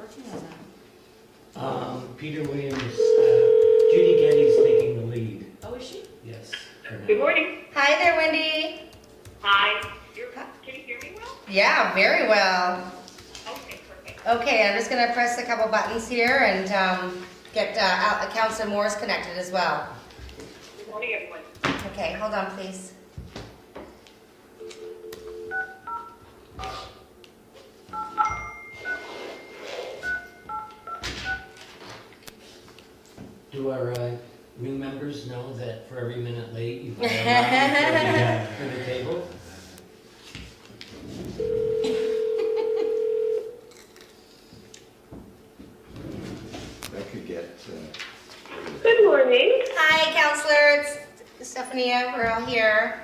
working on that? Peter Williams, Judy Getty's taking the lead. Oh, is she? Yes. Good morning. Hi there, Wendy. Hi. Can you hear me well? Yeah, very well. Okay, perfect. Okay, I'm just gonna press a couple buttons here and get Councillor Morris connected as well. Good morning, everyone. Okay, hold on, please. Do our new members know that for every minute late, you've got a round for the table? That could get. Good morning. Hi, Councillor. It's Stephanie. We're all here.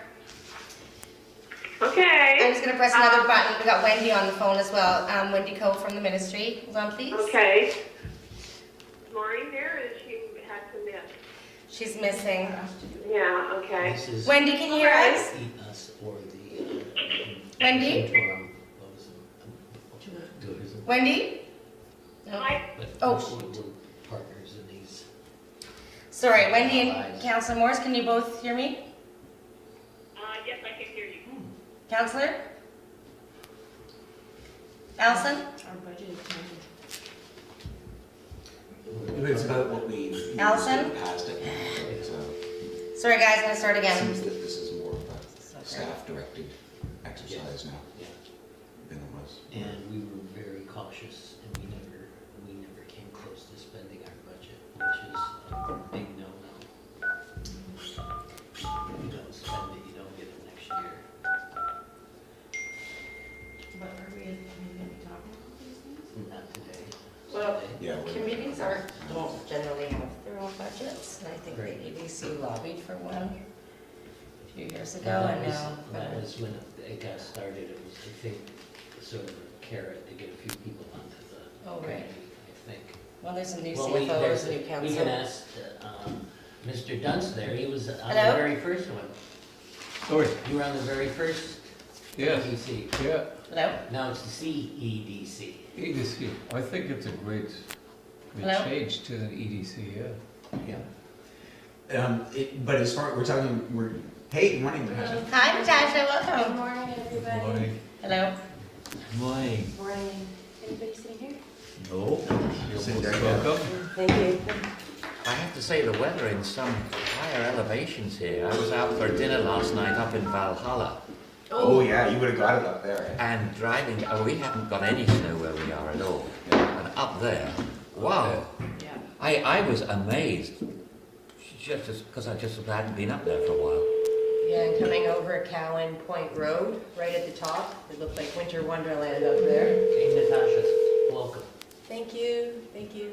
I'm Okay. just gonna press another button. We got Wendy on the phone as well. Wendy Coe from the ministry. Hold on, please. Okay. Is Maureen there, or is she had to miss? She's missing. Yeah, okay. This is Wendy, can you hear us? us or the Wendy? Santorum, what was it? Wendy? No. Hi. But Oh. we're partners in these. Sorry, Wendy and Councillor Morris, can you both hear me? Yes, I can hear you. Councillor? Allison? Our budget is It's about what we used Allison? in the past. I think. Sorry guys, I'm gonna start It again. seems that this is more of a staff-directed exercise now than it was. And we were very cautious, and we never came close to spending our budget, which is a big no-no. If you don't spend it, you don't get it next year. But are we gonna be talking about these things? Not today. Well, Yeah. committees don't generally have their own budgets, and I think the EDC lobbied for one a few years ago, and now. That was when it got started. It was, I think, sort of a carrot to get a few people onto the Oh, right. committee, I think. Well, there's a new Well, CFO, there's a new we council. can ask Mr. Dunst there. He was on the Hello? very first one. Sorry, You were on the very first yes, EDC. yeah, Hello? Now it's the CEDC. EDC, I think it's a great Hello? change to the EDC, yeah. Yeah. But as far, hey, good morning, Natasha. Hi, Natasha, Good welcome. morning, everybody. Morning. Hello. Morning. Morning. Anybody sitting here? No. Sit there, Welcome. Thank you. I have to say the weather in some higher elevations here. I was out for dinner last night up in Valhalla Oh, yeah, you would have got it up there. and driving, we haven't got any snow where we are at all. And up there, wow, Yeah. I was amazed. Just because I just hadn't been up there for a while. Yeah, and coming over Cowan Point Road, right at the top, it looked like winter wonderland up there. Hey, Natasha, welcome. Thank you, thank you.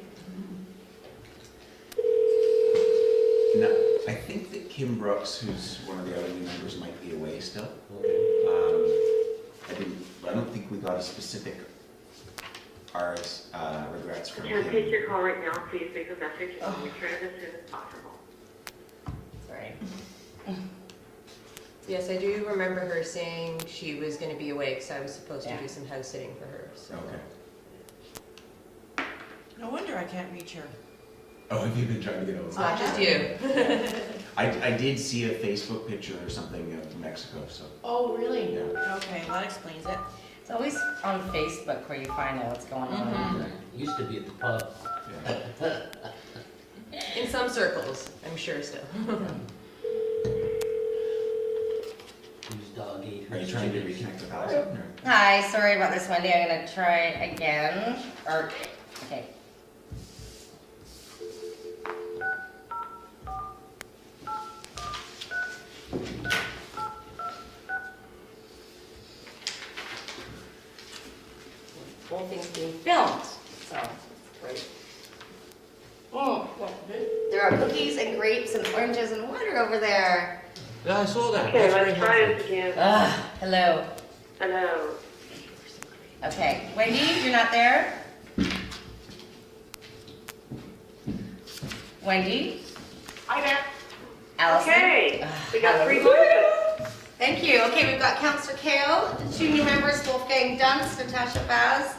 No, I think that Kim Brooks, who's one of the other new members, might be away still. Okay. I don't think we got a specific regrets from Can I take Kim. your call right now? Please leave a message and I'll return it as soon as possible. Sorry. Yes, I do remember her saying she was gonna be away, because I was supposed to Yeah. do some house sitting for her, so. Okay. No wonder I can't reach her. Oh, have you been trying to get It's over? not just you. I did see a Facebook picture or something of Mexico, so. Oh, really? Yeah. Okay, that explains it. It's always on Facebook where you find out what's going on. It used to be at the pub. Yeah. In some circles, I'm sure still. Whose dog ate her Are you trying to chickens. reconnect with Allison? Or? Hi, sorry about this, Wendy. I'm gonna try again. Okay. Whole thing's being filmed, so it's great. There are cookies and grapes and oranges and water over there. Yeah, I saw that. Okay, That's very let's try helpful. this again. Hello. Hello. Okay, Wendy, you're not there? Wendy? Hi there. Allison? Okay, we got three Hallelujah. voices. Thank you. Okay, we've got Councillor Kale, the two new members, Wolfgang Dunst, Natasha Baz,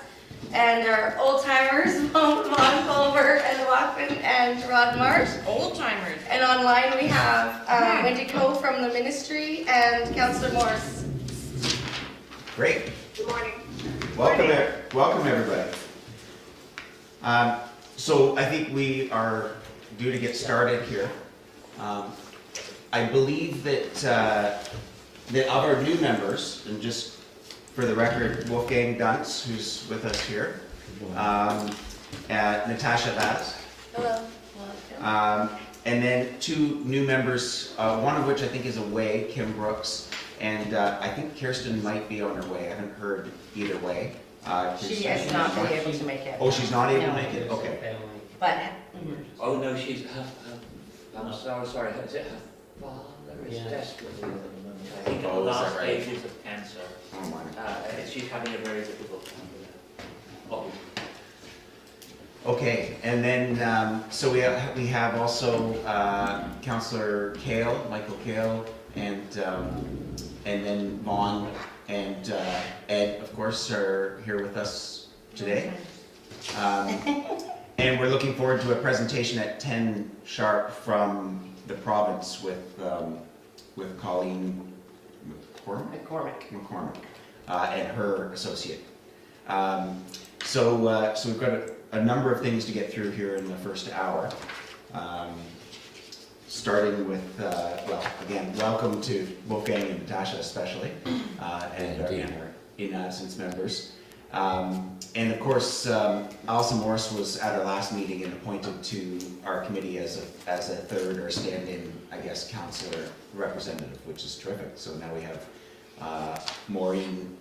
And our old timers, Vaughn Culver and Wachtman and Rod Marsh. Old timers. And online we have Wendy Coe from the ministry and Councillor Morris. Great. Good morning. Welcome everybody. So I think we are due to get started here. I believe that that of our new members, and just for the record, Wolfgang Duntz, who's with us here, Natasha Vaz, Hello. and then two new members, one of which I think is away, Kim Brooks, and I think Kirsten might be on her way. I haven't heard either way. She has not been able to make it. Oh, she's not able to No. make it? Okay. Family. But, Oh, no, she's, I'm so sorry, is it her father is Yeah. desperately ill at the moment? I think at the Oh, is that last right? stages of cancer. Oh, my. She's having a very difficult time with it. Oh, Okay, and then, so we have also Councillor Kale, Michael Kale, and then Vaughn and Ed, of course, are here with us today. And we're looking forward to a presentation at 10 sharp from the province with Colleen McCormick and her associate. So we've got a number of things to get through here in the first hour. Starting with, well, again, welcome to Wolfgang and Natasha especially, and our in absence members. And of course, Alison Morris was at our last meeting and appointed to our committee as a third or stand-in, I guess, councillor representative, which is terrific. So now we have Maureen,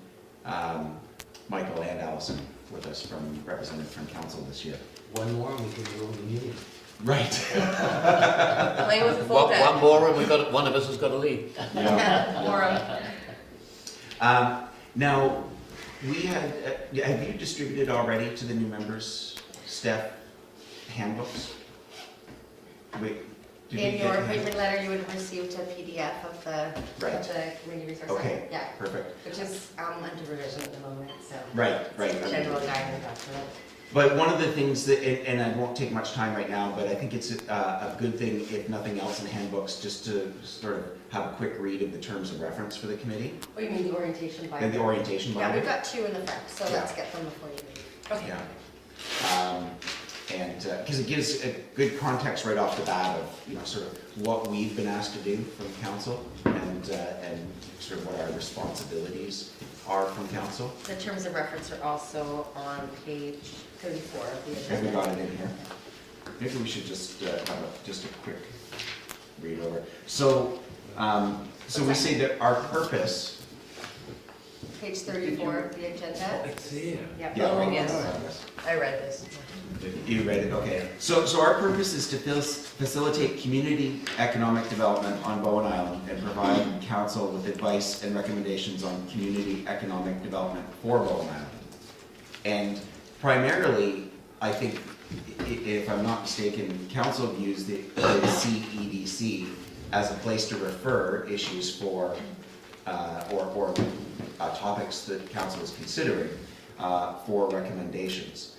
Michael, and Alison with us represented from council this year. One more and we can rule the meeting. Right. playing with the full one deck. more and one of us has got to leave. Now, we had, have you distributed already to the new members, Stef, handbooks? Wait, did In we your get- appointment letter, you would have received a PDF of the community resource Okay. center. Yeah, Perfect. which is under revision at the moment, so. Right. General guidance document. But one of the things that, and I won't take much time right now, but I think it's a good thing, if nothing else in handbooks, just to sort of have a quick read of the terms of reference for the committee What do you mean, the orientation binder? and the orientation Yeah, binder. we've got two in the front, so Yeah. let's get them before you leave. Okay. Yeah. And because it gives a good context right off the bat of, sort of what we've been asked to do from council and sort of what our responsibilities are from council. The terms of reference are also on page 34 of the Have we agenda. got it in here? Maybe we should just have just a quick read over. So, so we say that our purpose. Page 34 of the agenda. It's here. Yep. Yeah. Oh, right, yes. right. I read this. You read it, okay. So our purpose is to facilitate community economic development on Bowen Island and provide council with advice and recommendations on community economic development for Bowen Island. And primarily, I think, if I'm not mistaken, council views the CEDC as a place to refer issues for, or topics that council is considering for recommendations.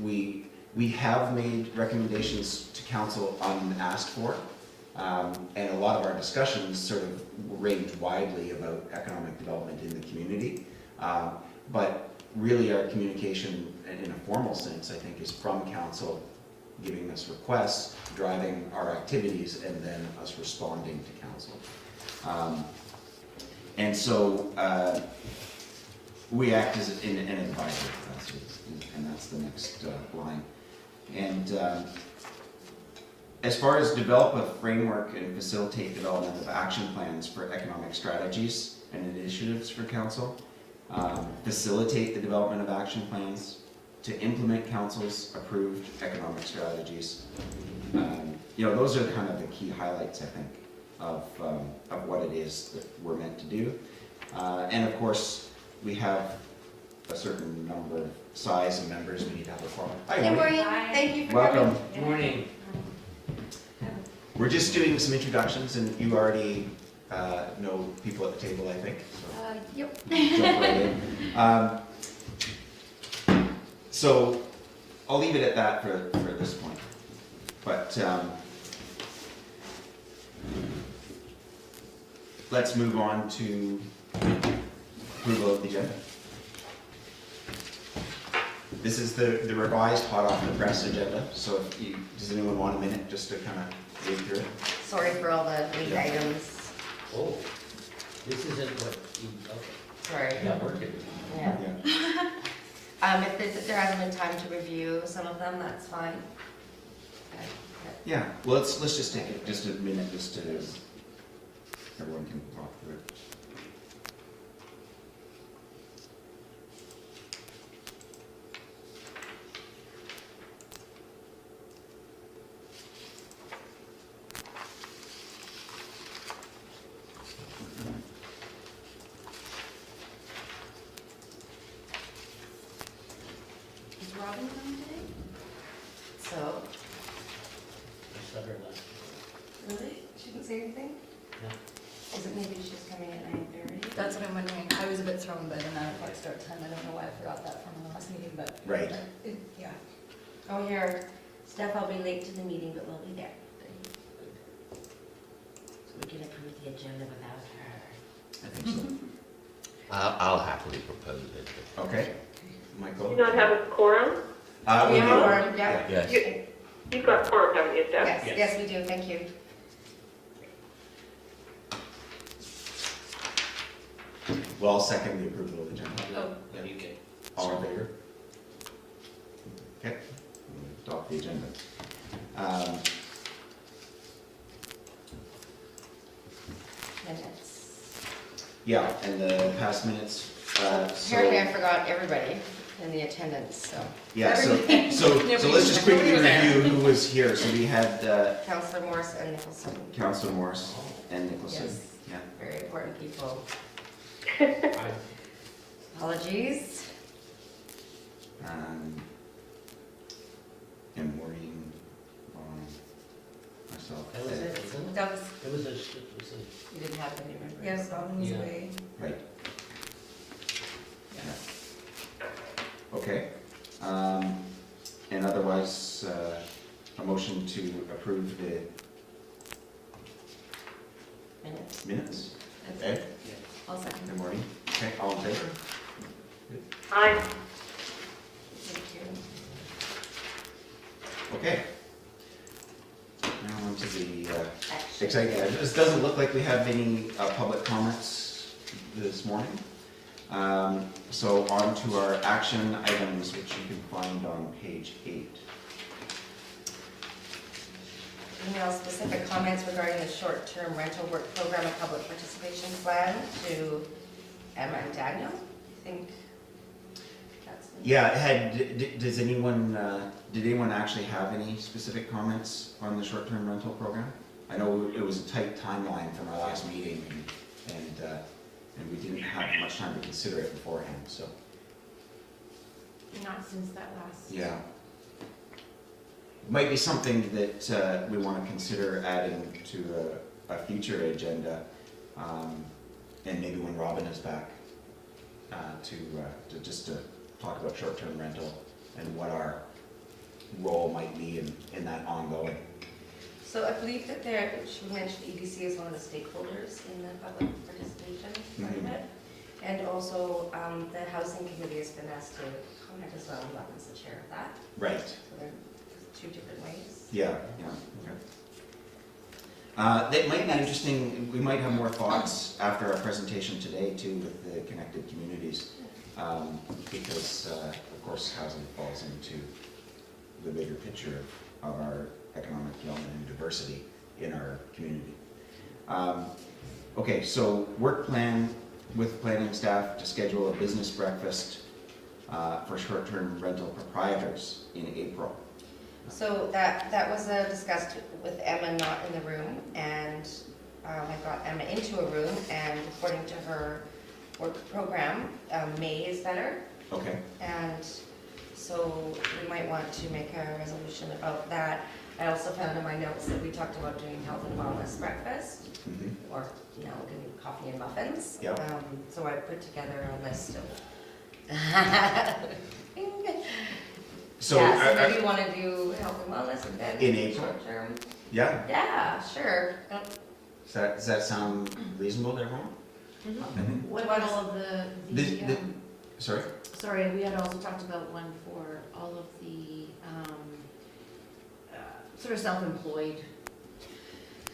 We have made recommendations to council unasked for, and a lot of our discussions sort of range widely about economic development in the community. But really our communication in a formal sense, I think, is from council giving us requests, driving our activities, and then us responding to council. And so we act as an advisor, and that's the next line. And as far as develop a framework and facilitate development of action plans for economic strategies and initiatives for council, facilitate the development of action plans to implement council's approved economic strategies. Those are kind of the key highlights, I think, of what it is that we're meant to do. And of course, we have a certain number of size of members we need to have a forum. Hi, Hey, Maureen. Maureen, thank you for Welcome. coming. Morning. We're just doing some introductions, and you already know people at the table, I think. So Yep. jump right in. So I'll leave it at that for this point. But let's move on to approval of the agenda. This is the revised hot off the press agenda, so if you, does anyone want a minute just to kind of read through it? Sorry for all the late items. Oh, this isn't what you, okay, Sorry. not working. Yeah. Yeah. If there hasn't been time to review some of them, that's fine. Okay. Yeah, well, let's just take just a minute just to, everyone can walk through it. Is Robyn coming today? So, I saw her last. really? She didn't say anything? No. Is it maybe she's coming at 9:30? That's what I'm wondering. I was a bit thrown by the 9 o'clock start time. I don't know why I forgot that from the last meeting, but. Right. Yeah. Oh, here, Stef, I'll be late to the meeting, but we'll be there. So we can approve the agenda without her. I think so. I'll happily propose it. Okay, Michael? Do you not have a quorum? We We do. have a quorum, yeah. Yes. You've got quorum, haven't you, Steph? Yes, Yes. yes, we do, thank you. Well, I'll second the approval of the agenda. Oh, no, you can. All in favor? Okay, we'll adopt the agenda. Minutes. Yeah, and the past minutes, Apparently I forgot everybody in the attendance, so. yeah, so let's just quickly review who was here. So we had Councillor Morris and Nicholson, Councillor Morse and Nicholson. Yes. Yeah. very important people. I, Apologies. And Maureen, myself. that was it, wasn't it? That was, It was a, You didn't have any members. yes, Robyn was Yeah. away. Right. Yeah. Okay. And otherwise, a motion to approve the Minutes. minutes. That's Ed it. I'll second. and Maureen. Okay, all in favor? Aye. Thank you. Okay. Now on to the Action. exciting. It doesn't look like we have any public comments this morning. So on to our action items, which you can find on page 8. Email specific comments regarding the short-term rental work program and public participation plan to Emma and Daniel. I think that's. Yeah, does anyone, did anyone actually have any specific comments on the short-term rental program? I know it was a tight timeline from our last meeting, and we didn't have much time to consider it beforehand, so. Not since that last. Yeah. Might be something that we want to consider adding to a future agenda, and maybe when Robyn is back, to just to talk about short-term rental and what our role might be in that ongoing. So I believe that she mentioned EDC as one of the stakeholders in the public participation part of it. And also, the housing committee has been asked to comment as well, and Robyn's the chair of that. Right. So they're two different ways. Yeah, okay. That might be interesting, we might have more thoughts after our presentation today too with the connected communities. Because, of course, housing falls into the bigger picture of our economic development and diversity in our community. Okay, so work plan with planning staff to schedule a business breakfast for short-term rental proprietors in April. So that was discussed with Emma not in the room, and I got Emma into a room, and according to her work program, May is better. Okay. And so we might want to make a resolution about that. I also found in my notes that we talked about doing health and wellness breakfast, Mhm. or, you know, getting coffee and muffins. Yep. So I put together a list of So, Yeah, so I- maybe you wanna do health and wellness and then. In April? Short term. yeah, Yeah, sure. does that sound reasonable to everyone? Mm-hmm. What about all of The- Sorry? sorry, we had also talked about one for all of the, sort of self-employed.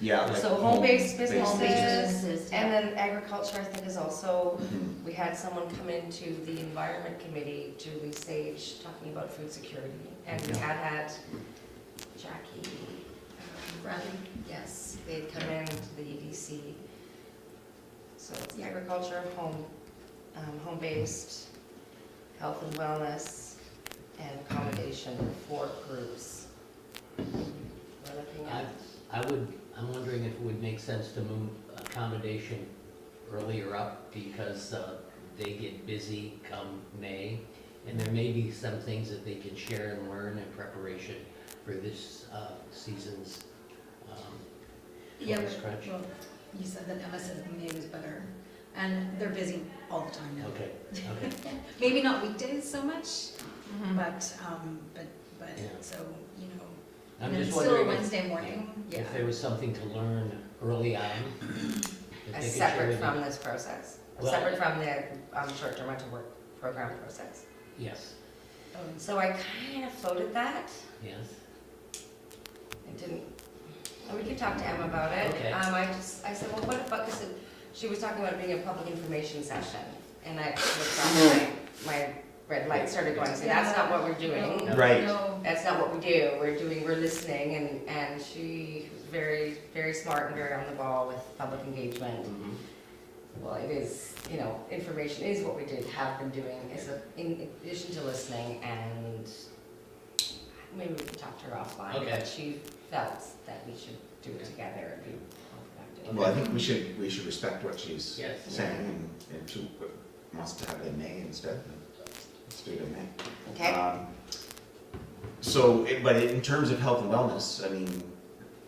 Yeah, like. So home-based home-based businesses, businesses, and yeah. then agriculture, I think, is also, Mhm. we had someone come into the environment committee, Julie Sage, talking about food security. And we had Jackie, Bradley? yes, they'd come in to the EDC. So it's agriculture, home-based, health and wellness, and accommodation, 4 groups. We're looking at. I'm wondering if it would make sense to move accommodation earlier up because they get busy come May. And there may be some things that they can share and learn in preparation for this season's Yeah, focus but, crunch. well, you said that Emma said May was better, and they're busy all the time now. Okay, okay. Maybe not weekdays so much, Mhm. but, Yeah. so, you know, I'm and then just still a wondering Wednesday morning, yeah. if there was something to learn early on. that they could share Separate with from you. this process, Well- separate from the short-term rental work program process. Yes, So I kind of floated that. yes. I didn't, and we could talk to Emma about it. Okay. I said, well, what about, because she was talking about it being a public information session. And I looked on my red light started going, so that's not what we're doing. No. Right. No, That's not what we do. We're listening, and she was very, very smart and very on the ball with public engagement. Mhm. Well, it is, information is what we have been doing, in addition to listening, and maybe we can talk to her offline. Okay. But she felt that we should do it together and be more productive. Well, I think we should respect what she's Yes. saying, and if she wants to have it in May instead, then let's do it in May. Okay? But in terms of health and wellness, I mean,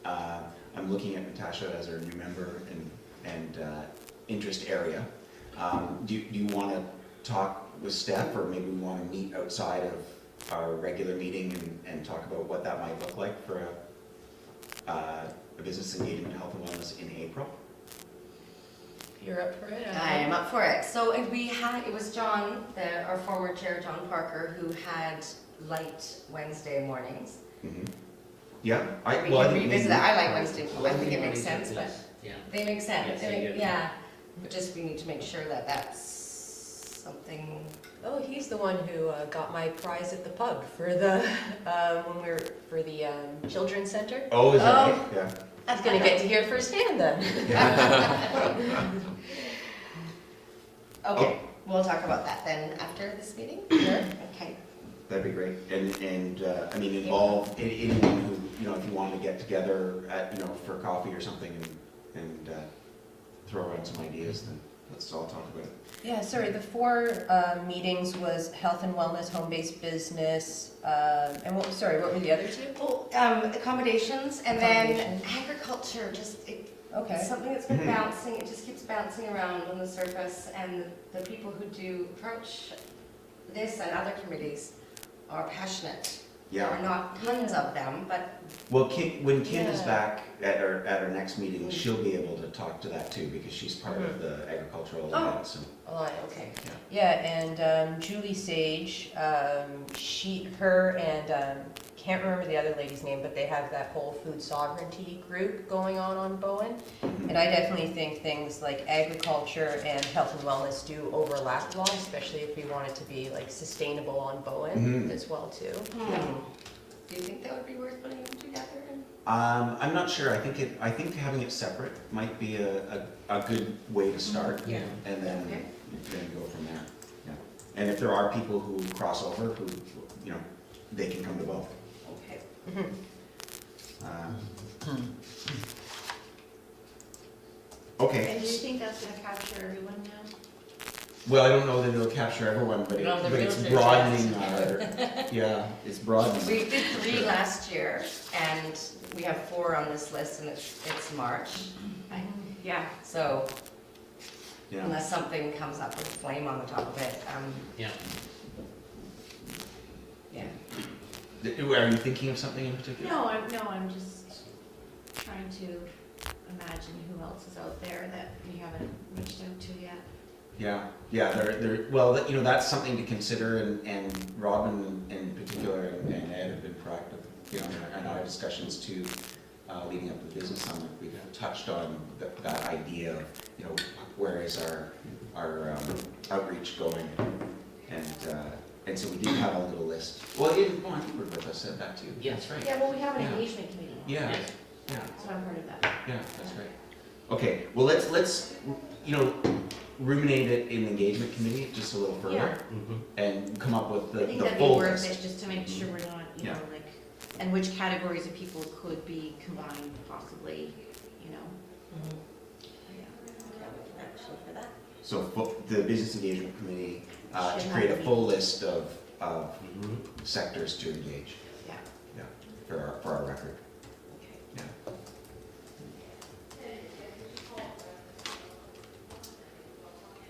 I'm looking at Natasha as our new member and interest area. Do you want to talk with Stef, or maybe we want to meet outside of our regular meeting and talk about what that might look like for a business engagement, health and wellness in April? You're up for it? I am up for it. So it was John, our former chair, John Parker, who had light Wednesday mornings. Mhm. Yeah, We I can think revisit maybe- that. I like Wednesday, I think it Wednesday makes mornings sense, are but best, yeah. they make sense. Yes, they do. Yeah, but just we need to make sure that that's something. Oh, he's the one who got my prize at the pub for the, when we were, for the children's center. Oh, is that Oh. right? Yeah. I was gonna get to hear firsthand then. Okay, we'll talk about that then after this meeting? Sure. Okay. That'd be great, and I mean, involve anyone who, if you wanted to get together at, for coffee or something and throw around some ideas, then let's all talk about it. Yeah, sorry, the 4 meetings was health and wellness, home-based business, and what were the other 2? Well, accommodations and then Accommodations. agriculture, it's Okay. something that's been Mhm. bouncing, it just keeps bouncing around on the surface, and the people who do approach this and other committees are passionate. There are Yeah, not tons of them, but well, when Kim is Yeah. back at our next meeting, Mm. she'll be able to talk to that too, because she's part of the agricultural Oh. alliance. And okay. Yeah, and Julie Sage, her and, can't remember the other lady's name, but they have that whole food sovereignty group going on Bowen. And I definitely think things like agriculture and health and wellness do overlap a lot, especially if we want it to be like sustainable on Bowen Mhm. as well too. Do you think that would be worth putting them together? I'm not sure. I think having it separate might be a good way to start. Yeah. And then Okay. go from there. Yeah. And if there are people who cross over, who they can come to both. Okay. Okay. And do you think that's gonna capture everyone now? Well, I don't know that it'll capture everyone, but, We don't have the it's realtors broadening our, it's broadening. We did 3 last year, and we have 4 on this list, and it's March. Yeah. So Yeah. unless something comes up with a flame on the top of it, Yeah. yeah. Are you thinking of something in particular? No, I'm just trying to imagine who else is out there that we haven't reached out to yet. Yeah, well, you know, that's something to consider, and Robyn in particular and Ed have been proactive, you know, in our discussions too, leading up to the business summit. We've touched on that idea of, you know, where is our outreach going, and so we did have a little list. Well, I think you were with us at that too. Yeah, that's right. Yeah, well, we have an Yeah. engagement committee. Yeah, Yes. yeah, So I'm part of that. yeah, that's right. Okay, well, let's, you know, ruminate it in the engagement committee just a little further, Yeah. Mhm. and come up with I the think that'd be full worth list. it, just to make sure we're not, you Yeah. know, like, and which categories of people could be combined possibly, you know? Mhm. Yeah. Actually, for that. So the business engagement committee, to Should create a have a full list of Mhm. sectors to engage, Yeah. yeah, for our record, Okay. yeah.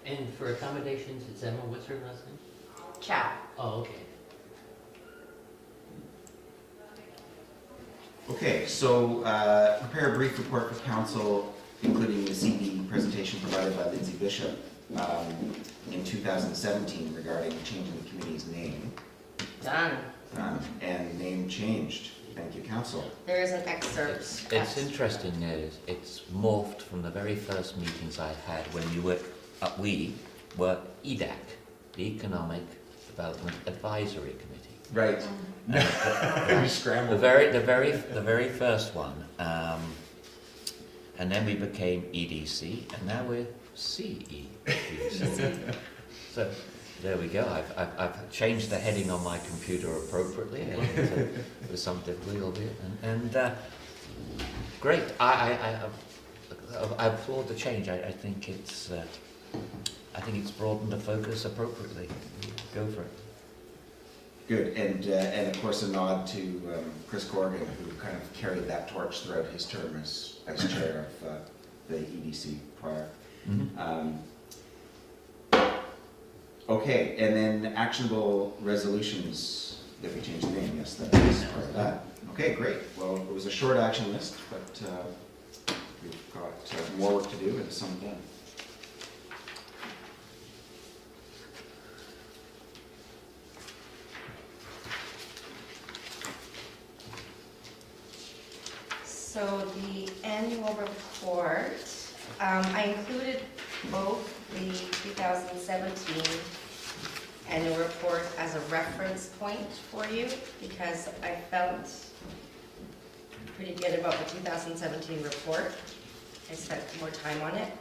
And for accommodations, it's Emma, what's her last name? Chow. Oh, okay. Okay, so prepare a brief report for council, including the CD presentation provided by Lindsay Bishop in 2017 regarding changing the committee's name, Done. and name changed. Thank you, council. There is an excerpt. It's interesting, it's morphed from the very first meetings I had when we were EDAC, the Economic Development Advisory Committee. Right. We The scrambled. very first one, and then we became EDC, and now we're CEDC. So there we go. I've changed the heading on my computer appropriately, and with some difficulty, albeit, and great. I applaud the change. I think it's broadened the focus appropriately. Go for it. Good, and of course a nod to Chris Corrigan, who kind of carried that torch throughout his term as chair of the EDC prior. Okay, and then actionable resolutions, if we change the name, yes, that is part of that. Okay, great. Well, it was a short action list, but we've got more work to do and some done. So the annual report, I included both the 2017 annual report as a reference point for you because I felt pretty good about the 2017 report. I spent more time on it.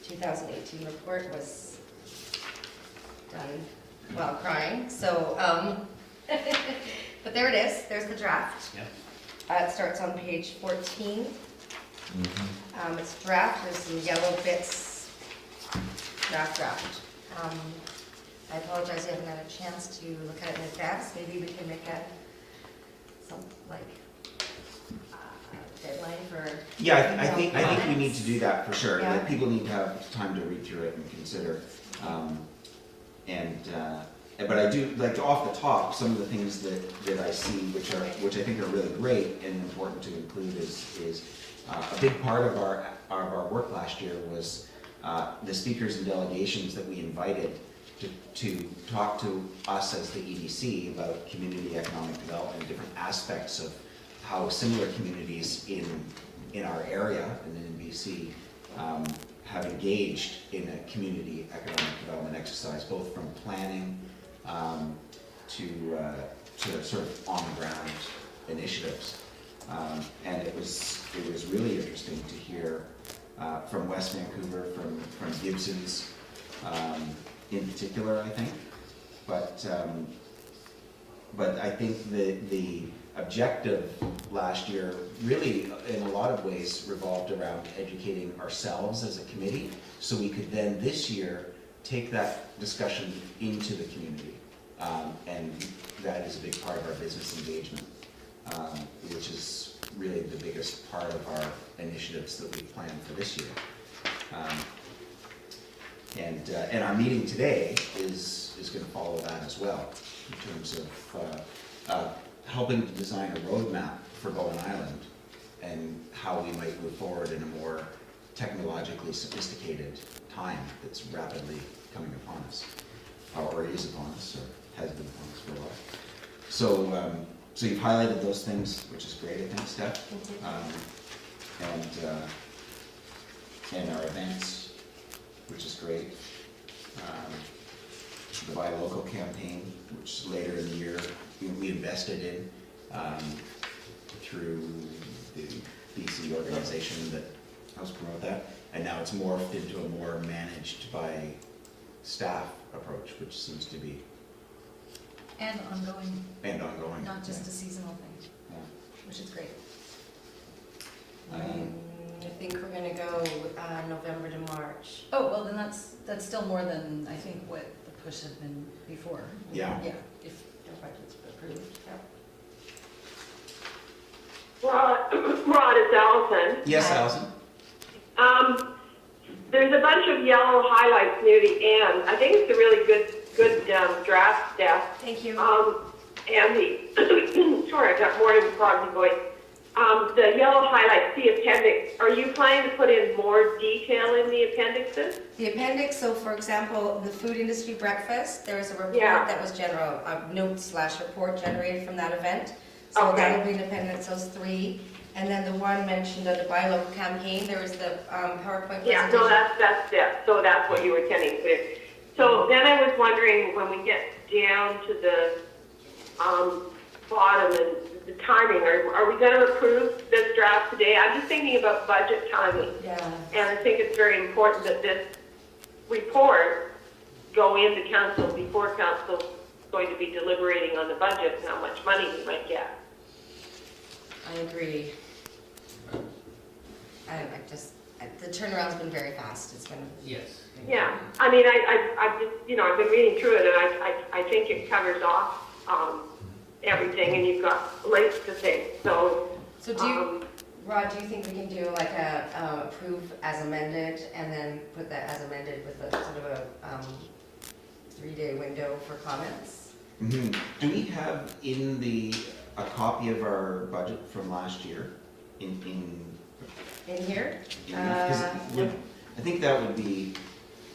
2018 report was done while crying, so, but there it is, there's the draft. Yep. It starts on page 14. It's draft, there's some yellow bits, draft. I apologize, I haven't had a chance to look at it in advance. Maybe we can make deadline for. Yeah, I think we need to do that for sure. Yeah. That people need to have time to read through it and consider. But I do, like, off the top, some of the things that I see, which I think are really great and important to include is a big part of our work last year was the speakers and delegations that we invited to talk to us as the EDC about community economic development, different aspects of how similar communities in our area and in BC have engaged in a community economic development exercise, both from planning to sort of on-the-ground initiatives. And it was really interesting to hear from West Vancouver, from Gibson's in particular, I think. But I think the objective last year really, in a lot of ways, revolved around educating ourselves as a committee, so we could then this year take that discussion into the community. And that is a big part of our business engagement, which is really the biggest part of our initiatives that we've planned for this year. And our meeting today is going to follow that as well, in terms of helping to design a roadmap for Bowen Island and how we might move forward in a more technologically sophisticated time that's rapidly coming upon us, or is upon us, or has been upon us for a while. So, so you've highlighted those things, which is great, I think, Stef. And our events, which is great. The Buy Local campaign, which later in the year we invested in through the BC organization that helps promote that. And now it's morphed into a more managed by staff approach, which seems to be And ongoing, ongoing. not just a seasonal thing, Yeah. which is great. I think we're gonna go November to March. Oh, well, then that's still more than, I think, what the push had been before. Yeah. Yeah, if, The budget's approved, yeah. Rod, it's Allison. Yes, Hi. Allison? There's a bunch of yellow highlights near the end. I think it's a really good draft, Steph. Thank you. And the, sorry, I got more of a froggy voice. The yellow highlights, the appendix, are you planning to put in more detail in the appendixes? The appendix, so for example, the food industry breakfast, there is a report Yeah. that was general, a note/report generated from that event. So Okay. that'll be in appendix, those 3. And then the one mentioned of the Buy Local campaign, there was the PowerPoint Yeah, presentation. no, that's it. So that's what you were tending to. So then I was wondering, when we get down to the bottom and the timing, are we going to approve this draft today? I'm just thinking about budget timing. Yeah. And I think it's very important that this report go into council before council's going to be deliberating on the budget and how much money we might get. I agree. The turnaround's been very fast. It's been, Yes. Yeah, I mean, I've just, I've been reading through it, and I think it covers off everything, and you've got links to things, so. so do you, Rod, do you think we can do like a approve as amended and then put that as amended with a sort of a 3-day window for comments? Mhm. Do we have in a copy of our budget from last year in In here? because I think that would be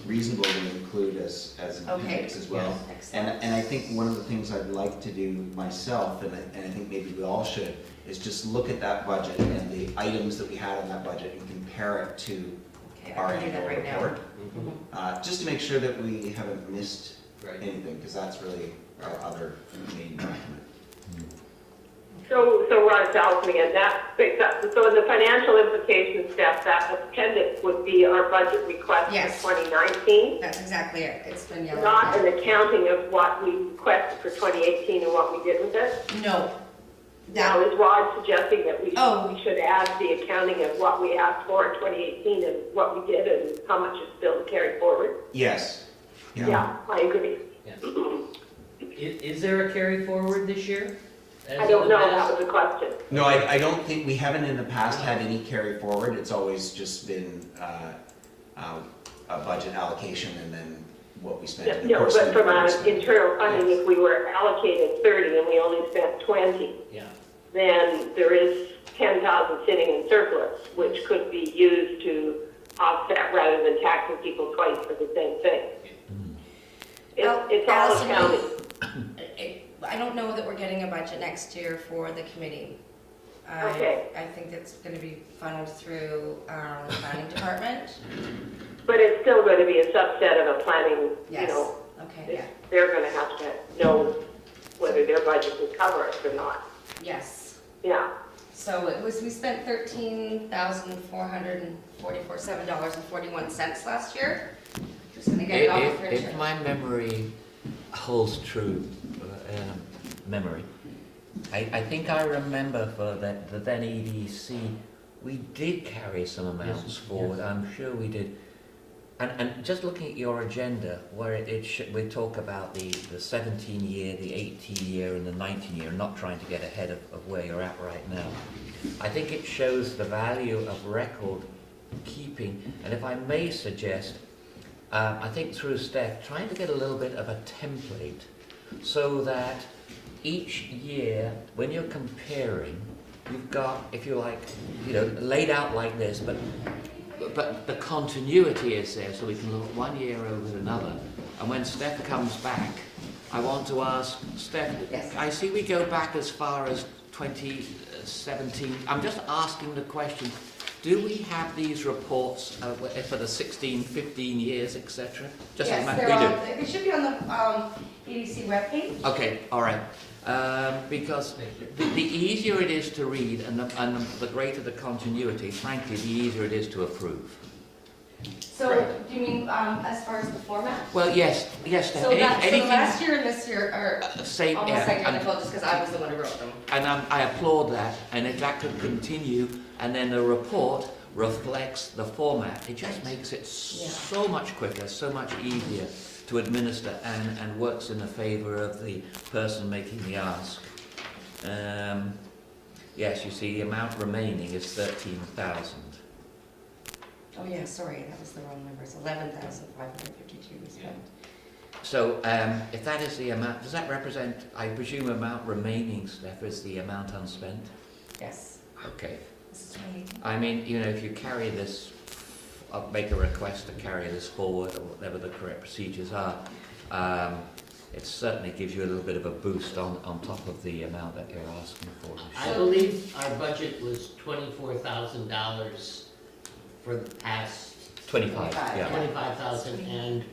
reasonable to include as an Okay. appendix as well. Excellent. And I think one of the things I'd like to do myself, and I think maybe we all should, is just look at that budget and the items that we had on that budget and compare it to Okay, our I can do that annual right now. report. Mhm. Just to make sure that we haven't missed Right. anything, because that's really our other main document. So Rod, it's Allison again, so the financial implications, Steph, that appendix would be our budget request Yes. for 2019, That's exactly it. It's been yellow. not an accounting of what we requested for 2018 and what we did with it. No. Now, That, is Rod suggesting that we Oh. should add the accounting of what we asked for in 2018 and what we did and how much is still carried forward? Yes. Yeah, I agree. Is there a carry forward this year? As I in don't the know, past? that was a question. No, I don't think, we haven't in the past had any carry forward. It's always just been a budget allocation and then what we spent. And of No, course, but from we our spent- internal funding, if we were allocated 30 and we only spent 20, Yeah, then there is 10,000 sitting in surplus, which could be used to offset rather than taxing people twice for the same thing. It's all Allison, accounting. I don't know that we're getting a budget next year for the committee. Okay. I think it's going to be funneled through the planning department. But it's still going to be a subset of a planning, Yes. Okay, yeah. they're going to have to know whether their budget will cover it or not. Yes. Yeah. So we spent $13,447.41 last year. Just going to get it off the printer. If my memory holds true, memory, I think I remember for the then EDC, we did carry some amounts forward. I'm sure we did. And just looking at your agenda, where we talk about the 17 year, the 18 year, and the 19 year, not trying to get ahead of where you're at right now. I think it shows the value of record keeping, and if I may suggest, I think through Stef, trying to get a little bit of a template so that each year, when you're comparing, you've got, if you like, you know, laid out like this, but the continuity is there, so we can look one year over another. And when Stef comes back, I want to ask Stef, Yes. I see we go back as far as 2017. I'm just asking the question, do we have these reports for the 16, 15 years, etc.? Just Yes, as they're we do. all, they should be on the EDC webpage. Okay, all right. Because the easier it is to read and the greater the continuity, frankly, the easier it is to approve. So, do you mean as far as the format? Well, yes. So Anything last year and this year are same, almost yeah, identical, just because I was the one who wrote them. and I applaud that. And if that could continue, and then the report reflects the format, it just makes it so much quicker, so much easier to administer, and works in the favour of the person making the ask. Yes, you see, the amount remaining is 13,000. Oh yeah, sorry, that was the wrong number. It's 11,552 we spent. So, if that is the amount, does that represent, I presume, amount remaining, Steph, is the amount unspent? Yes. Okay. This is 2018. I mean, you know, if you carry this, I'll make a request to carry this forward, or whatever the correct procedures are, it certainly gives you a little bit of a boost on top of the amount that you're asking for. I believe our budget was $24,000 for the past 25, yeah. 25,000,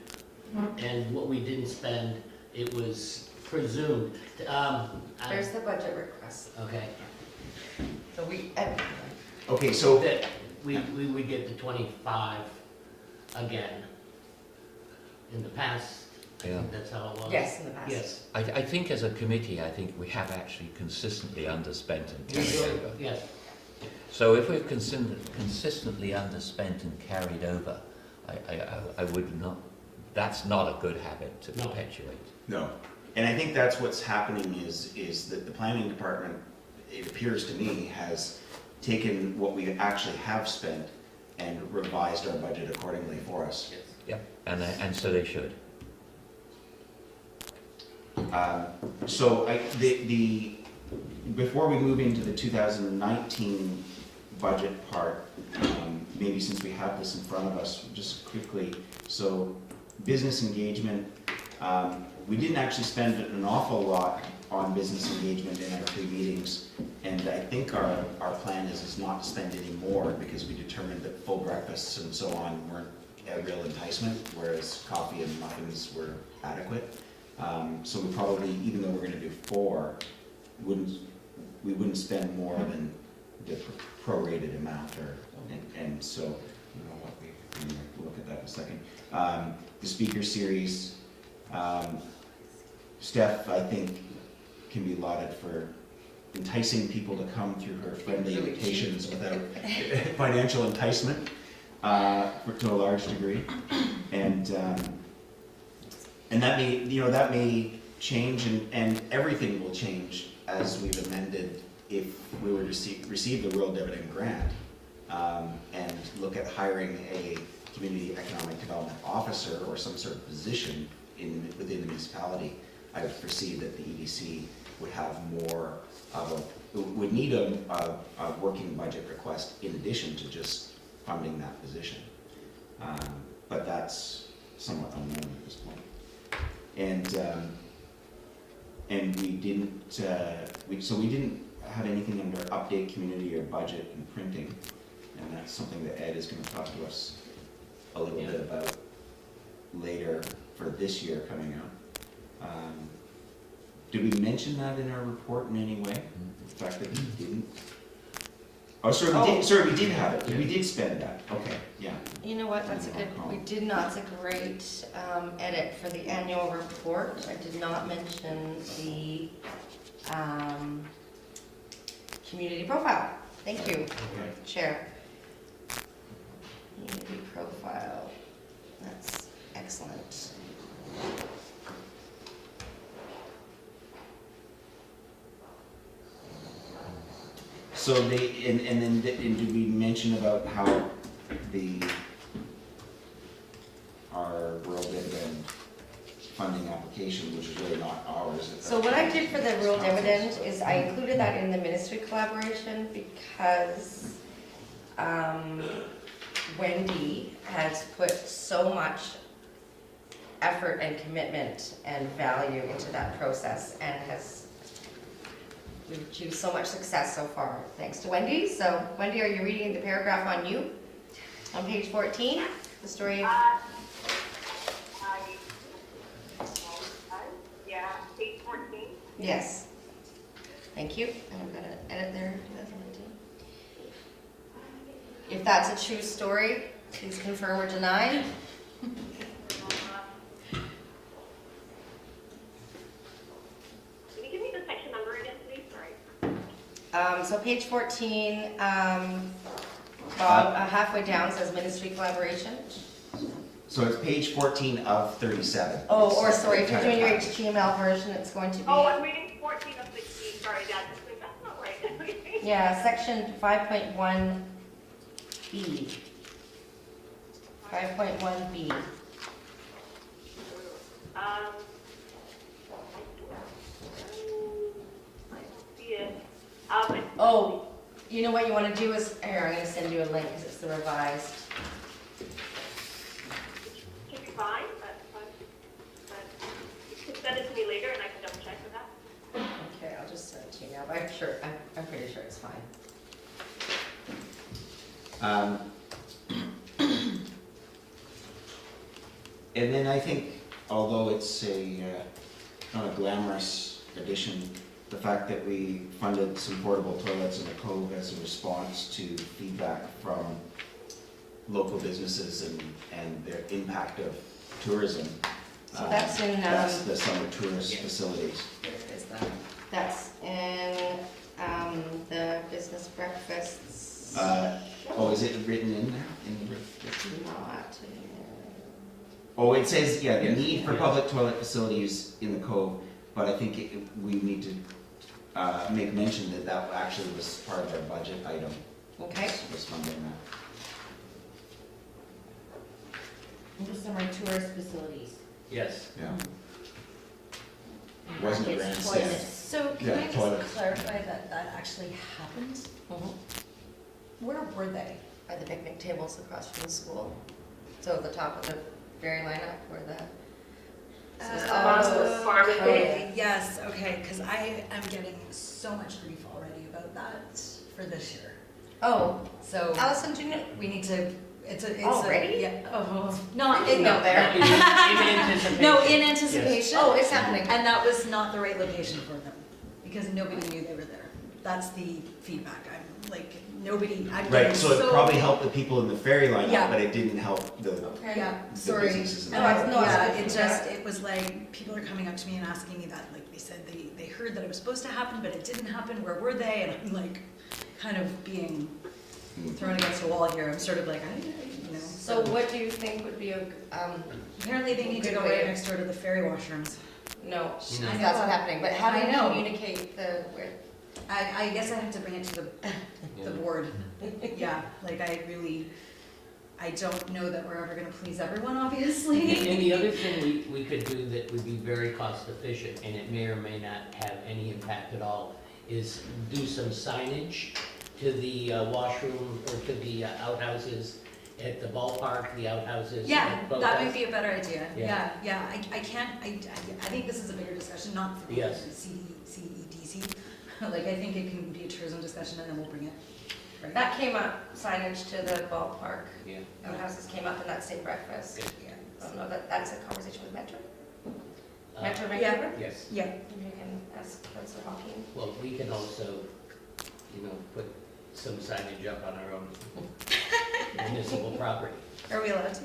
and what we didn't spend, it was presumed. There's the budget request. Okay, So we, Okay, so, that we would get the 25 again. In the past, I Yeah. think that's how it was. yes, in the past. Yes. I think as a committee, I think we have actually consistently underspent and carried over. Yes. So if we've consistently underspent and carried over, I would not, that's not a good habit to No. perpetuate. no. And I think that's what's happening is that the planning department, it appears to me, has taken what we actually have spent and revised our budget accordingly for us. Yep, and so they should. So before we move into the 2019 budget part, maybe since we have this in front of us, just quickly, so business engagement, we didn't actually spend an awful lot on business engagement in our 3 meetings, and I think our plan is not to spend any more because we determined that full breakfasts and so on weren't a real enticement, whereas coffee and muffins were adequate. So we probably, even though we're going to do 4, we wouldn't spend more than the prorated amount, and so, you know what, we'll look at that in a second. The speaker series, Steph, I think, can be lauded for enticing people to come through her friendly invitations without financial enticement, to a large degree, and that may change, and everything will change as we've amended if we were to receive the Rural Dividend Grant, and look at hiring a Community Economic Development Officer or some sort of position within the municipality. I would foresee that the EDC would have more of would need a working budget request in addition to just funding that position. But that's somewhat unknown at this point. And we didn't have anything under update community or budget and printing, and that's something that Ed is going to talk to us a little bit about later for this year coming out. Did we mention that in our report in any way? The fact that we didn't? Oh, sorry, we did have it. We did spend that. Okay, yeah. You know what, that's a good, we did not, it's a great edit for the annual report. I did not mention the community profile. Thank you, Chair. Community profile, that's excellent. So and did we mention about how our rural dividend funding application representation, which is really not ours. So what I did for the rural dividend is I included that in the ministry collaboration because Wendy has put so much effort and commitment and value into that process and has achieved so much success so far, thanks to Wendy. So Wendy, are you reading the paragraph on you? On page 14, the story of... Yeah, page 14. Yes. Thank you. And I'm gonna edit there, 2019. If that's a true story, please confirm or deny. Can you give me the section number again, please? Sorry. So page 14, Bob, halfway down says ministry collaboration. So it's page 14 of 37. Oh, or sorry, if you're doing your Kind of HTML version, it's going to be, Oh, I'm reading 14 of 16. Sorry, that's not right. yeah, section 5.1B. 5.1B. I don't see it. Oh, you know what you want to do is, here, I'm going to send you a link because it's the revised. Should be fine, but you can send it to me later and I can double check with that. Okay, I'll just send it to you now, but I'm pretty sure it's fine. And then I think, although it's not a glamorous addition, the fact that we funded some portable toilets in the Cove as a response to feedback from local businesses and their impact of tourism. So that's in, That's the summer tourist facilities. Where is that? That's in the business breakfasts. Oh, is it written in there? Not. Oh, it says, yeah, the need for public toilet facilities in the Cove, but I think we need to make mention that that actually was part of our budget item. Okay. Was funding that. The summer tourist facilities. Yes. Yeah. Wasn't a It's grandstand. toilets. So can Yeah, I just toilets. clarify that that actually happened? Where were they? By the picnic tables across from the school. So at the top of the very lineup where the. Pharmacy. Okay, yes, okay, because I am getting so much grief already about that for this year. Oh, So Allison, do you know? we need to, it's a, Already? yeah, not, Didn't know there. In anticipation. no, in anticipation. Oh, it's happening. And that was not the right location for them, because nobody knew they were there. That's the feedback. I'm like, nobody, I'm getting Right, so it probably helped the people in the ferry lineup, Yeah. but it didn't help the Okay. Yeah, the sorry. businesses in No, the it's Cove. not. Yeah, good it for just, that. it was like, people are coming up to me and asking me that, like, they said they heard that it was supposed to happen, but it didn't happen, where were they? And I'm like, kind of being thrown against a wall here, I'm sort of like, you know. So what do you think would be a, Apparently they need to Good go way right of- next door to the ferry washrooms. no, I know. that's not happening, but how do I you know. communicate the, where? I guess I have to bring it to the board. Yeah, like I don't know that we're ever gonna please everyone, obviously. And the other thing we could do that would be very cost efficient, and it may or may not have any impact at all, is do some signage to the washroom or to the outhouses at the ballpark, the outhouses. Yeah, at both that ends. might be a better idea. Yeah. Yeah, I can't, I think this is a bigger discussion, not for the Yes. CEDC. Like, I think it can be a tourism discussion and then we'll bring it. Right? That came up, signage to the ballpark. Yeah. Outhouses came up in that same breakfast. Good. Yeah. I don't know, that's a conversation with Metro? Uh, Metro yeah. Vancouver? Yes. Yeah, You can ask Councillor Hawking. Well, we can also, put some signage up on our own municipal property. are we allowed to?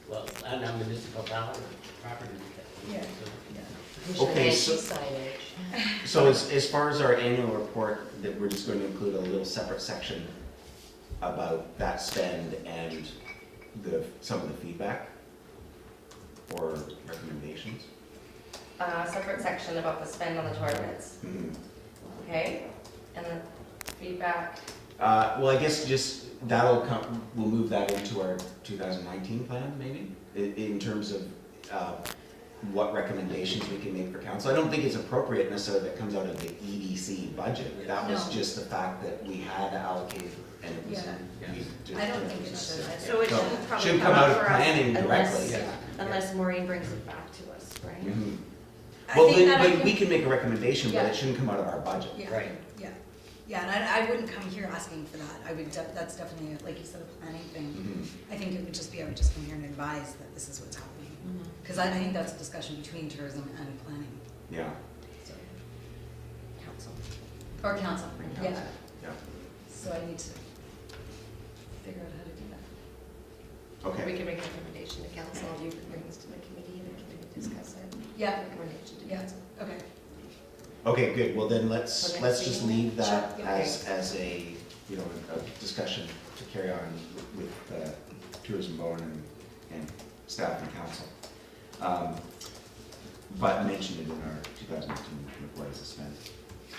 Well, on our municipal property. Yeah. So, Okay, so as far as our annual report, that we're just going to include a little separate section about that spend and some of the feedback or recommendations. Separate section about the spend on the tournaments, okay? And then feedback, Well, I guess just we'll move that into our 2019 plan, maybe, in terms of what recommendations we can make for council. I don't think it's appropriate necessarily that comes out of the EDC budget. That was No. just the fact that we had allocated and it was. Yeah. we just I don't didn't think it should. necessarily- So it No, shouldn't probably shouldn't come come out up of for us planning unless, directly. Yeah. unless Maureen brings it back to us, right? Mhm. I Well, think then, that I but can- we can make a recommendation, but Yeah. it shouldn't come out of our budget. Yeah, Right. yeah, yeah, and I wouldn't come here asking for that. I would, that's definitely, like you said, a planning thing. Mhm. I think it would just be, I would just come here and advise that this is what's happening. Because I think that's a discussion between tourism and planning, Yeah, so. Council. Or council, yeah. yeah, So I need to figure out how to do that. We okay. can make a recommendation to council, you can bring this to the committee, and the committee discuss it. Yeah. Recommendation to Yeah, council. okay. Okay, good, well then For let's next just meeting? leave that Sure. as a, you know, a discussion to carry on with Tourism Bowen and staff and council. But mentioned it in our 2018 report as a spend.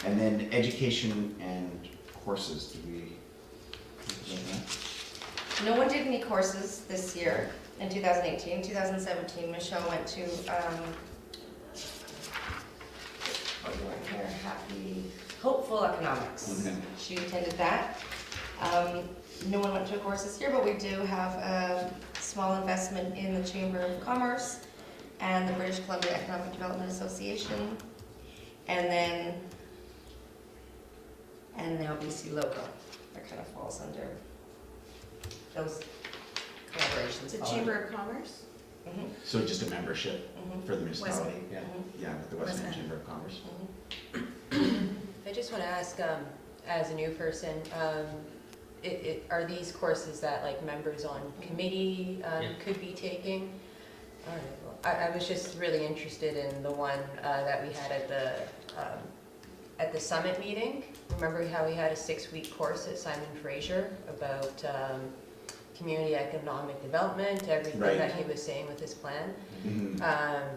And then education and courses, do we? talk about that? No one did any courses this year in 2018. 2017, Michelle went to, what do you want here, Hopeful Economics. Mhm. She attended that. No one went to a course this year, but we do have a small investment in the Chamber of Commerce and the British Columbia Economic Development Association. And now BC Local. That kind of falls under those collaborations. The fall Chamber of Commerce? under. Mhm, So just a membership mhm, for the municipality? Yeah. mhm, Yeah, with the Western Western. Chamber of Commerce. mhm. I just want to ask, as a new person, are these courses that like members on committee Yeah. could be taking? All right, well, I was just really interested in the one that we had at the summit meeting. Remember how we had a 6-week course at Simon Fraser about community economic development, everything Right. that he was saying with his plan? Mhm.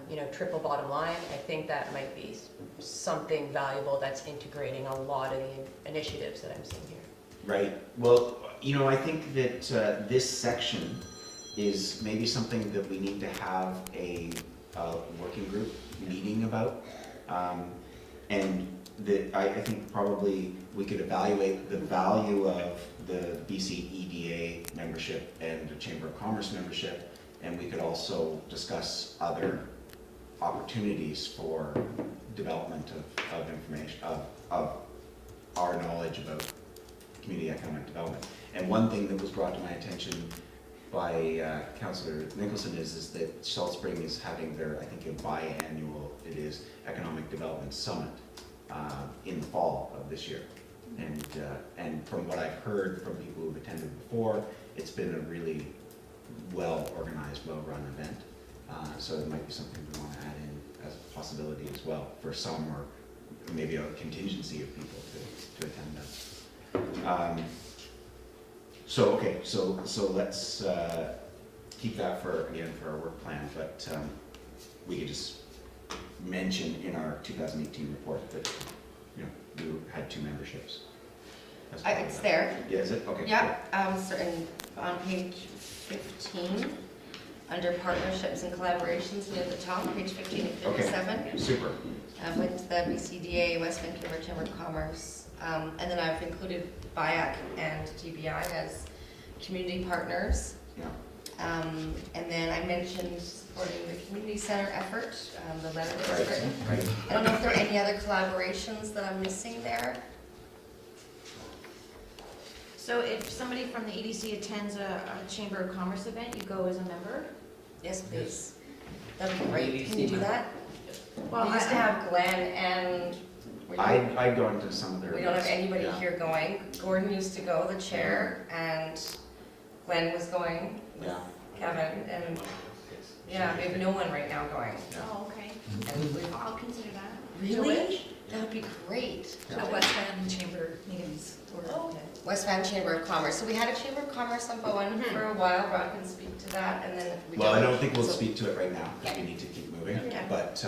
You know, triple bottom line, I think that might be something valuable that's integrating a lot of the initiatives that I'm seeing here. Right, well, you know, I think that this section is maybe something that we need to have a working group meeting about. And that I think probably we could evaluate the value of the BC EDA membership and the Chamber of Commerce membership, and we could also discuss other opportunities for development of information, of our knowledge about community economic development. And one thing that was brought to my attention by Councillor Nicholson is that Salt Spring is having their, I think, a biannual, it is, Economic Development Summit in the fall of this year. And from what I've heard from people who've attended before, it's been a really well-organized, well-run event. So it might be something we want to add in as a possibility as well for some, or maybe a contingency of people to attend that. So let's keep that for, again, for our work plan, but we could just mention in our 2018 report that, you know, we had 2 memberships. as part of It's that. there. Yeah, is it? Okay. Yeah, certain, on page 15, under partnerships and collaborations near the top, page 15 and Okay. 57. Good. Super. With the BCDA, West Vancouver Chamber of Commerce. And then I've included BIAC and TBI as community partners. Yeah. And then I mentioned supporting the community center effort, the letter that was Right. written. Right. I don't know if there are any other collaborations that I'm missing there. So if somebody from the EDC attends a Chamber of Commerce event, you go as a member? Yes, please. That'd be great. EDC Can you do member. that? Well, We used to I- have Glenn and, I'd go into some of their. we don't have events. anybody Yeah. here going. Gordon used to go, the chair, and Glenn was going, with Yeah. Kevin, and, yeah, we have no one right now going. Oh, okay. And we- I'll consider that. Really? That would be great. At West Van Chamber meetings, or, Oh. West Van Chamber of Commerce. So we had a Chamber of Commerce on Bowen Mhm. for a while. Rob can speak to that, and then we Well, I don't think we'll So- speak to it right now, because we need to keep moving, Yeah. but,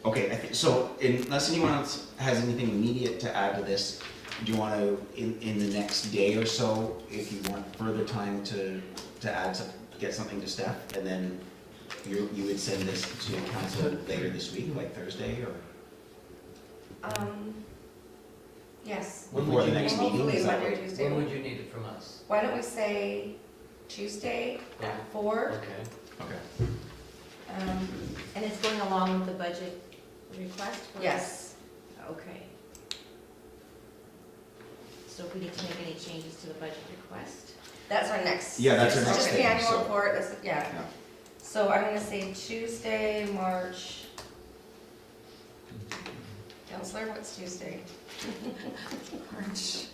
okay, I think, so unless anyone else has anything immediate to add to this, do you want to, in the next day or so, if you want further time to add some, get something to Stef, and then you would send this to council later this week, like Thursday, or Yes. When before would the you next need- meeting? Hopefully Is that Monday or what? Tuesday. When would you need it from us? Why don't we say Tuesday Yeah. at 4? Okay. Okay. And it's going along with the budget request? for- Yes. Okay. So if we need to make any changes to the budget request? That's our next. Yeah, that's our it's next just thing, the annual so- report, yeah. Yeah. So I'm gonna say Tuesday, March. Counselor, what's Tuesday? March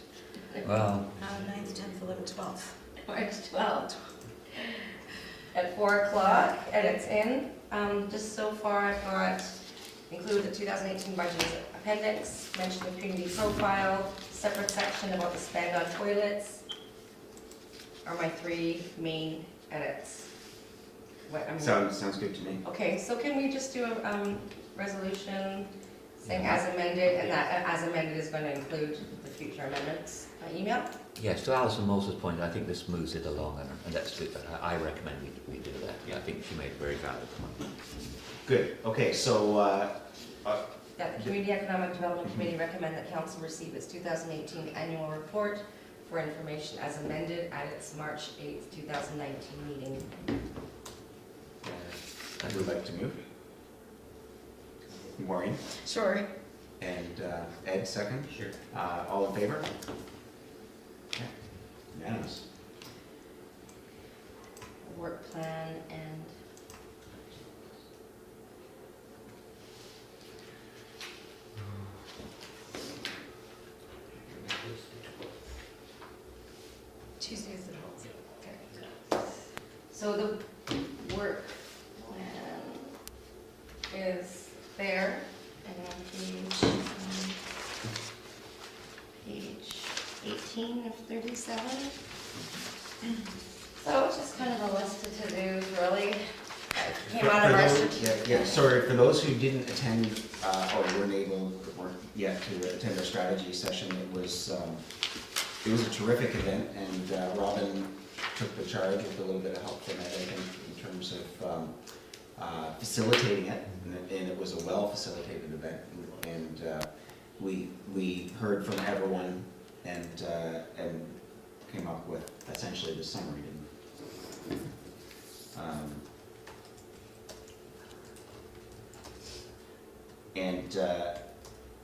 Well, 9th, 10th, 11th, 12th. March 12th. At 4 o'clock, and it's in. Just so far, I've got, include the 2018 budget appendix, mention the community profile, separate section about the spend on toilets, are my 3 main edits. What, I mean, Sounds good to me. okay, so can we just do a resolution saying as amended, and that as amended is going to include the future amendments by email? yes, to Alison Mose's point, I think this moves it along, and that's good. I recommend we do that. Yeah, I think she made a very valid point. Good, okay, so, That the Community Economic Development Committee recommend that council receive its 2018 annual report for information as amended at its March 8th, 2019 meeting. I would like to move. Maureen, Sure. and Ed, second. Sure. All in favor? Okay, unanimous. Work plan and Tuesday's the 12th. Okay. So the work plan is there, and on page 18 of 37. So it's just kind of a list of to-dos, really. That came out of our Yeah, sorry, for those who didn't attend, or weren't yet to attend our strategy session, it was a terrific event, and Robyn took the charge with a little bit of help from Ed, I think, in terms of facilitating it, and it was a well-facilitated event, and we heard from everyone and came up with essentially the summary, didn't we?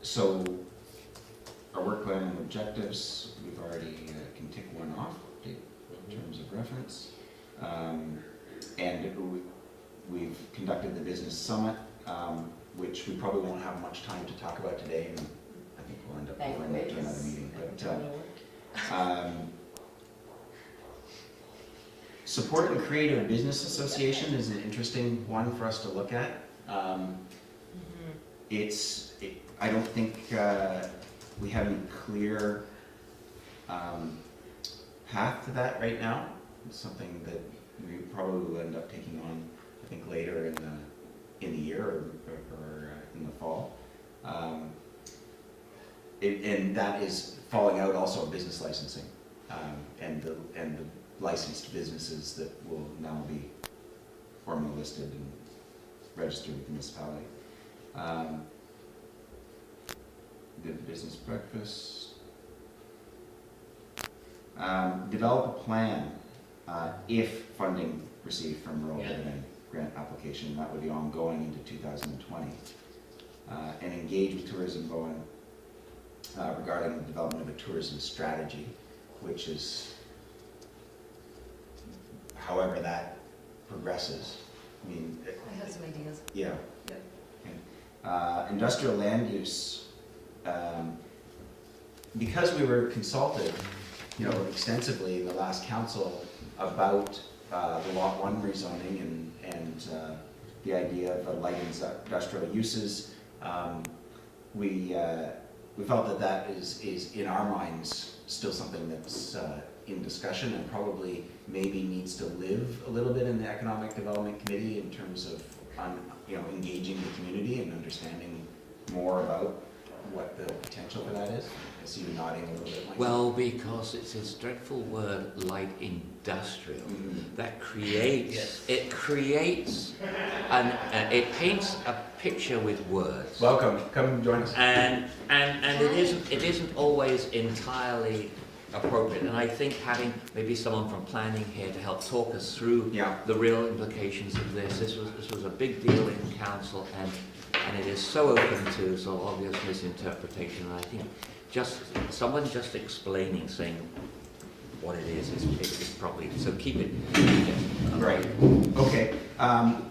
So our work plan and objectives, we've already can tick one off in terms of reference. And we've conducted the business summit, which we probably won't have much time to talk about today, and I think we'll end up going into another meeting. But support and creative business association is an interesting one for us to look at. I don't think we have any clear path to that right now. It's something that we probably will end up taking on, I think, later in the year or in the fall. And that is falling out also of business licensing and the licensed businesses that will now be formally listed and registered with the municipality. Did the business breakfast. Develop a plan if funding received from rural dividend grant application, that would be ongoing into 2020. And engage with Tourism Bowen regarding the development of a tourism strategy, which is however that progresses. I mean, I have some ideas. yeah. Yep. Okay. Industrial land use. Because we were consulted, extensively in the last council about the Lot 1 rezoning and the idea of light industrial uses, we felt that is in our minds still something that's in discussion and probably maybe needs to live a little bit in the Economic Development Committee in terms of engaging the community and understanding more about what the potential for that is? I see you nodding a little bit, Mike. Well, because it's this dreadful word, light industrial, Mhm. that creates, Yes. it creates, it paints a picture with words. Welcome, come join us. And it isn't always entirely appropriate. And I think having maybe someone from planning here to help talk us through Yeah. the real implications of this was a big deal in council, and it is so open to so obvious misinterpretation. And I think just someone just explaining, saying what it is probably, so keep it. Right, okay.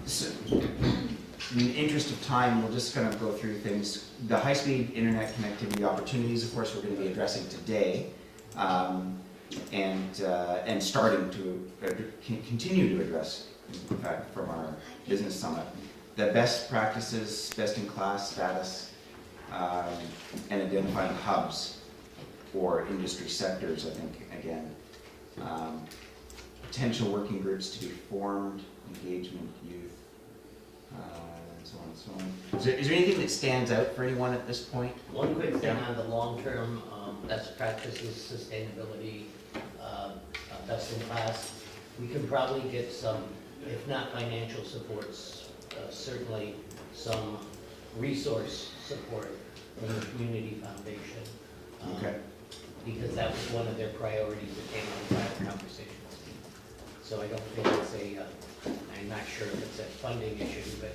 So, in the interest of time, we'll just kind of go through things. The high-speed internet connectivity opportunities, of course, we're going to be addressing today, and starting to continue to address, in fact, from our business summit. The best practices, best-in-class status, and identifying hubs or industry sectors, I think, again. Potential working groups to be formed, engagement, youth, and so on and so on. Is there anything that stands out for anyone at this point? One quick thing on the long-term best practices, sustainability, best in class. We can probably get some, if not financial supports, certainly some resource support from the Community Foundation. Okay. Because that was one of their priorities that came out of prior conversations. So I don't think it's I'm not sure if it's a funding issue, but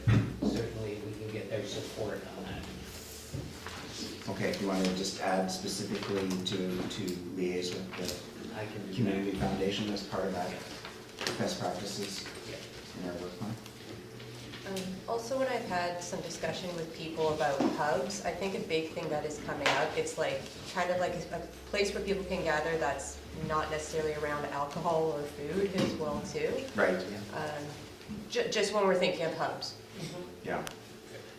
certainly we can get their support on that. Okay, if you want to just add specifically to liaise with the I can do Community Foundation as part of that best practices that. in our work plan? Also, when I've had some discussion with people about hubs, I think a big thing that is coming up, it's like kind of like a place where people can gather that's not necessarily around alcohol or food as well too. Right, Just when we're thinking of hubs. yeah.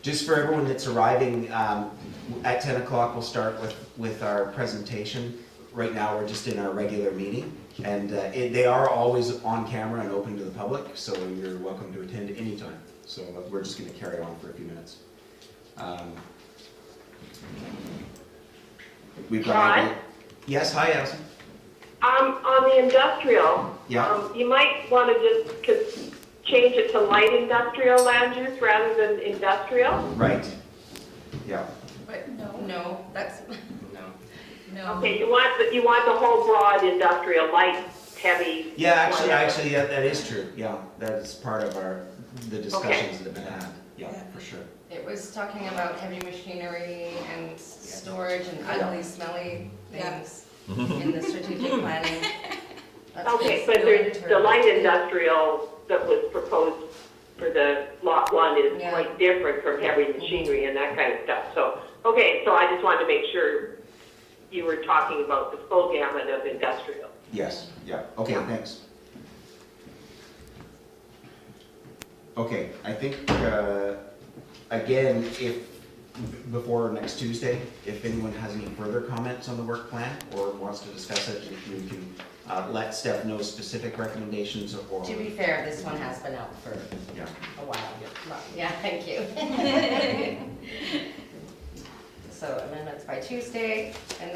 Just for everyone that's arriving, at 10 o'clock we'll start with our presentation. Right now we're just in our regular meeting, and they are always on camera and open to the public, so you're welcome to attend anytime. So we're just going to carry on for a few minutes. We've got. John? Yes, hi, Allison. On the industrial, Yeah. you might want to just change it to light industrial land use rather than industrial. Right. Yeah. But no, that's, No. Okay, you want the whole broad industrial, light, heavy. Yeah, whatever. actually, yeah, that is true. Yeah, that is part of the discussions that have been had. Yeah, for sure. it was talking about heavy machinery and storage and ugly, smelly things in the strategic planning. That's Okay, what's but there's going the to- light industrial that was proposed for the lot one is Yeah. quite different from heavy machinery and that kind of stuff. So, okay, so I just wanted to make sure you were talking about the full gamut of industrial. Yes, yeah. Okay, thanks. Okay, I think, again, before next Tuesday, if anyone has any further comments on the work plan or wants to discuss it, you can let Stef know specific recommendations or. To be fair, this one has been out for Yeah. a while. Yeah, thank you. So amendments by Tuesday, and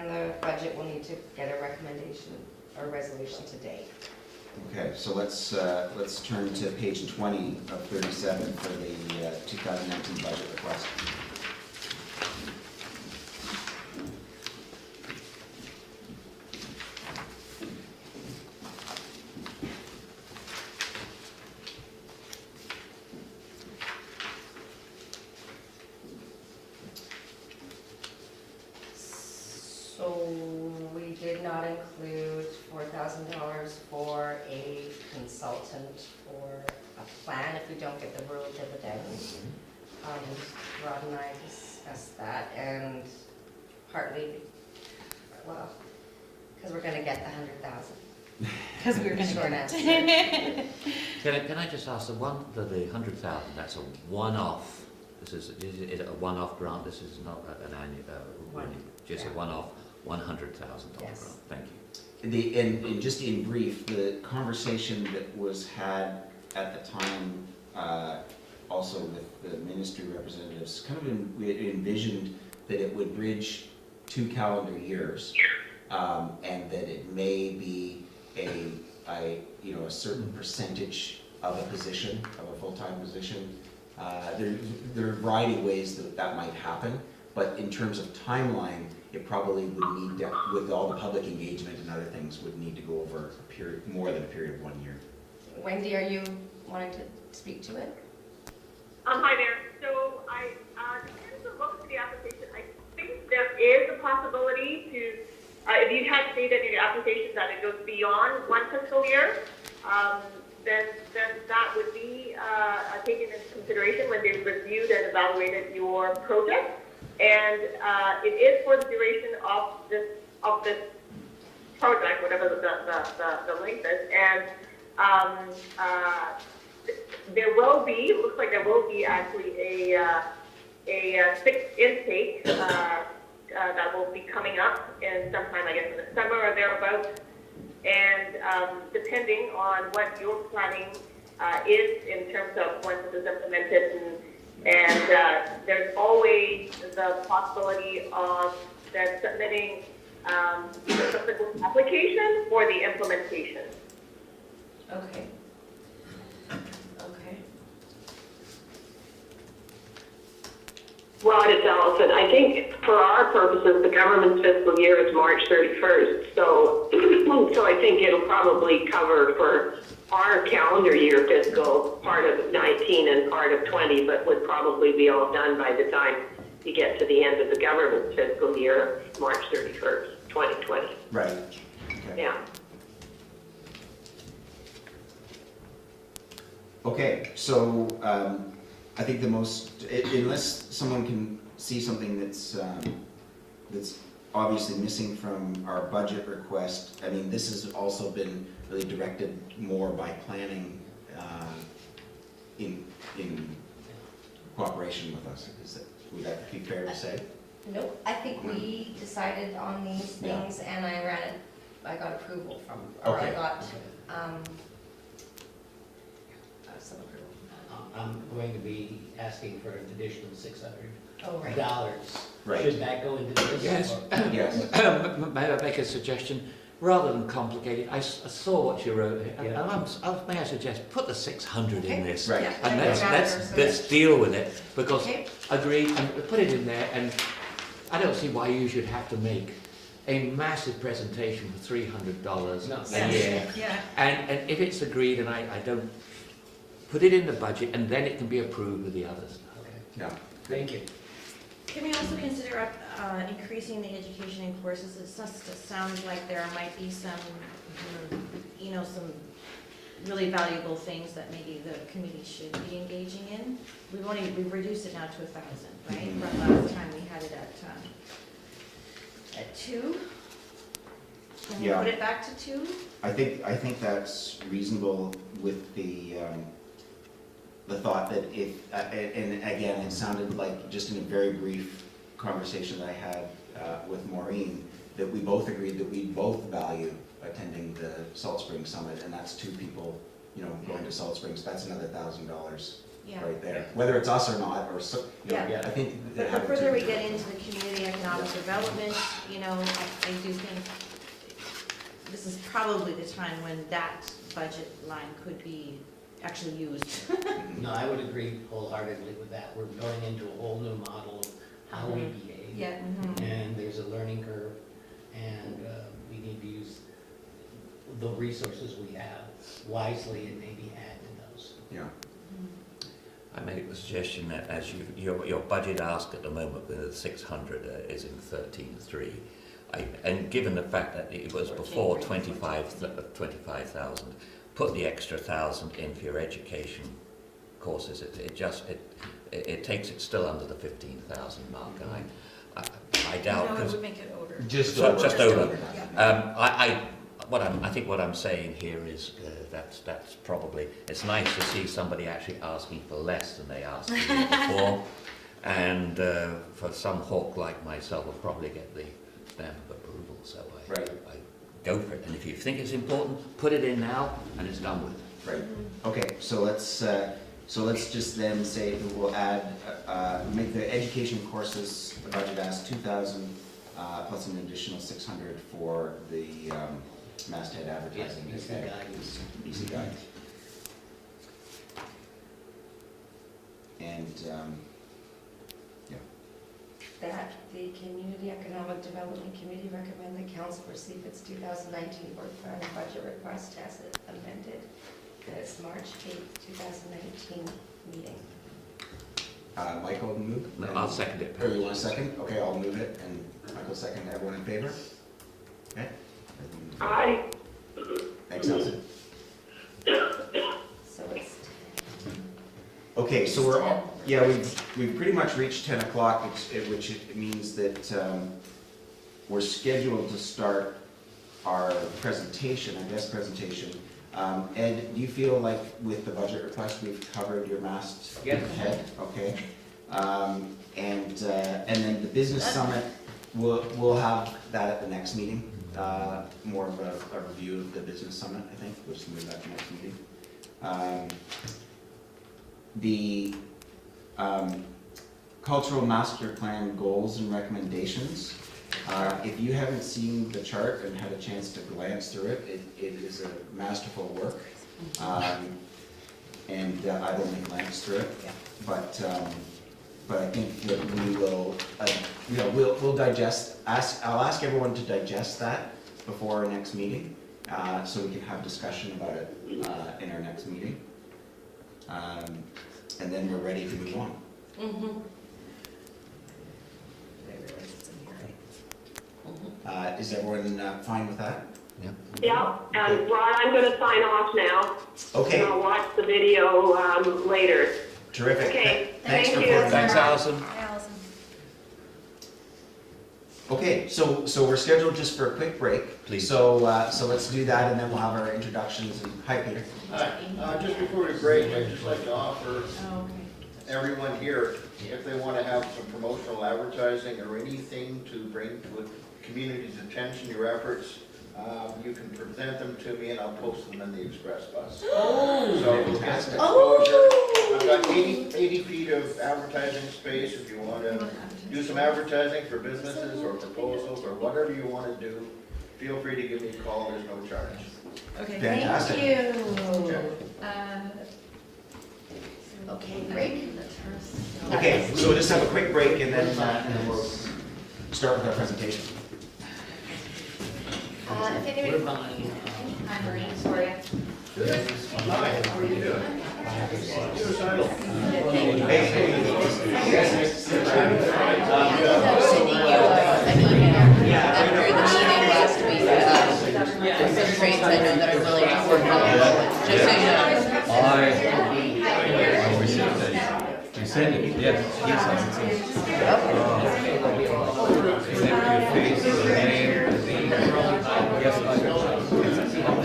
the budget will need to get a recommendation or resolution today. Okay, so let's turn to page 20 of 37 for the 2019 budget request. So we did not include $4,000 for a consultant for a plan if we don't get the rural dividends. Rod and I discussed that, and partly, well, because we're gonna get the 100,000. Because we were gonna Short get answer. Can I just ask, the 100,000, that's a one-off, is it a one-off grant? This is not an annual, just a one-off $100,000 grant? Yes. Thank you. And just in brief, the conversation that was had at the time, also with the ministry representatives, we envisioned that it would bridge 2 calendar years, and that it may be a certain percentage of a position, of a full-time position. There are a variety of ways that might happen, but in terms of timeline, it probably would need to, with all the public engagement and other things, would need to go over a period, more than a period of 1 year. Wendy, are you wanting to speak to it? Hi there. So depends on what was the application. I think there is a possibility to, if you had stated in your application that it goes beyond 1 fiscal year, then that would be taken into consideration when they reviewed and evaluated your project. And it is for the duration of this project, whatever the length is. And there will be, it looks like there will be actually a 6th intake that will be coming up in sometime, I guess, in the summer or thereabouts. And depending on what your planning is in terms of when this is implemented, and there's always the possibility of them submitting either subsequent application for the implementation. Okay. Okay. Well, it's Allison. I think for our purposes, the government's fiscal year is March 31st. So I think it'll probably cover for our calendar year fiscal part of 19 and part of 20, but would probably be all done by the time you get to the end of the government's fiscal year, March 31st, 2020. Right. Okay. Yeah. Okay, so I think unless someone can see something that's obviously missing from our budget request, I mean, this has also been really directed more by planning in cooperation with us. Would that be fair to say? Nope, I think we decided on these things and I ran it, I got approval from, or I Okay. got, some approval. I'm going to be asking for an additional $600. Oh, right. Right. Should that go into this? Yes. or- Yes. May I make a suggestion? Rather than complicated, I saw what you wrote here, and Yeah. may I suggest, put the 600 in this. Right. Yeah, And like let's deal with it, because Okay. agreed, and put it in there, and I don't see why you should have to make a massive presentation for $300 No. a Yes. year. Yeah. And if it's agreed, and I don't, put it in the budget, and then it can be approved with the others. Okay, Yeah. thank you. Can we also consider increasing the education in courses? It sounds like there might be some, some really valuable things that maybe the committee should be engaging in. We've reduced it now to 1,000, right? Mhm. From last time we had it at 2. Can we Yeah. put it back to 2? I think that's reasonable with the thought that if, and again, it sounded like just in a very brief conversation that I had with Maureen, that we both agreed that we both value attending the Salt Springs Summit, and that's 2 people, going to Salt Springs, that's another $1,000 Yeah. right there. Whether it's us or not, or Yeah. I think. But the having further 2 we people- get into the community economic development, I do think this is probably the time when that budget line could be actually used. No, I would agree wholeheartedly with that. We're going into a whole new model of how we behave. Yeah. And there's a learning curve, and we need to use the resources we have wisely and maybe add to those. Yeah. I make the suggestion that as your budget ask at the moment with the 600 is in 13.3, and given the fact that it was before 25,000, put the extra 1,000 in for your education courses. It takes it still under the 15,000 mark, and I doubt. No, it 'cause- would make it over. Just Just over. Yeah. I think what I'm saying here is that's probably, it's nice to see somebody actually asking for less than they asked for, and for some hawk like myself will probably get the stamp of approval, so I go for it. And if you think it's important, put it in now and it's done with. Right. Okay, so let's So let's just then say that we'll add, make the education courses, the budget as 2,000, plus an additional 600 for the Masthead advertising. Yes, BC Guidance. BC Guidance. And, That the Community Economic Development Committee recommend the council receive its 2019 work plan budget request as amended at its March 8th, 2019 meeting. Michael move? No, I'll second it. Or you want a second? Okay, I'll move it, and Michael second. Everyone in favor? Okay. Aye. Thanks, Nelson. So it's Okay, so we're, yeah, we've pretty much reached 10 o'clock, which it means that we're scheduled to start our presentation, our guest presentation. Ed, do you feel like with the budget request, we've covered your Masthead? Okay. And then the business summit, we'll have that at the next meeting. More of a review of the business summit, I think. We'll just move that to next meeting. The cultural master plan goals and recommendations. If you haven't seen the chart and had a chance to glance through it, it is a masterful work. And I've only glanced through it, but I think that we will, we'll digest. I'll ask everyone to digest that before our next meeting, so we can have discussion about it in our next meeting. And then we're ready to move on. Is everyone fine with that? Yeah. Yeah, and Rod, I'm going to sign off now. Okay, And I'll watch the video later. terrific. Okay, Thanks thank for you. reporting. Thanks, Alison. Hi, Allison. Okay, so we're scheduled just for a quick break. Please. So let's do that, and then we'll have our introductions. And hi, Peter. Hi, just before we break, I'd just like to offer Oh, okay. everyone here, if they want to have some promotional advertising or anything to bring to the community's attention, your efforts, you can present them to me and I'll post them in the express bus. Oh, So we'll get some exposure. I've got 80 feet of advertising space if you want to do some advertising for businesses or proposals or whatever you want to do. Feel free to give me a call, there's no charge. Okay. fantastic. Thank you. Okay, break. Okay, so we'll just have a quick break, and then we'll start with our presentation. If anybody, We're buying, Hi, Marie, sorry. Hi, how are you doing? Suicidal. Sending you an email after the meeting last week, some trades I know that are willing to work on it, just so you know. I received that. You sent it, yes, yes, your face, your name, yes, I gave it to you.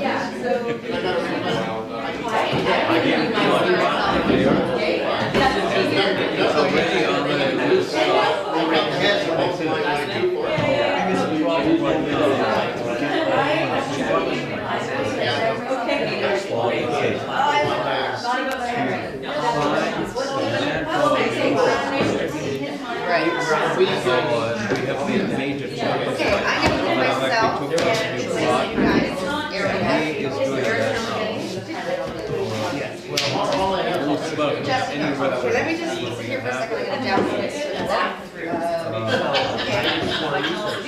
It's already on the list. Right. We have made a major change. okay, I'm gonna put myself and send you guys He area. is doing that. It's about any Okay, let me just sit here for a second, I'm gonna download this.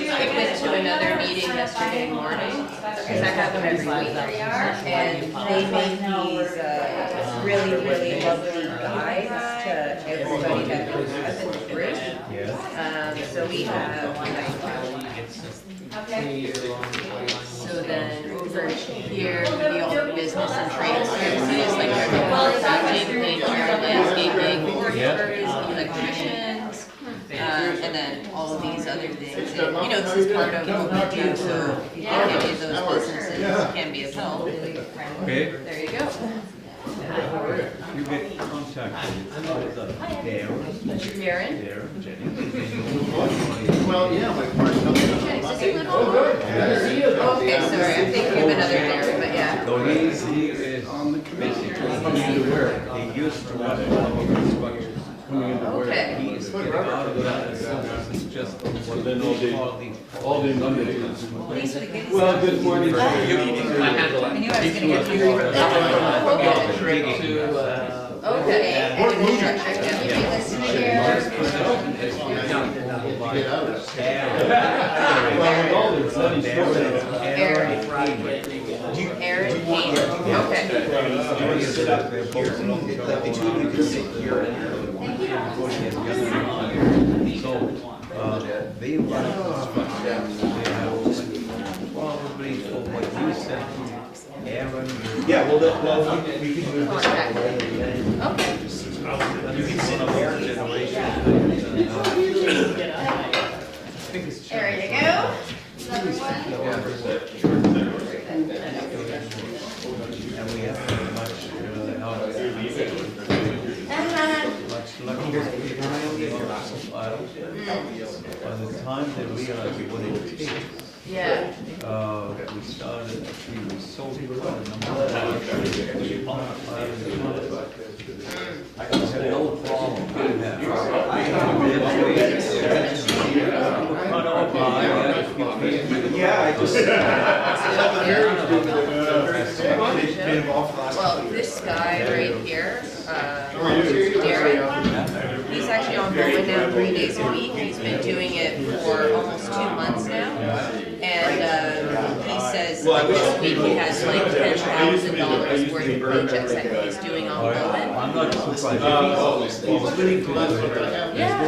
I went to another meeting yesterday morning, because I have them every week. And they make these really, really lovely guides to everybody that has in the group. So we have, so then over here, we do all the business and trade services, like architecture, nature, landscaping, tourism, electricians, and then all of these other things. And, you know, this is part of what we do, so if any of those businesses can be of help. Okay, There you go. you get contacted. Darren? There, Jenny. Well, yeah, my part's coming up. Does he live on Bowen? Okay, sorry, I'm thinking of another Darren, but yeah. So he is basically coming to work. used to run public instruction. Coming into work, Okay. he is getting out of that, and it's just what they all the Mondays. Thanks for the goodies. Well, good morning. I knew I was gonna get hungry. Straight to, Okay, and construction, yeah. Marsh position is Aaron Payne, okay. The two of you can sit here and So, they run construction, they have probably for what you said, Aaron. yeah, well, we can move this Okay. up. Okay. You can sit up there, generation. There you go. Another one. And we have much, much luckier people. By the time they realize what it takes, Yeah. we started, actually, we sold quite a number of I had no problem doing that. Yeah, I just. Been involved for the last Well, couple of years. this guy right here, Darren, he's actually on Bowen now 3 days a week. He's been doing it for almost 2 months now. And he says like, this week he has like $10,000 worth of projects that he's doing on Bowen. I'm not surprised. He's really good. Yeah.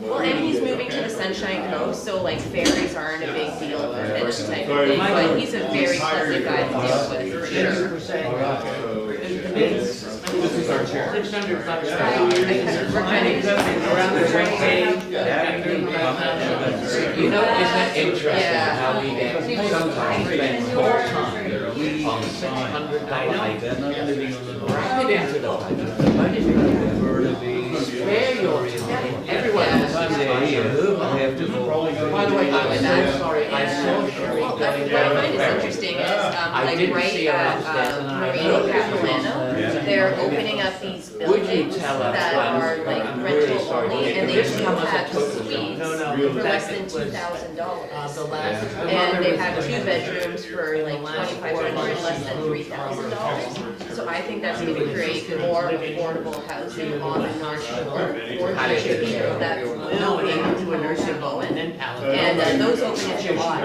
Well, and he's moving to the Sunshine Coast, so like ferries aren't a big deal for him type of thing. But he's a very pleasant guy to deal with, for sure. This is our chair. $600. We're kind of Around the train. You know, isn't that interesting Yeah. how we sometimes spend more time on $600 They're not living on the Bring it into the budget. The budget is spare your time. Everyone Yeah. else is they're here, they have to go. By the way, I'm so sorry, I saw Sherry Well, going what I down find is there. interesting is, I like didn't right see her at upstairs and I- Marina Capilano, they're opening up these Would you buildings tell us that when? are like I'm really rental sorry. only, and they This do comes have at total suites No, for less than was, $2,000. the last. And they have 2 bedrooms for like $2,500, less than $3,000. So I think that's gonna create more affordable housing on the North Shore for the people that will be able to a nursing Bowen. And those open in July.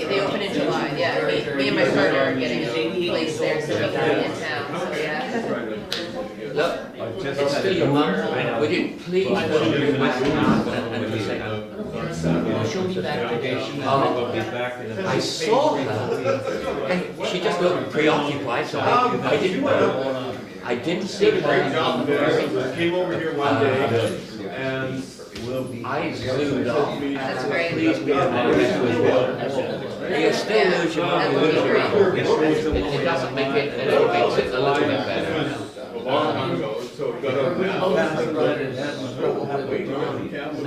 They open in July, yeah. Me and my partner are getting a place there, so we can be in town, so yeah. Look, it's still your mom. Would you please put your mask on and just say, she'll be back today. I saw her, and she just looked preoccupied, so I didn't see her on the ferry. Came over here one day and I zoomed off. That's great. Please be honest with you. You still lose your That mind. would be great. It doesn't make it, it makes it a little bit better. a long time ago, so it got over now.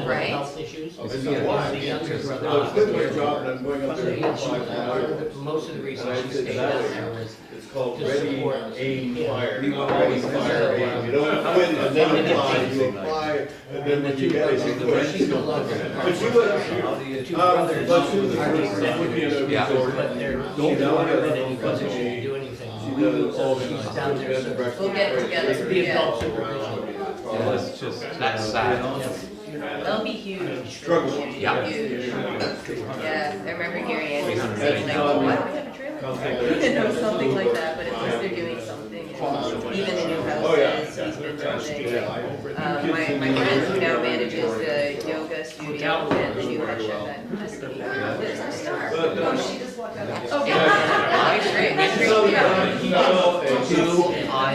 Right. Health issues. I said, why? Well, it's good my job and I'm going up there to apply for Most of the reason she stayed down there was It's called ready, aim, fire. Ready, fire, aim. You don't quit and then apply, you apply, and then when you get it, you quit. But you would, let's do the would be in a resort. But they're, Don't don't water in them any because position to she do anything. does all these Down there, bed and so- breakfast. We'll get together, Be yeah. adult supervision. Let's just. That's sad. They'll be huge. Struggle. Yeah. Huge. Yeah, I remember hearing Andrew saying like, oh, why don't we have a trailer? You know, something like that, but at least they're doing something. And even the new houses, he's been building. My friend who now manages the yoga studio and the new head chef at Masthead. There's our star. Oh, she just walked out. Oh, yeah. Nice, great, nice, great. I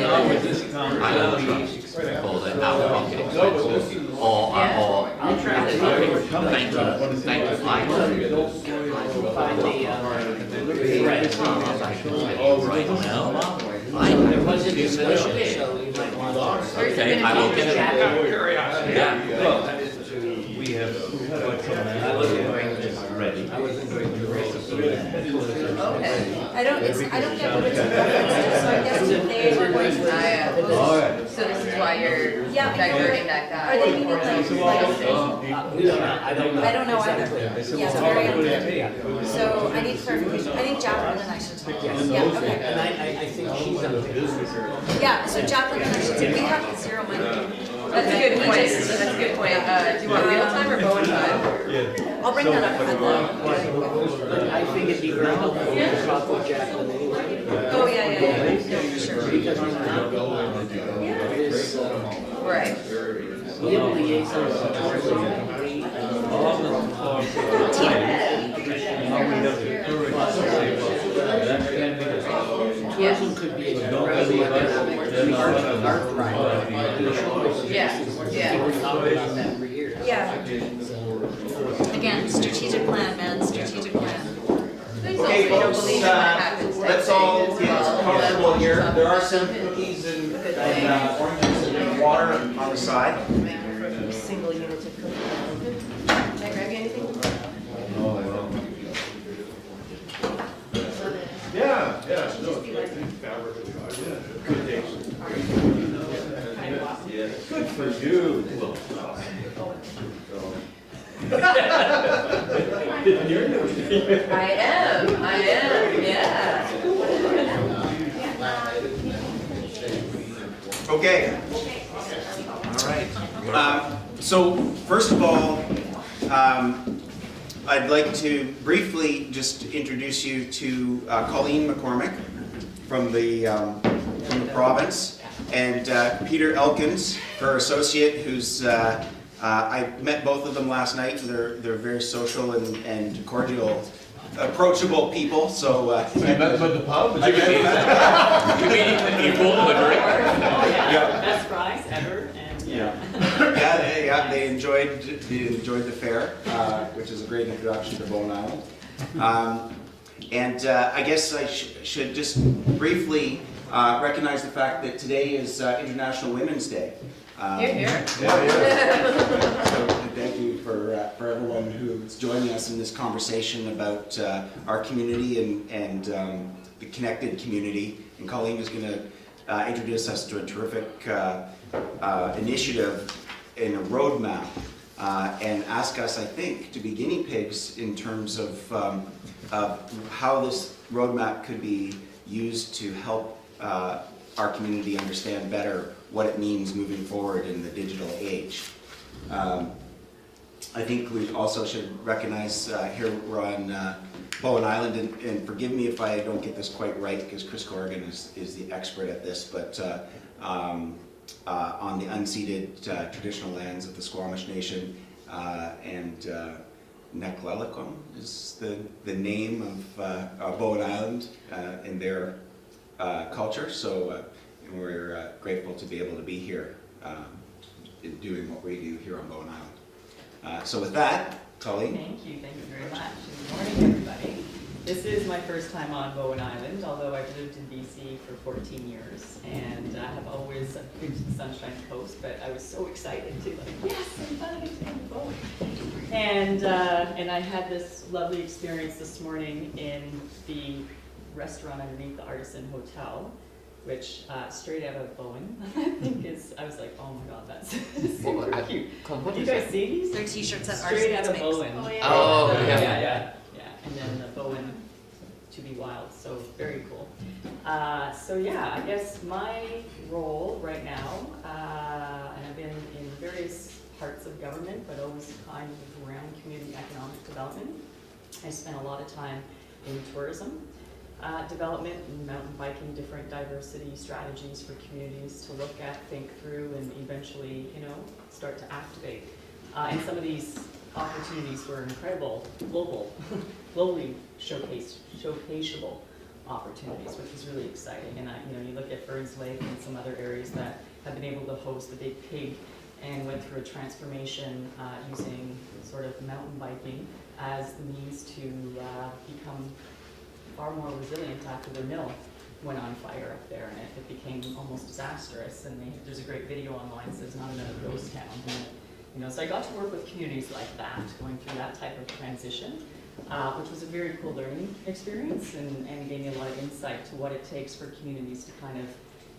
always call it out-of-pocket expenses, or I'll try to thank you, I find the right now. there was a discussion, so you might want to. Okay, I will get it. Curiosity. Yeah. We have, ready. I wasn't going to raise Okay. I don't get what it's referenced to, so I guess if they were going to, All right. so this is why you're Yeah, diverting that guy. Are they meaning like, we don't know, I don't know. I don't know either. exactly. Yeah, it's very unclear. So I need clarification. I think Jacqueline and I should talk. Yeah, okay. And I think she's on the business. Yeah, so Jacqueline and I should say, we have 0 money. That's a good point, that's a good point. Do you want real time or Bowen time? I'll bring that up at the. I think it'd be very helpful to talk with Jacqueline anyway. Oh, yeah, no, for sure. Because it's not this, Right. we have liaisons to tourism. Tourism could be a really economic art ride. Yeah. We're talking about that for years. Yeah. Again, strategic plan, man, strategic plan. Okay, folks, let's all get comfortable here. There are some cookies and oranges and water on the side. Single units of cooking. Can I grab you anything? Yeah, no, it's like fabric. Good taste. Good for you. I am, yeah. Okay. All right. So first of all, I'd like to briefly just introduce you to Collen McCormick from the province, and Peter Elkins, her associate, who's I met both of them last night. They're very social and cordial, approachable people. So You met them at the pub? You mean equal to the drink? Best fries ever, and they enjoyed the fair, which is a great introduction to Bowen Island. And I guess I should just briefly recognize the fact that today is International Women's Day. Here. So thank you for everyone who's joining us in this conversation about our community and the connected community. And Collen is going to introduce us to a terrific initiative in a roadmap and ask us, I think, to be guinea pigs in terms of how this roadmap could be used to help our community understand better what it means moving forward in the digital age. I think we also should recognize here we're on Bowen Island, and forgive me if I don't get this quite right because Chris Corrigan is the expert at this, but on the unceded traditional lands of the Squamish Nation, and Neklelikum is the name of Bowen Island in their culture. So we're grateful to be able to be here doing what we do here on Bowen Island. So with that, Collen. thank you very much. Good morning, everybody. This is my first time on Bowen Island, although I've lived in BC for 14 years, and I have always been to the Sunshine Coast, but I was so excited to, yes, I'm finally on Bowen. And I had this lovely experience this morning in the restaurant underneath the Artisan Hotel, which straight out of Bowen, I think I was like, oh my god, that's super cute. What You is guys that? see these? Their t-shirts that Straight out Artisans of makes. Bowen. Oh, Yeah. And then the Bowen to be wild, so very cool. So yeah, I guess my role right now, and I've been in various parts of government, but always kind of around community economic development. I spent a lot of time in tourism development and mountain biking, different diversity strategies for communities to look at, think through, and eventually, start to activate. And some of these opportunities were incredible, globally showcaseable opportunities, which is really exciting. And you look at Burns Lake and some other areas that have been able to host the Big Pig and went through a transformation using sort of mountain biking as the means to become far more resilient after their mill went on fire up there, and it became almost disastrous. And there's a great video online that says not another ghost town. And, so I got to work with communities like that, going through that type of transition. which was a very cool learning experience and gave me a lot of insight to what it takes for communities to kind of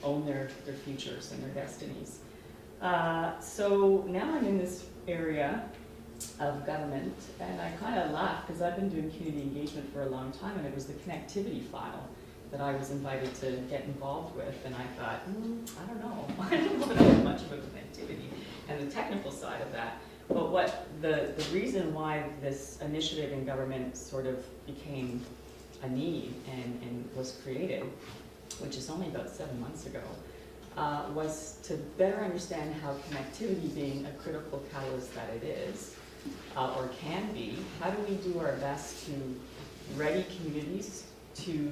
own their futures and their destinies. So now I'm in this area of government, and I kind of laugh because I've been doing community engagement for a long time, and it was the connectivity file that I was invited to get involved with, and I thought, I don't know, I don't know that I know much about connectivity and the technical side of that. But what the reason why this initiative in government sort of became a need and was created, which is only about 7 months ago, was to better understand how connectivity, being a critical catalyst that it is, or can be, how do we do our best to ready communities to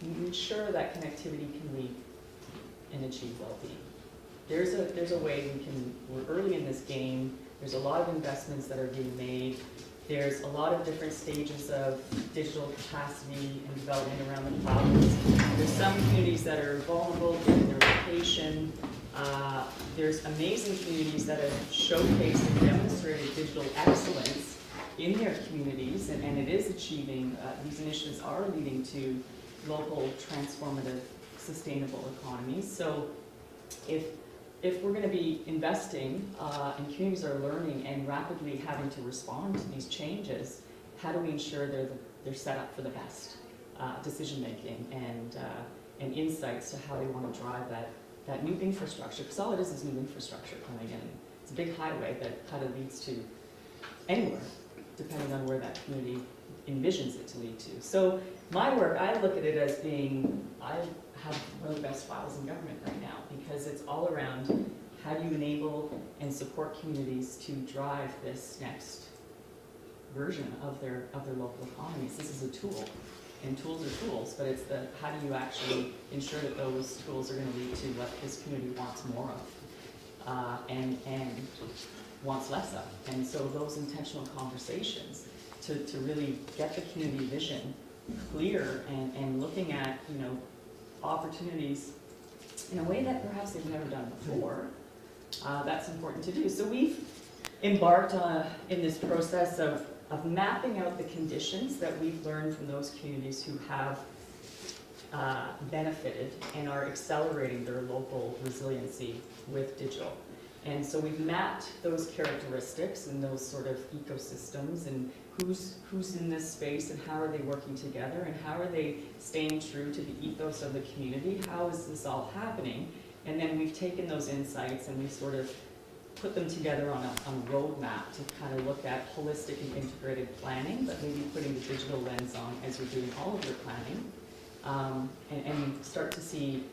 ensure that connectivity can lead and achieve well-being. There's a way we can, we're early in this game, there's a lot of investments that are being made, there's a lot of different stages of digital capacity and development around the province. There's some communities that are vulnerable given their location. There's amazing communities that have showcased and demonstrated digital excellence in their communities, and it is achieving, these initiatives are leading to local transformative sustainable economies. So if we're going to be investing and communities are learning and rapidly having to respond to these changes, how do we ensure they're set up for the best decision making and insights to how they want to drive that new infrastructure? Because all it is new infrastructure coming in. It's a big highway that kind of leads to anywhere, depending on where that community envisions it to lead to. So my work, I look at it as being, I have one of the best files in government right now, because it's all around how do you enable and support communities to drive this next version of their local economies. This is a tool, and tools are tools, but it's the how do you actually ensure that those tools are going to lead to what this community wants more of and wants less of. And so those intentional conversations to really get the community vision clear and looking at, you know, opportunities in a way that perhaps they've never done before, that's important to do. So we've embarked in this process of mapping out the conditions that we've learned from those communities who have benefited and are accelerating their local resiliency with digital. And so we've mapped those characteristics and those sort of ecosystems and who's in this space and how are they working together and how are they staying true to the ethos of the community, how is this all happening? And then we've taken those insights and we sort of put them together on a roadmap to kind of look at holistic and integrated planning, but maybe putting the digital lens on as you're doing all of your planning, and start to see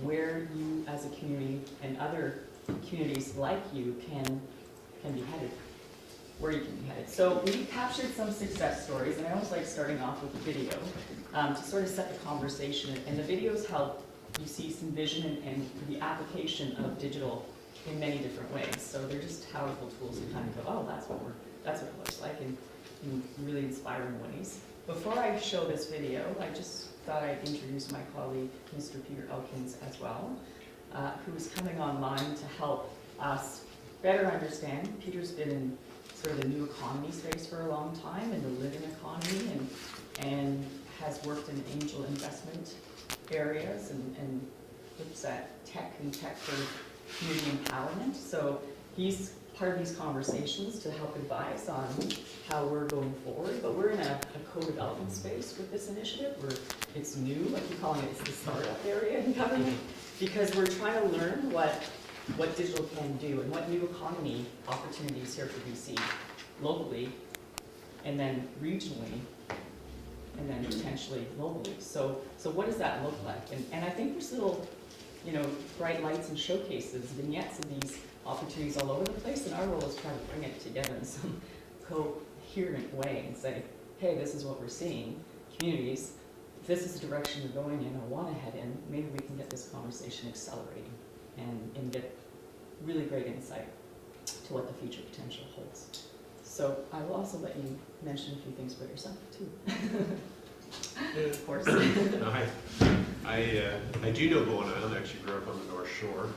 where you as a community and other communities like you can be headed, where you can be headed. So we captured some success stories, and I always like starting off with a video to sort of set the conversation, and the videos help you see some vision and the application of digital in many different ways. So they're just powerful tools to kind of go, oh, that's what it looks like in really inspiring ways. Before I show this video, I just thought I'd introduce my colleague, Mr. Peter Elkins, as well, who is coming online to help us better understand. Peter's been in sort of the new economy space for a long time, in the living economy, and has worked in angel investment areas and looks at tech and tech for community empowerment. So he's part of these conversations to help advise on how we're going forward. But we're in a co-development space with this initiative where it's new, like you're calling it, it's the startup area in government, because we're trying to learn what digital can do and what new economy opportunities here for BC, locally, and then regionally, and then potentially globally. So what does that look like? And I think there's little, you know, bright lights and showcases, vignettes of these opportunities all over the place, and our role is trying to bring it together in some coherent way and say, hey, this is what we're seeing. Communities, if this is the direction you're going in or want to head in, maybe we can get this conversation accelerating and get really great insight to what the future potential holds. So I will also let you mention a few things about yourself too. Of course. I do know Bowen Island. I actually grew up on the North Shore.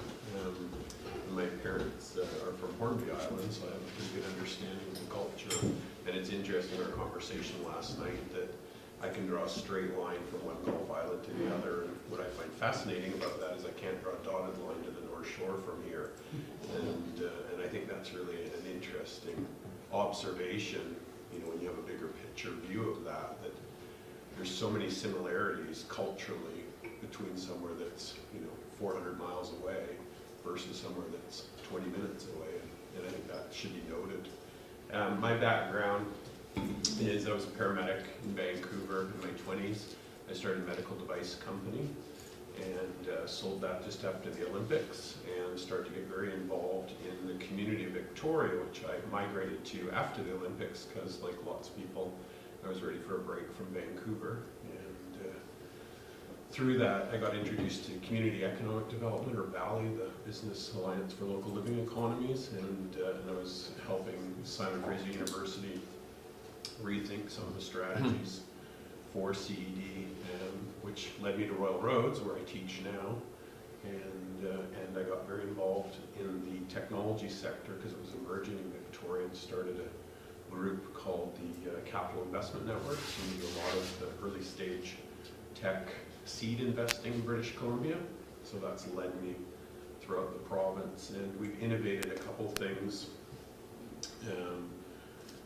my parents are from Hornby Island, so I have a pretty good understanding of the culture. And it's interesting, our conversation last night, that I can draw a straight line from one Gulf Island to the other. And what I find fascinating about that is I can't draw a dotted line to the North Shore from here. And I think that's really an interesting observation, you know, when you have a bigger picture view of that, that there's so many similarities culturally between somewhere that's, you know, 400 miles away versus somewhere that's 20 minutes away, and I think that should be noted. My background is I was a paramedic in Vancouver in my 20s. I started a medical device company and sold that just after the Olympics, and started to get very involved in the community of Victoria, which I migrated to after the Olympics because, like lots of people, I was ready for a break from Vancouver. Through that, I got introduced to Community Economic Development, or Valley, the Business Alliance for Local Living Economies, and I was helping Simon Fraser University rethink some of the strategies for CED, which led me to Royal Roads, where I teach now, and I got very involved in the technology sector because it was emerging in Victoria, and started a group called the Capital Investment Network. So we do a lot of the early stage tech seed investing in British Columbia, so that's led me throughout the province, and we've innovated a couple things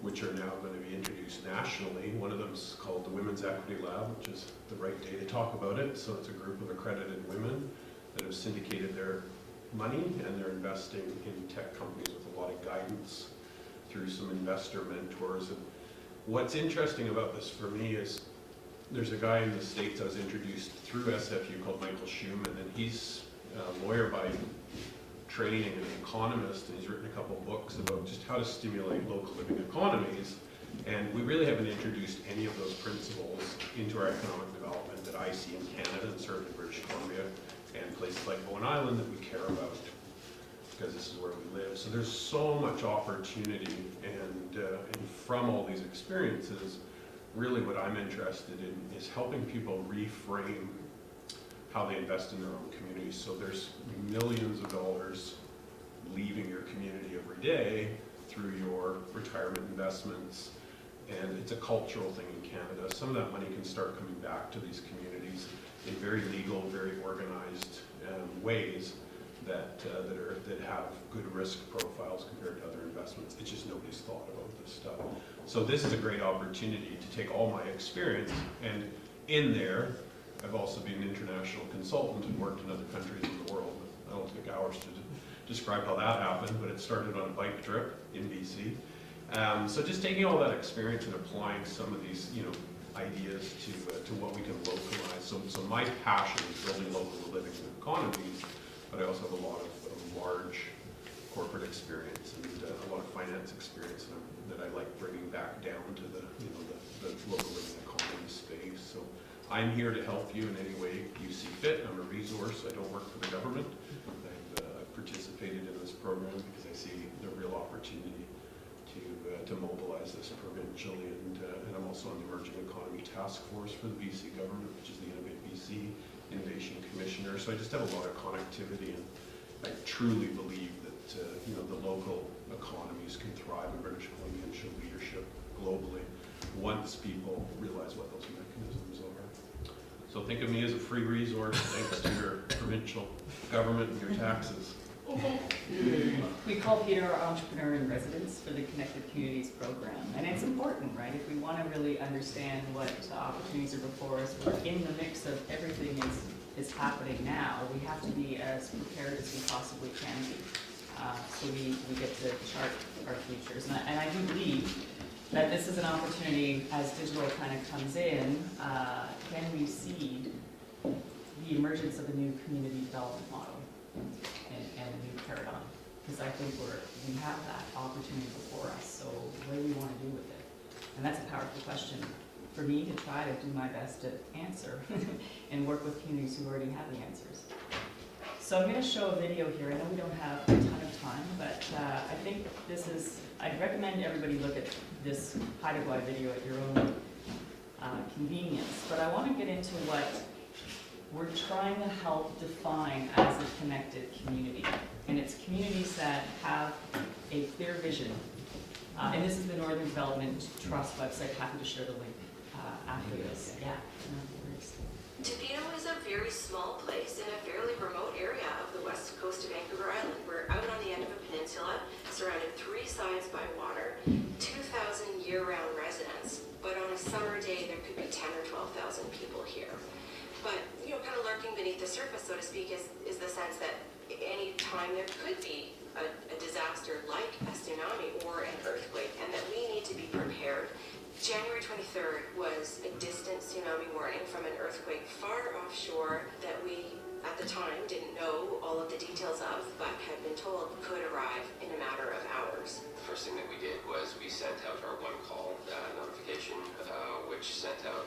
which are now going to be introduced nationally. One of them is called the Women's Equity Lab, which is the right day to talk about it. So it's a group of accredited women that have syndicated their money, and they're investing in tech companies with a lot of guidance through some investor mentors. And what's interesting about this for me is there's a guy in the States I was introduced through SFU called Michael Schumann, and he's a lawyer by training and an economist, and he's written a couple books about just how to stimulate local living economies. And we really haven't introduced any of those principles into our economic development that I see in Canada, and certainly British Columbia, and places like Bowen Island that we care about, because this is where we live. So there's so much opportunity, and from all these experiences, really what I'm interested in is helping people reframe how they invest in their own communities. So there's millions of dollars leaving your community every day through your retirement investments, and it's a cultural thing in Canada. Some of that money can start coming back to these communities in very legal, very organized ways that have good risk profiles compared to other investments. It's just nobody's thought about this stuff. So this is a great opportunity to take all my experience, and in there, I've also been an international consultant and worked in other countries in the world. I don't take hours to describe how that happened, but it started on a bike trip in BC. So just taking all that experience and applying some of these, you know, ideas to what we can localize. So my passion is building local living economies, but I also have a lot of large corporate experience and a lot of finance experience that I like bringing back down to the, you know, the local living economy space. So I'm here to help you in any way you see fit. I'm a resource. I don't work for the government. I've participated in this program because I see the real opportunity to mobilize this provincially, and I'm also on the Emerging Economy Task Force for the BC government, which is the Innovate BC Innovation Commissioner. So I just have a lot of connectivity, and I truly believe that you know, the local economies can thrive in British Columbia and show leadership globally once people realize what those mechanisms are. So think of me as a free resource thanks to your provincial government and your taxes. We call Peter our entrepreneur in residence for the Connected Communities program, and it's important, right? If we want to really understand what opportunities are before us, we're in the mix of everything is happening now. We have to be as prepared as we possibly can be, so we get to chart our futures. And I do believe that this is an opportunity, as digital kind of comes in, can we seed the emergence of a new community development model and a new paradigm? Because I think we have that opportunity before us, so what do we want to do with it? And that's a powerful question for me to try to do my best to answer and work with communities who already have the answers. So I'm going to show a video here. I know we don't have a ton of time, but I think this is, I'd recommend everybody look at this Haida video at your own convenience. But I want to get into what we're trying to help define as a connected community. and it's communities that have a clear vision. And this is the Northern Development Trust website. Happy to share the link after this. Yeah. No worries. Tofino is a very small place in a fairly remote area of the west coast of Vancouver Island. We're out on the end of a peninsula, surrounded 3 sides by water, 2,000 year-round residents, but on a summer day there could be 10 or 12,000 people here. But, you know, kind of lurking beneath the surface, so to speak, is the sense that any time there could be a disaster like a tsunami or an earthquake, and that we need to be prepared. January 23rd was a distant tsunami warning from an earthquake far offshore that we, at the time, didn't know all of the details of, but had been told could arrive in a matter of hours. The first thing that we did was we sent out our one call notification, which sent out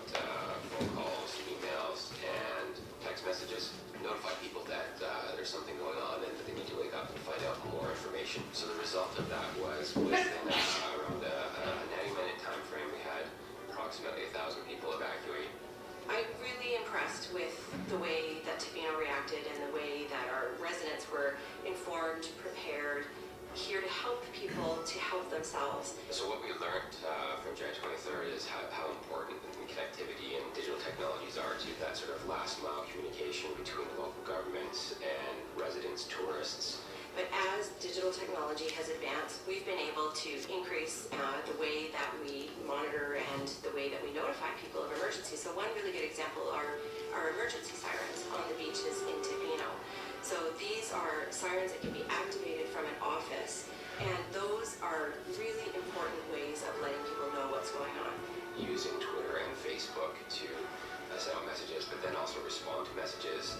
phone calls, emails, and text messages. Notify people that there's something going on and that they need to wake up and find out more information. So the result of that was within around a 90-minute time frame, we had approximately 1,000 people evacuate. I'm really impressed with the way that Tofino reacted and the way that our residents were informed, prepared, here to help people to help themselves. So what we learned from January 23rd is how important connectivity and digital technologies are to that sort of last mile communication between local governments and residents, tourists. But as digital technology has advanced, we've been able to increase the way that we monitor and the way that we notify people of emergencies. So one really good example are our emergency sirens on the beaches in Tofino. So these are sirens that can be activated from an office, and those are really important ways of letting people know what's going on. Using Twitter and Facebook to send out messages, but then also respond to messages.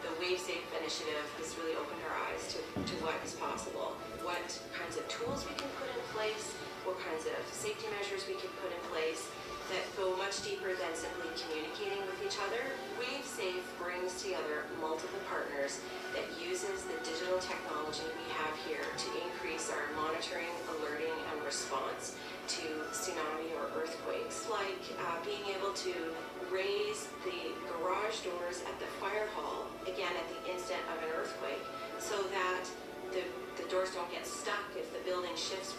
The Wave Safe initiative has really opened our eyes to what is possible, what kinds of tools we can put in place, what kinds of safety measures we can put in place that go much deeper than simply communicating with each other. Wave Safe brings together multiple partners that uses the digital technology we have here to increase our monitoring, alerting, and response to tsunami or earthquakes, like being able to raise the garage doors at the fire hall, again at the instant of an earthquake, so that the doors don't get stuck if the building shifts.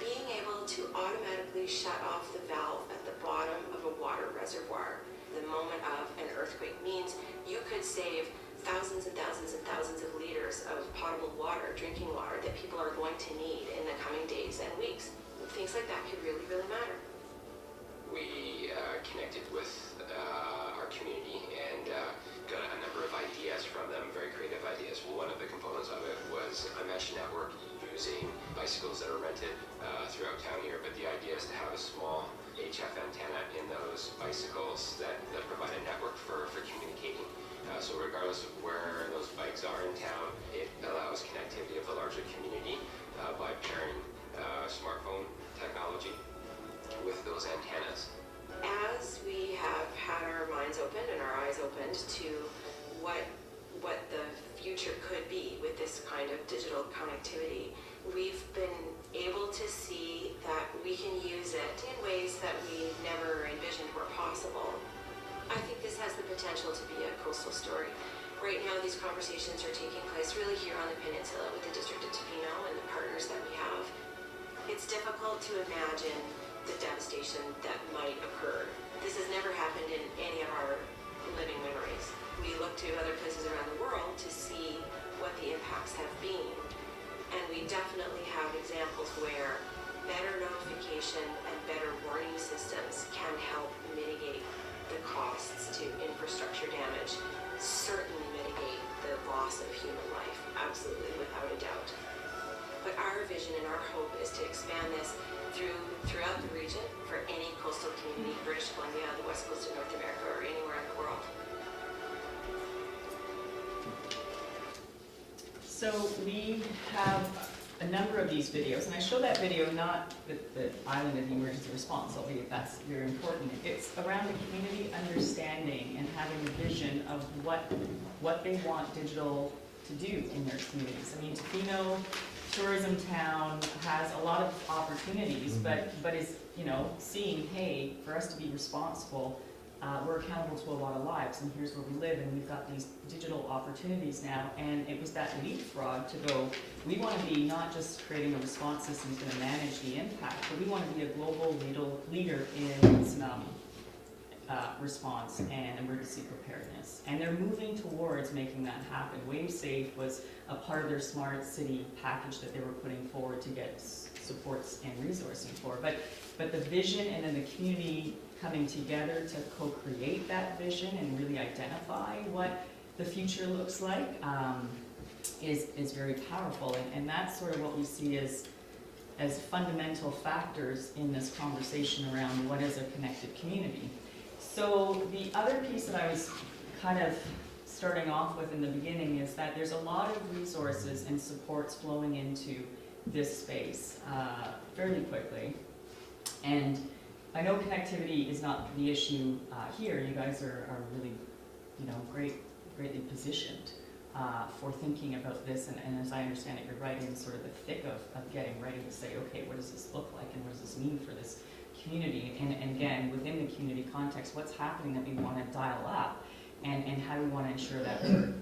Being able to automatically shut off the valve at the bottom of a water reservoir the moment of an earthquake means you could save thousands and thousands and thousands of liters of potable water, drinking water, that people are going to need in the coming days and weeks. Things like that could really, really matter. We connected with our community and got a number of ideas from them, very creative ideas. One of the components of it was a mesh network using bicycles that are rented throughout town here, but the idea is to have a small HF antenna in those bicycles that provide a network for communicating. So regardless of where those bikes are in town, it allows connectivity of the larger community by pairing smartphone technology with those antennas. As we have had our minds opened and our eyes opened to what the future could be with this kind of digital connectivity, we've been able to see that we can use it in ways that we never envisioned were possible. I think this has the potential to be a coastal story. Right now, these conversations are taking place really here on the peninsula with the District of Tofino and the partners that we have. It's difficult to imagine the devastation that might occur. This has never happened in any of our living memories. We look to other places around the world to see what the impacts have been. And we definitely have examples where better notification and better warning systems can help mitigate the costs to infrastructure damage, certainly mitigate the loss of human life, absolutely, without a doubt. But our vision and our hope is to expand this throughout the region for any coastal community, British Columbia, the west coast of North America, or anywhere in the world. So we have a number of these videos, and I show that video not the island of the emergency response, albeit that's very important. It's around the community understanding and having a vision of what they want digital to do in their communities. I mean, Tofino, tourism town, has a lot of opportunities, but is, you know, seeing, hey, for us to be responsible, we're accountable to a lot of lives, and here's where we live, and we've got these digital opportunities now, and it was that leapfrog to go, we want to be not just creating a response system that's going to manage the impact, but we want to be a global leader in tsunami response and emergency preparedness. And they're moving towards making that happen. WaveSafe was a part of their smart city package that they were putting forward to get supports and resourcing for. But the vision and then the community coming together to co-create that vision and really identify what the future looks like is very powerful. And that's sort of what we see as fundamental factors in this conversation around what is a connected community. So the other piece that I was kind of starting off with in the beginning is that there's a lot of resources and supports flowing into this space fairly quickly. And I know connectivity is not the issue here. You guys are really, greatly positioned for thinking about this. And as I understand it, you're right in sort of the thick of getting ready to say, okay, what does this look like and what does this mean for this community? And again, within the community context, what's happening that we want to dial up, and how do we want to ensure that we're,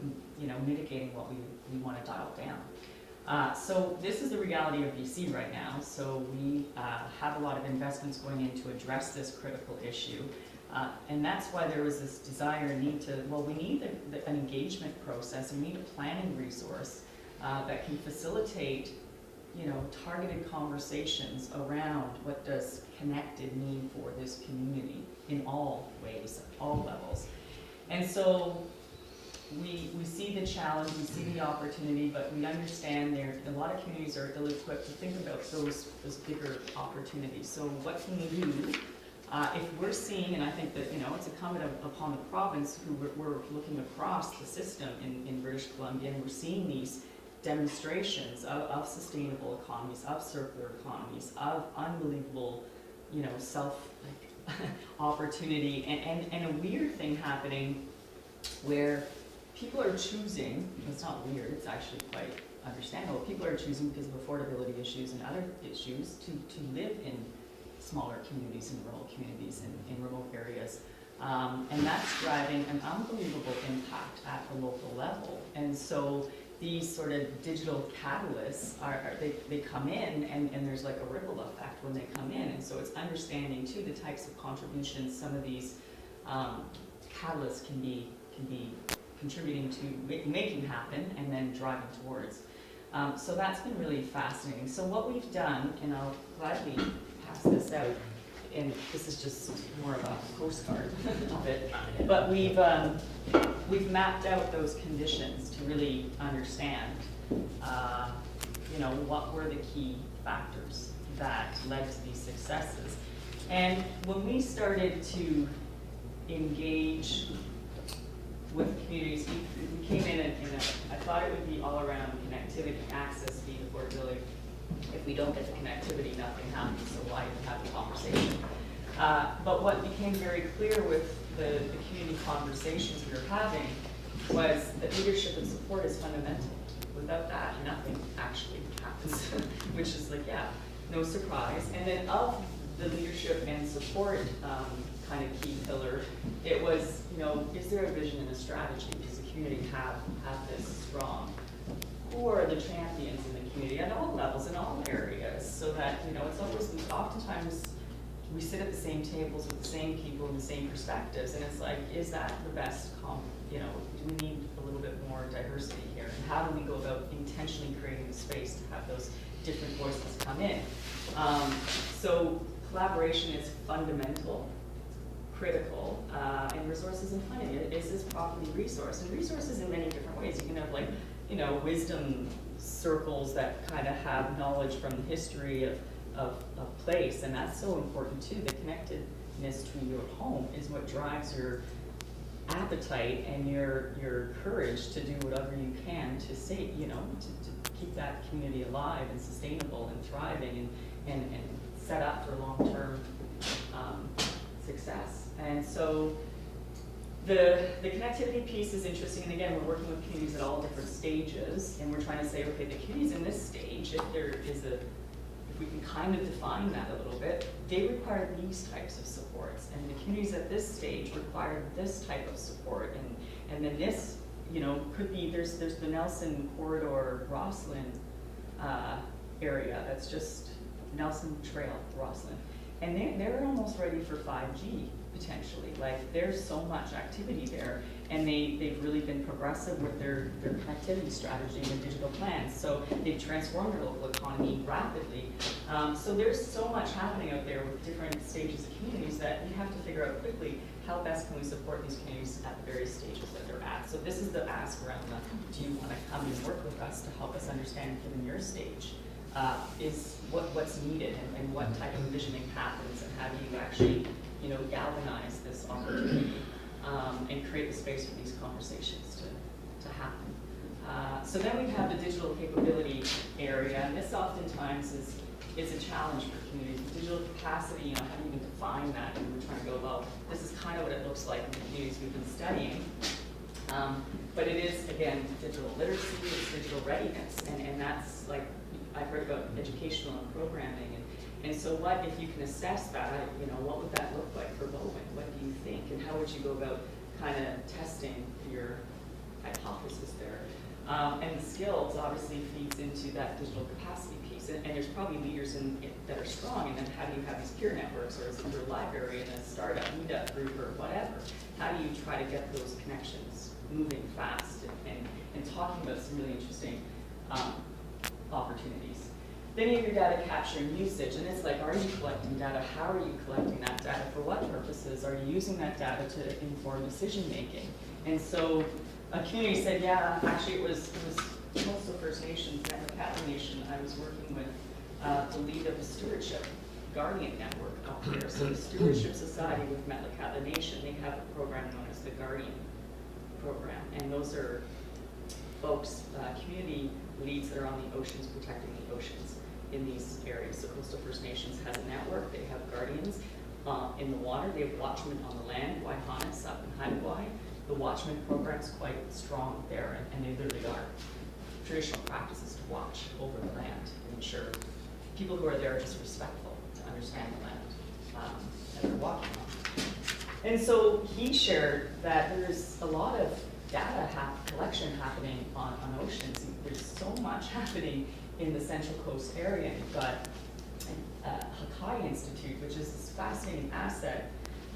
mitigating what we want to dial down. So this is the reality of BC right now. So we have a lot of investments going in to address this critical issue. And that's why there was this desire and need to, we need an engagement process, and we need a planning resource that can facilitate, targeted conversations around what does connected mean for this community in all ways, at all levels. And so we see the challenge, we see the opportunity, but we understand a lot of communities are ill-equipped to think about those bigger opportunities. So what can we do if we're seeing, and I think that it's incumbent upon the province, who we're looking across the system in British Columbia, and we're seeing these demonstrations of sustainable economies, of circular economies, of unbelievable, opportunity, and a weird thing happening where people are choosing, it's not weird, it's actually quite understandable, people are choosing because of affordability issues and other issues to live in smaller communities and rural communities in remote areas. And that's driving an unbelievable impact at the local level. And so these sort of digital catalysts they come in, and there's like a ripple effect when they come in. And so it's understanding too the types of contributions some of these catalysts can be contributing to making happen and then driving towards. So that's been really fascinating. So what we've done, and I'll gladly pass this out, and this is just more of a postcard of it, but we've mapped out those conditions to really understand, what were the key factors that led to these successes. And when we started to engage with communities, we came in I thought it would be all around connectivity, access, speed, affordability. If we don't get the connectivity, nothing happens, so why even have the conversation? But what became very clear with the community conversations we were having was that leadership and support is fundamental. Without that, nothing actually happens, which is no surprise. And then of the leadership and support kind of key pillar, it was, is there a vision and a strategy? Does the community have this strong? Who are the champions in the community at all levels, in all areas, so that, it's always, oftentimes we sit at the same tables with the same people and the same perspectives, and it's like, is that the best, do we need a little bit more diversity here? And how do we go about intentionally creating a space to have those different voices come in? So collaboration is fundamental, critical, and resources and funding. Is this properly resourced? And resources in many different ways. You can have wisdom circles that kind of have knowledge from the history of place, and that's so important too. The connectedness to your home is what drives your appetite and your courage to do whatever you can to say, to keep that community alive and sustainable and thriving and set up for long-term success. And so the connectivity piece is interesting, and again, we're working with communities at all different stages, and we're trying to say, okay, the community's in this stage, if we can kind of defined that a little bit. They require these types of supports, and the communities at this stage require this type of support, and then this, you know, could be, there's the Nelson Corridor, Roslyn area, that's just Nelson Trail, Roslyn, and they're almost ready for 5G, potentially. Like, there's so much activity there, and they've really been progressive with their connectivity strategy and digital plans. So they've transformed their local economy rapidly. So there's so much happening out there with different stages of communities that we have to figure out quickly how best can we support these communities at the various stages that they're at. So this is the ask around the, do you want to come and work with us to help us understand, given your stage, is what's needed and what type of visioning happens, and how do you actually, you know, galvanize this opportunity and create the space for these conversations to happen. So then we have the digital capability area, and this oftentimes is a challenge for communities. The digital capacity, you know, how do you even define that? And we're trying to go, well, this is kind of what it looks like in the communities we've been studying. But it is, again, digital literacy, it's digital readiness, and that's like, I've heard about educational and programming, and so what, if you can assess that, you know, what would that look like for Bowen? What do you think, and how would you go about kind of testing your hypothesis there? And the skills obviously feeds into that digital capacity piece, and there's probably leaders in it that are strong, and then how do you have these peer networks, or is it your library and a startup meetup group or whatever? How do you try to get those connections moving fast and talking about some really interesting opportunities? Then you have your data capture and usage, and it's like, are you collecting data? How are you collecting that data? For what purposes? Are you using that data to inform decision making? And so a community said, yeah, actually it was Coastal First Nations, Masthead Nation. I was working with the lead of the Stewardship Guardian Network up there. So the Stewardship Society with Metlakatla Nation, they have a program known as the Guardian Program, and those are folks, community leads that are on the oceans, protecting the oceans in these areas. So Coastal First Nations has a network. They have guardians in the water. They have Wachtman on the land, Waihanas up in Hawaii. The Wachtman program's quite strong there, and they literally are traditional practices to watch over the land and ensure people who are there are just respectful to understand the land that they're walking on. And so he shared that there's a lot of data collection happening on oceans. There's so much happening in the Central Coast area. You've got Hakai Institute, which is this fascinating asset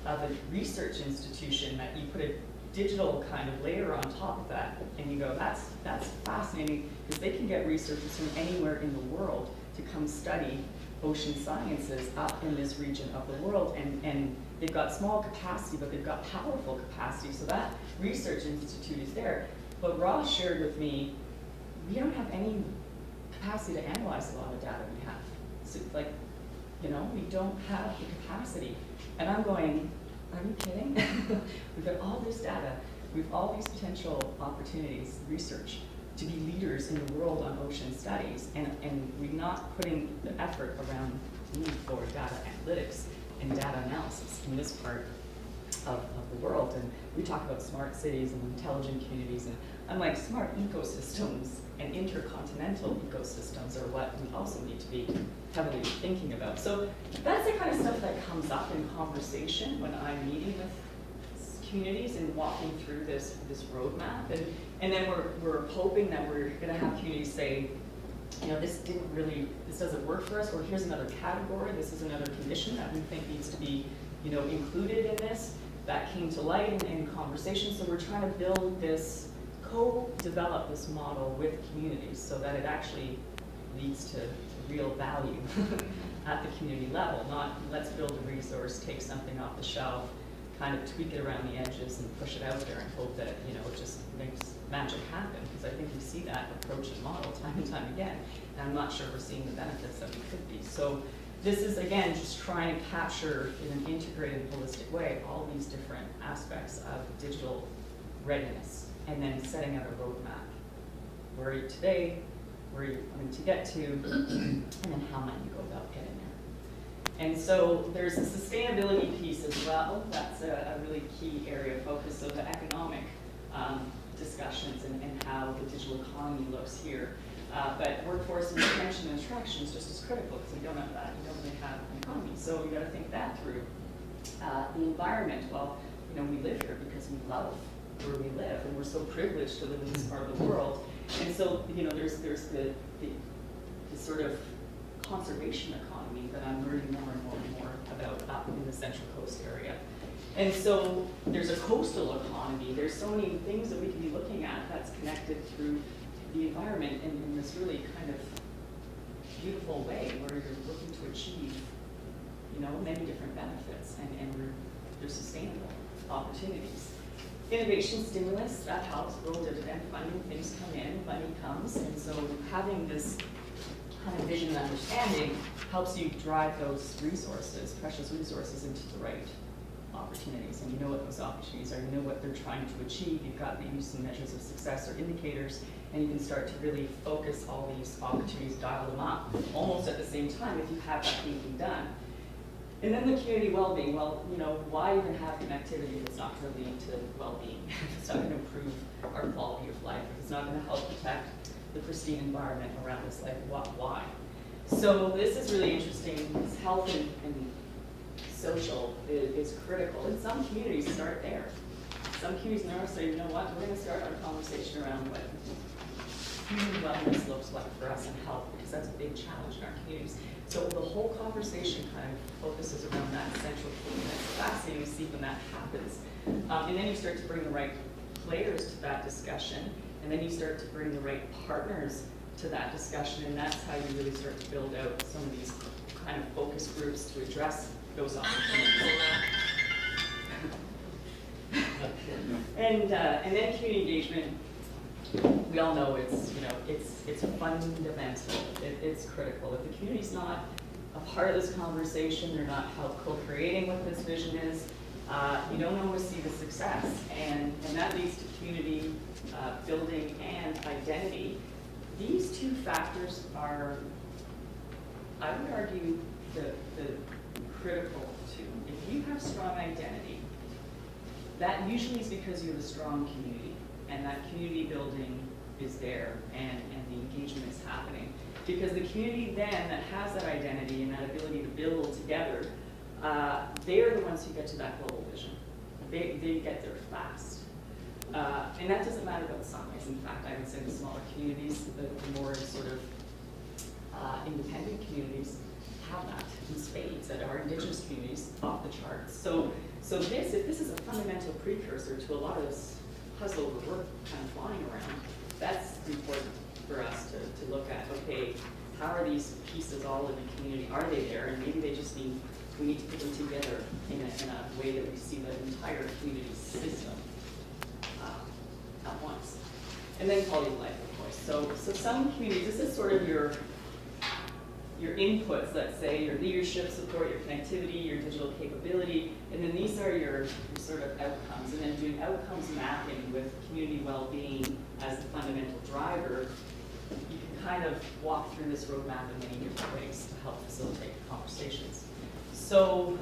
of a research institution that you put a digital kind of layer on top of that, and you go, that's fascinating, because they can get researchers from anywhere in the world to come study ocean sciences up in this region of the world, and they've got small capacity, but they've got powerful capacity, so that research institute is there. But Ross shared with me, we don't have any capacity to analyze a lot of data we have. So, like, you know, we don't have the capacity. And I'm going, are you kidding? We've got all this data, we've all these potential opportunities, research, to be leaders in the world on ocean studies, and we're not putting the effort around the need for data analytics and data analysis in this part of the world. And we talk about smart cities and intelligent communities, and I'm like, smart ecosystems and intercontinental ecosystems are what we also need to be heavily thinking about. So that's the kind of stuff that comes up in conversation when I'm meeting with communities and walking through this roadmap. And then we're hoping that we're gonna have communities say, you know, this doesn't work for us, or here's another category, this is another condition that we think needs to be, you know, included in this. That came to light in conversation, so we're trying to build this, co-develop this model with communities so that it actually leads to real value at the community level, not let's build a resource, take something off the shelf, kind of tweak it around the edges and push it out there and hope that, you know, it just makes magic happen, because I think we see that approach and model time and time again, and I'm not sure we're seeing the benefits that we could be. So this is, again, just trying to capture in an integrated, holistic way all these different aspects of digital readiness, and then setting out a roadmap. Where are you today? Where are you wanting to get to? And then how might you go about getting there? And so there's a sustainability piece as well. That's a really key area of focus. So the economic discussions and how the digital economy looks here. But workforce and retention and attraction is just as critical because we don't have that. You don't really have an economy. So you got to think that through. The environment, well, you know, we live here because we love where we live, and we're so privileged to live in this part of the world. And so, you know, there's the sort of conservation economy that I'm learning more and more and more about up in the Central Coast area. And so there's a coastal economy. There's so many things that we can be looking at that's connected through the environment in this really kind of beautiful way where you're looking to achieve, you know, many different benefits and they're sustainable opportunities. Innovation stimulus, that helps. Rural dividend funding, things come in, money comes, and so having this kind of vision and understanding helps you drive those resources, precious resources, into the right opportunities. And you know what those opportunities are, you know what they're trying to achieve, you've got maybe some measures of success or indicators, and you can start to really focus all these opportunities, dial them up, almost at the same time if you have that thinking done. And then the community well-being, well, you know, why even have connectivity if it's not going to lead to well-being? If it's not going to improve our quality of life, if it's not going to help protect the pristine environment around us, like why? So this is really interesting. This health and social is critical. And some communities start there. Some communities now say, you know what, we're going to start our conversation around what community wellness looks like for us and health, because that's a big challenge in our communities. So the whole conversation kind of focuses around that central theme. It's fascinating to see when that happens. And then you start to bring the right players to that discussion, and then you start to bring the right partners to that discussion, and that's how you really start to build out some of these kind of focus groups to address those opportunities. And then community engagement. We all know it's, you know, it's fundamental. It's critical. If the community's not a part of this conversation, they're not co-creating what this vision is, you don't always see the success. And that leads to community building and identity. These two factors are, I would argue, the critical two. If you have strong identity, that usually is because you have a strong community, and that community building is there, and the engagement is happening. Because the community then that has that identity and that ability to build together, they're the ones who get to that global vision. They get there fast. And that doesn't matter about size. In fact, I would say the smaller communities, the more sort of independent communities have that in spades, that are indigenous communities off the charts. So if this is a fundamental precursor to a lot of this puzzle we're kind of flying around, that's important for us to look at. Okay, how are these pieces all in the community? Are they there? And maybe they just need, we need to put them together in a way that we see the entire community system at once. And then quality of life, of course. So some communities, this is sort of your inputs, let's say, your leadership support, your connectivity, your digital capability, and then these are your sort of outcomes. And then doing outcomes mapping with community well-being as the fundamental driver, you can kind of walk through this roadmap in many different ways to help facilitate conversations. So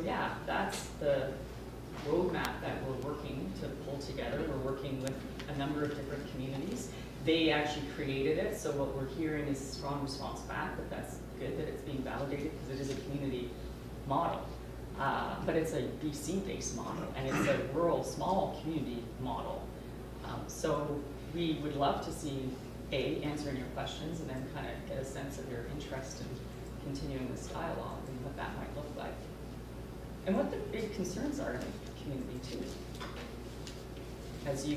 yeah, that's the roadmap that we're working to pull together. We're working with a number of different communities. They actually created it, so what we're hearing is a strong response back, but that's good that it's being validated because it is a community model. But it's a BC-based model, and it's a rural, small community model. So we would love to see, answering your questions, and then kind of get a sense of your interest in continuing this dialogue and what that might look like. And what the big concerns are in the community too. As you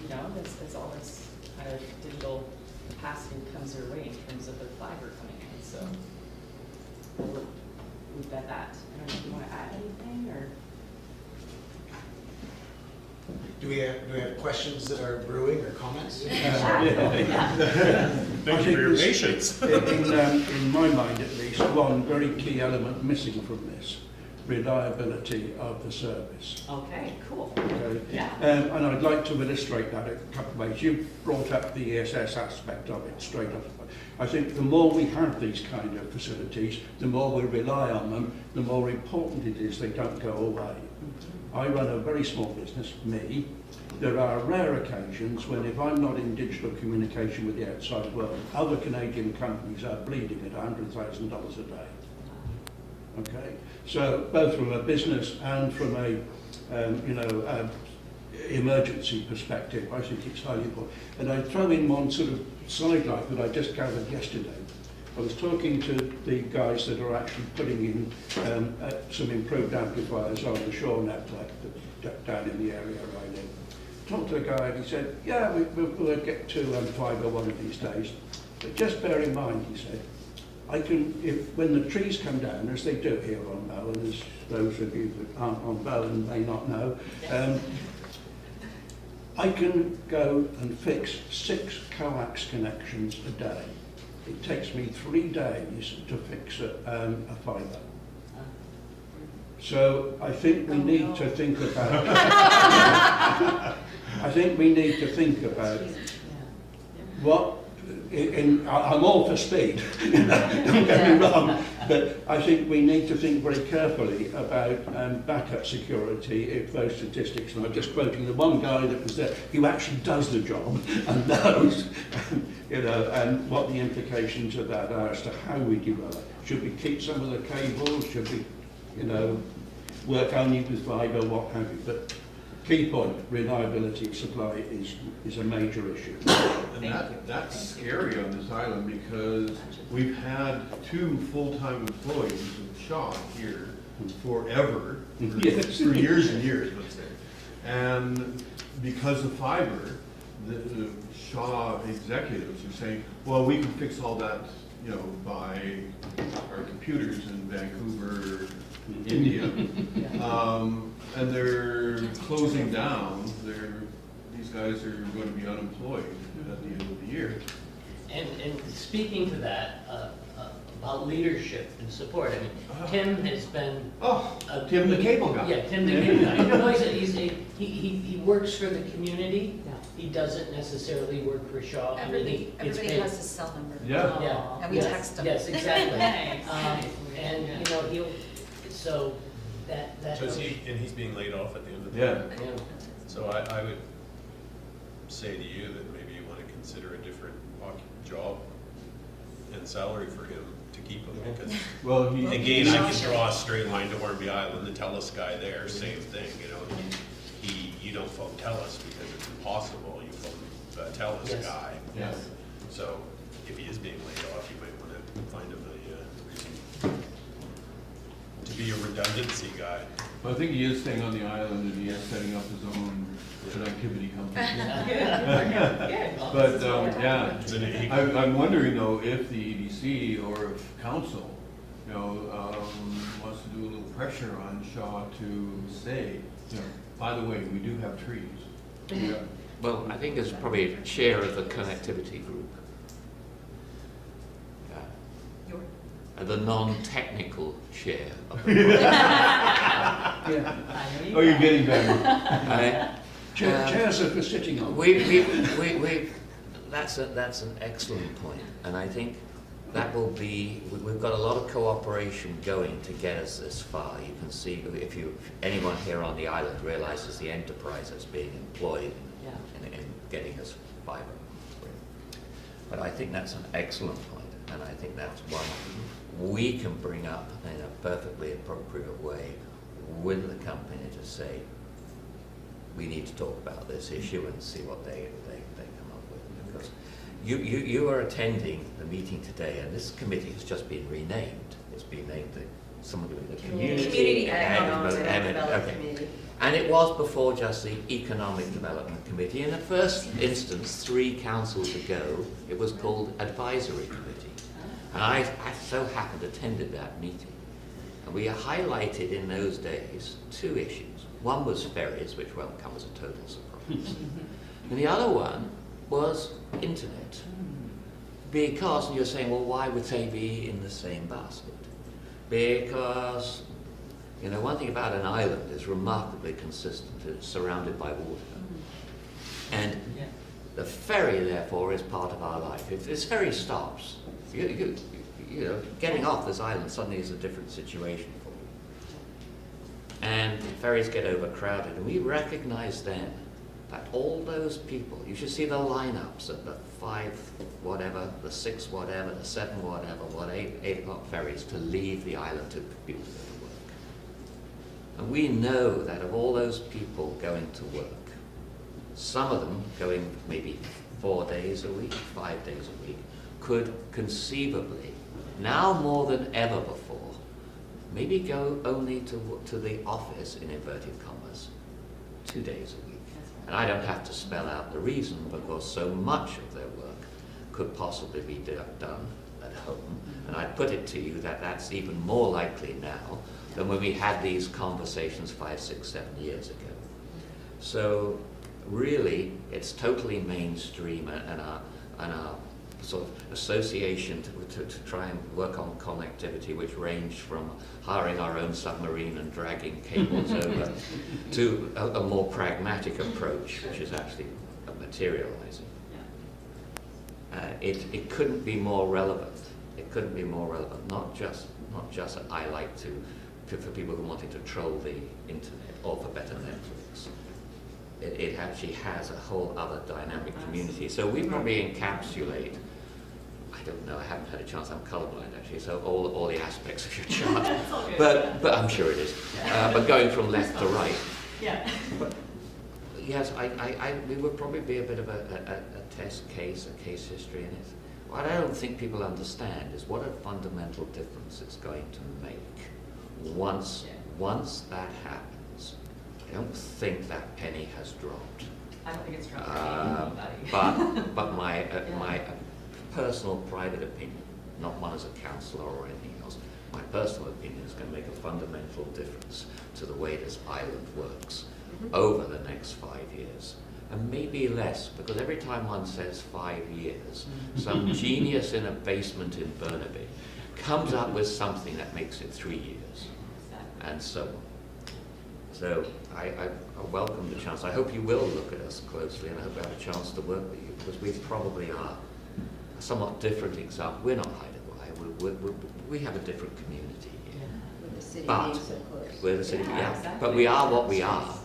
know, as all this kind of digital capacity comes your way in terms of the fiber coming in. So we've got that. I don't know if you want to add anything or. Do we have questions that are brewing or comments? Thank you for your patience. In my mind at least, one very key element missing from this, reliability of the service. Okay, cool. Okay. Yeah. And I'd like to illustrate that in a couple of ways. You brought up the ESS aspect of it straight off. I think the more we have these kind of facilities, the more we rely on them, the more important it is they don't go away. I run a very small business, me. There are rare occasions when if I'm not in digital communication with the outside world, other Canadian companies are bleeding at $100,000 a day. Okay, so both from a business and from a, emergency perspective, I think it's highly important. And I throw in one sort of sidelight that I just gathered yesterday. I was talking to the guys that are actually putting in some improved amplifiers on the Shortt network down in the area I live. Talked to a guy and he said, yeah, we'll get to fibre one of these days. But just bear in mind, he said, when the trees come down, as they do here on Bowen, as those of you that aren't on Bowen may not know, I can go and fix 6 coax connections a day. It takes me 3 days to fix a fibre. So I think we need to think about what, I'm all for speed, don't get me wrong, but I think we need to think very carefully about backup security if those statistics, and I'm just quoting the one guy that was there, who actually does the job and knows, and what the implications of that are as to how we develop. Should we keep some of the cables? Should we, work only with fibre, what have you? But key point, reliability of supply is a major issue. And that's scary on this island because we've had 2 full-time employees of Shaw here forever, for years and years, let's say. And because of fibre, the Shaw executives are saying, well, we can fix all that, by our computers in Vancouver, India. And they're closing down. These guys are going to be unemployed at the end of the year. And speaking to that, about leadership and support, I mean, Tim has been... Tim the cable guy. Yeah, Tim the cable guy. No, he works for the community. He doesn't necessarily work for Shaw. Everybody has his cell number. Yeah. And we text him. Yes, exactly. Thanks. And, he'll... So that So he's being laid off at the end of the year. Yeah. So I would say to you that maybe you want to consider a different job and salary for him to keep him, because again, I can draw a straight line to Hornby Island, the TELUS guy there, same thing, you don't phone TELUS because it's impossible, you phone the TELUS guy. Yes. So if he is being laid off, you might want to find him a reason to be a redundancy guy. Well, I think he is staying on the island and he is setting up his own connectivity company. But I'm wondering though if the EDC or if council, wants to do a little pressure on Shaw to say, by the way, we do have trees. Well, I think as probably chair of the connectivity group, the non-technical chair of the Oh, you're getting better. Chairs are for sitting on. That's an excellent point, and I think that will be. We've got a lot of cooperation going to get us this far. You can see if anyone here on the island realizes the enterprise that's being employed in getting us fibre. But I think that's an excellent point, and I think that's one we can bring up in a perfectly appropriate way with the company to say, we need to talk about this issue and see what they come up with. Because you are attending the meeting today, and this committee has just been renamed. It's been named the Community Economic Development Committee. And it was before just the Economic Development Committee. In the first instance, 3 councils ago, it was called Advisory Committee. And I so happened attended that meeting. And we highlighted in those days 2 issues. One was ferries, which will come as a total surprise. And the other one was internet. Because you're saying, well, why would they be in the same basket? Because, one thing about an island is remarkably consistent. It's surrounded by water. And the ferry, therefore, is part of our life. If this ferry stops, you know, getting off this island suddenly is a different situation for you. And ferries get overcrowded, and we recognize then that all those people, you should see the lineups at the 5 whatever, the 6 whatever, the 7 whatever, 8 o'clock ferries to leave the island to be able to go to work. And we know that of all those people going to work, some of them going maybe 4 days a week, 5 days a week, could conceivably, now more than ever before, maybe go only to the office, in inverted commas, 2 days a week. And I don't have to spell out the reason, because so much of their work could possibly be done at home. And I put it to you that that's even more likely now than when we had these conversations 5, 6, 7 years ago. So really, it's totally mainstream, and our sort of association to try and work on connectivity, which ranged from hiring our own submarine and dragging cables over to a more pragmatic approach, which is actually materializing. It couldn't be more relevant. It couldn't be more relevant. Not just I like to for people who wanted to troll the internet or for better Netflix. It actually has a whole other dynamic community. So we probably encapsulate, I don't know, I haven't had a chance, I'm colorblind actually, so all the aspects of your chart. but I'm sure it is. But going from left to right. Yeah. But yes, we would probably be a bit of a test case, a case history in it. What I don't think people understand is what a fundamental difference it's going to make once that happens. I don't think that penny has dropped. I don't think it's dropped for anybody. But my personal private opinion, not one as a councillor or anything else, my personal opinion is going to make a fundamental difference to the way this island works over the next 5 years. And maybe less, because every time one says 5 years, some genius in a basement in Burnaby comes up with something that makes it 3 years, and so on. So I welcome the chance. I hope you will look at us closely, and I hope I have a chance to work with you, because we probably are a somewhat different example. We're not Hideaway. We have a different community here. With the city But being so close. we're the city, Yeah, exactly. but we are what we are.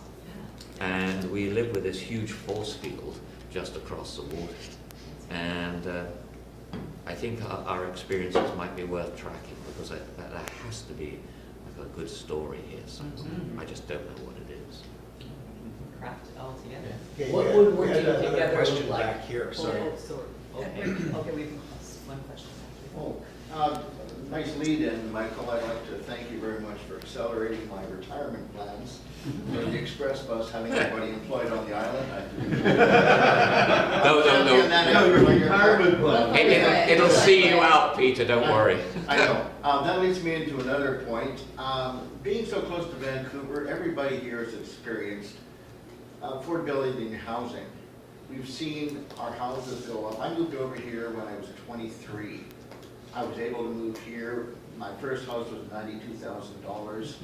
And we live with this huge force field just across the water. And I think our experiences might be worth tracking, because there has to be like a good story here somewhere. I just don't know what it is. Craft it all together. Okay, What we would had working another together question look like? back here, sorry. Okay, okay, we have one question back here. Nice lead in, Michael. I'd like to thank you very much for accelerating my retirement plans. For the express bus, having everybody employed on the island. No, your retirement plan. It'll see you out, Peter, don't worry. I know. That leads me into another point. Being so close to Vancouver, everybody here has experienced affordability in housing. We've seen our houses go up. I moved over here when I was 23. I was able to move here. My first house was $92,000.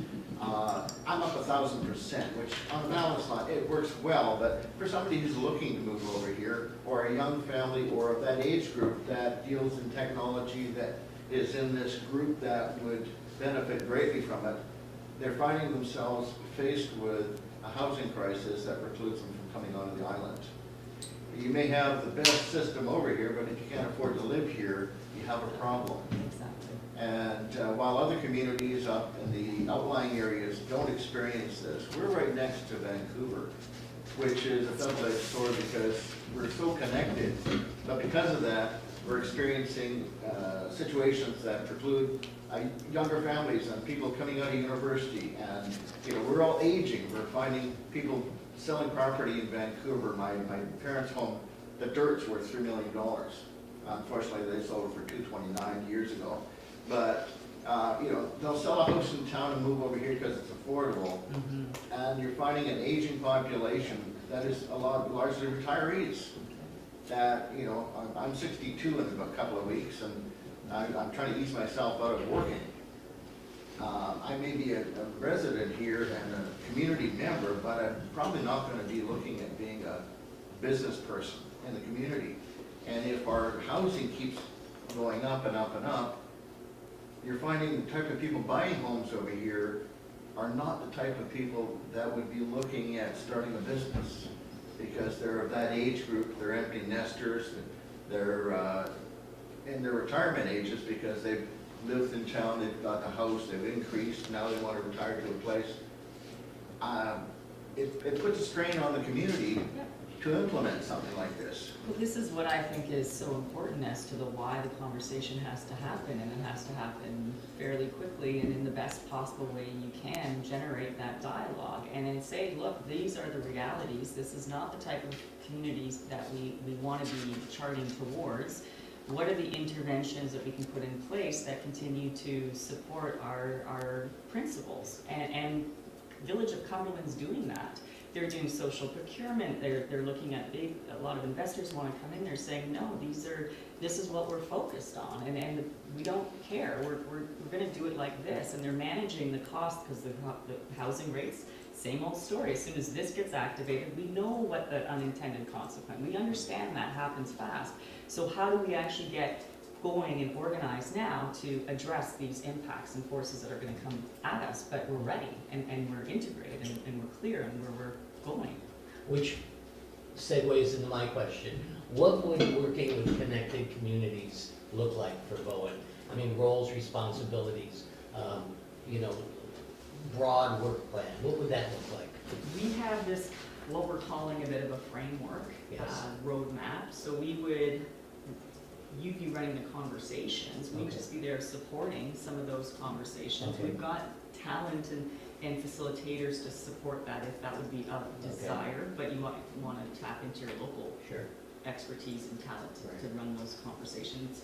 I'm up 1,000%, which on balance line, it works well, but for somebody who's looking to move over here, or a young family, or of that age group that deals in technology, that is in this group that would benefit greatly from it, they're finding themselves faced with a housing crisis that precludes them from coming onto the island. You may have the best system over here, but if you can't afford to live here, you have a problem. Exactly. And while other communities up in the outlying areas don't experience this, we're right next to Vancouver, which is a double-edged sword because we're so connected. But because of that, we're experiencing situations that preclude younger families and people coming out of university. And we're all aging. We're finding people selling property in Vancouver. My parents' home, the dirt's worth $3 million. Unfortunately, they sold it for $229 years ago. But they'll sell a house in town and move over here because it's affordable. And you're finding an aging population that is largely retirees. That I'm 62 in a couple of weeks, and I'm trying to ease myself out of working. I may be a resident here and a community member, but I'm probably not going to be looking at being a business person in the community. And if our housing keeps going up and up and up, you're finding the type of people buying homes over here are not the type of people that would be looking at starting a business, because they're of that age group, they're empty nesters, they're in their retirement ages because they've lived in town, they've got the house, they've increased, now they want to retire to a place. It puts a strain on the community to implement something like this. Well, this is what I think is so important as to the why the conversation has to happen, and it has to happen fairly quickly and in the best possible way you can generate that dialogue and then say, look, these are the realities. This is not the type of communities that we want to be charting towards. What are the interventions that we can put in place that continue to support our principles? And Village of Cumberland's doing that. They're doing social procurement. They're looking at a lot of investors want to come in. They're saying, no, this is what we're focused on, and we don't care. We're going to do it like this, and they're managing the cost because the housing rates, same old story. As soon as this gets activated, we know what the unintended consequence. We understand that happens fast. So how do we actually get going and organized now to address these impacts and forces that are going to come at us? But we're ready, and we're integrated, and we're clear on where we're going. Which segues into my question. What would working with connected communities look like for Bowen? I mean, roles, responsibilities, broad work plan. What would that look like? We have this, what we're calling a bit of a framework, roadmap. So you'd be running the conversations. We'd just be there supporting some of those conversations. We've got talent and facilitators to support that if that would be of desire, but you might want to tap into your local expertise and talent to run those conversations,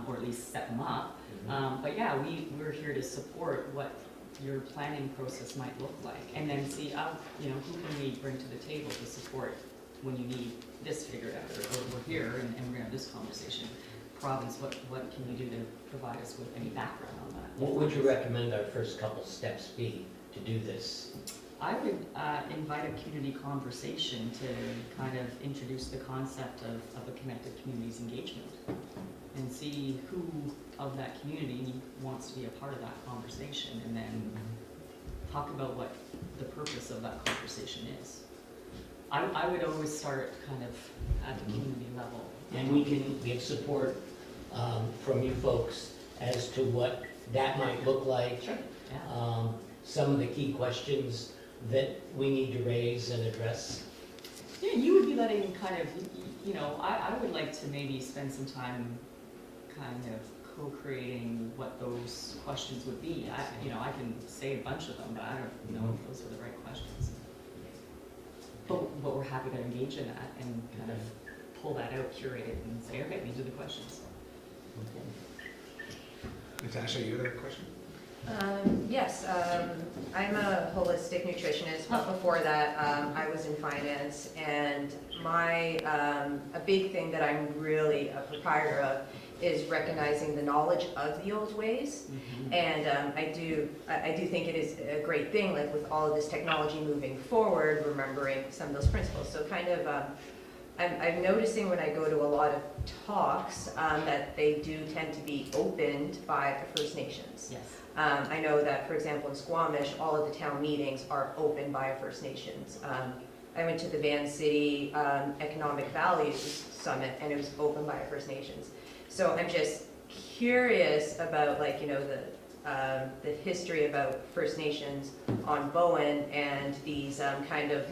or at least set them up. But yeah, we're here to support what your planning process might look like, and then see, who can we bring to the table to support when you need this figured out, or we're here and we're gonna have this conversation. Province, what can you do to provide us with any background on that? What would you recommend our first couple steps be to do this? I would invite a community conversation to kind of introduce the concept of a connected communities engagement, and see who of that community wants to be a part of that conversation, and then talk about what the purpose of that conversation is. I would always start kind of at the community level. And we can get support from you folks as to what that might look like. Sure. Yeah. Some of the key questions that we need to raise and address. Yeah, you would be letting kind of, I would like to maybe spend some time kind of co-creating what those questions would be. I can say a bunch of them, but I don't know if those are the right questions. But we're happy to engage in that and kind of pull that out, curate it, and say, okay, these are the questions. Natasha, you have a question? Yes, I'm a holistic nutritionist, but before that, I was in finance, and a big thing that I'm really a proprietor of is recognizing the knowledge of the old ways. And I do think it is a great thing, like with all of this technology moving forward, remembering some of those principles. So kind of, I'm noticing when I go to a lot of talks that they do tend to be opened by the First Nations. Yes. I know that, for example, in Squamish, all of the town meetings are opened by First Nations. I went to the Van City Economic Values Summit, and it was opened by First Nations. So I'm just curious about, the history about First Nations on Bowen, and these kind of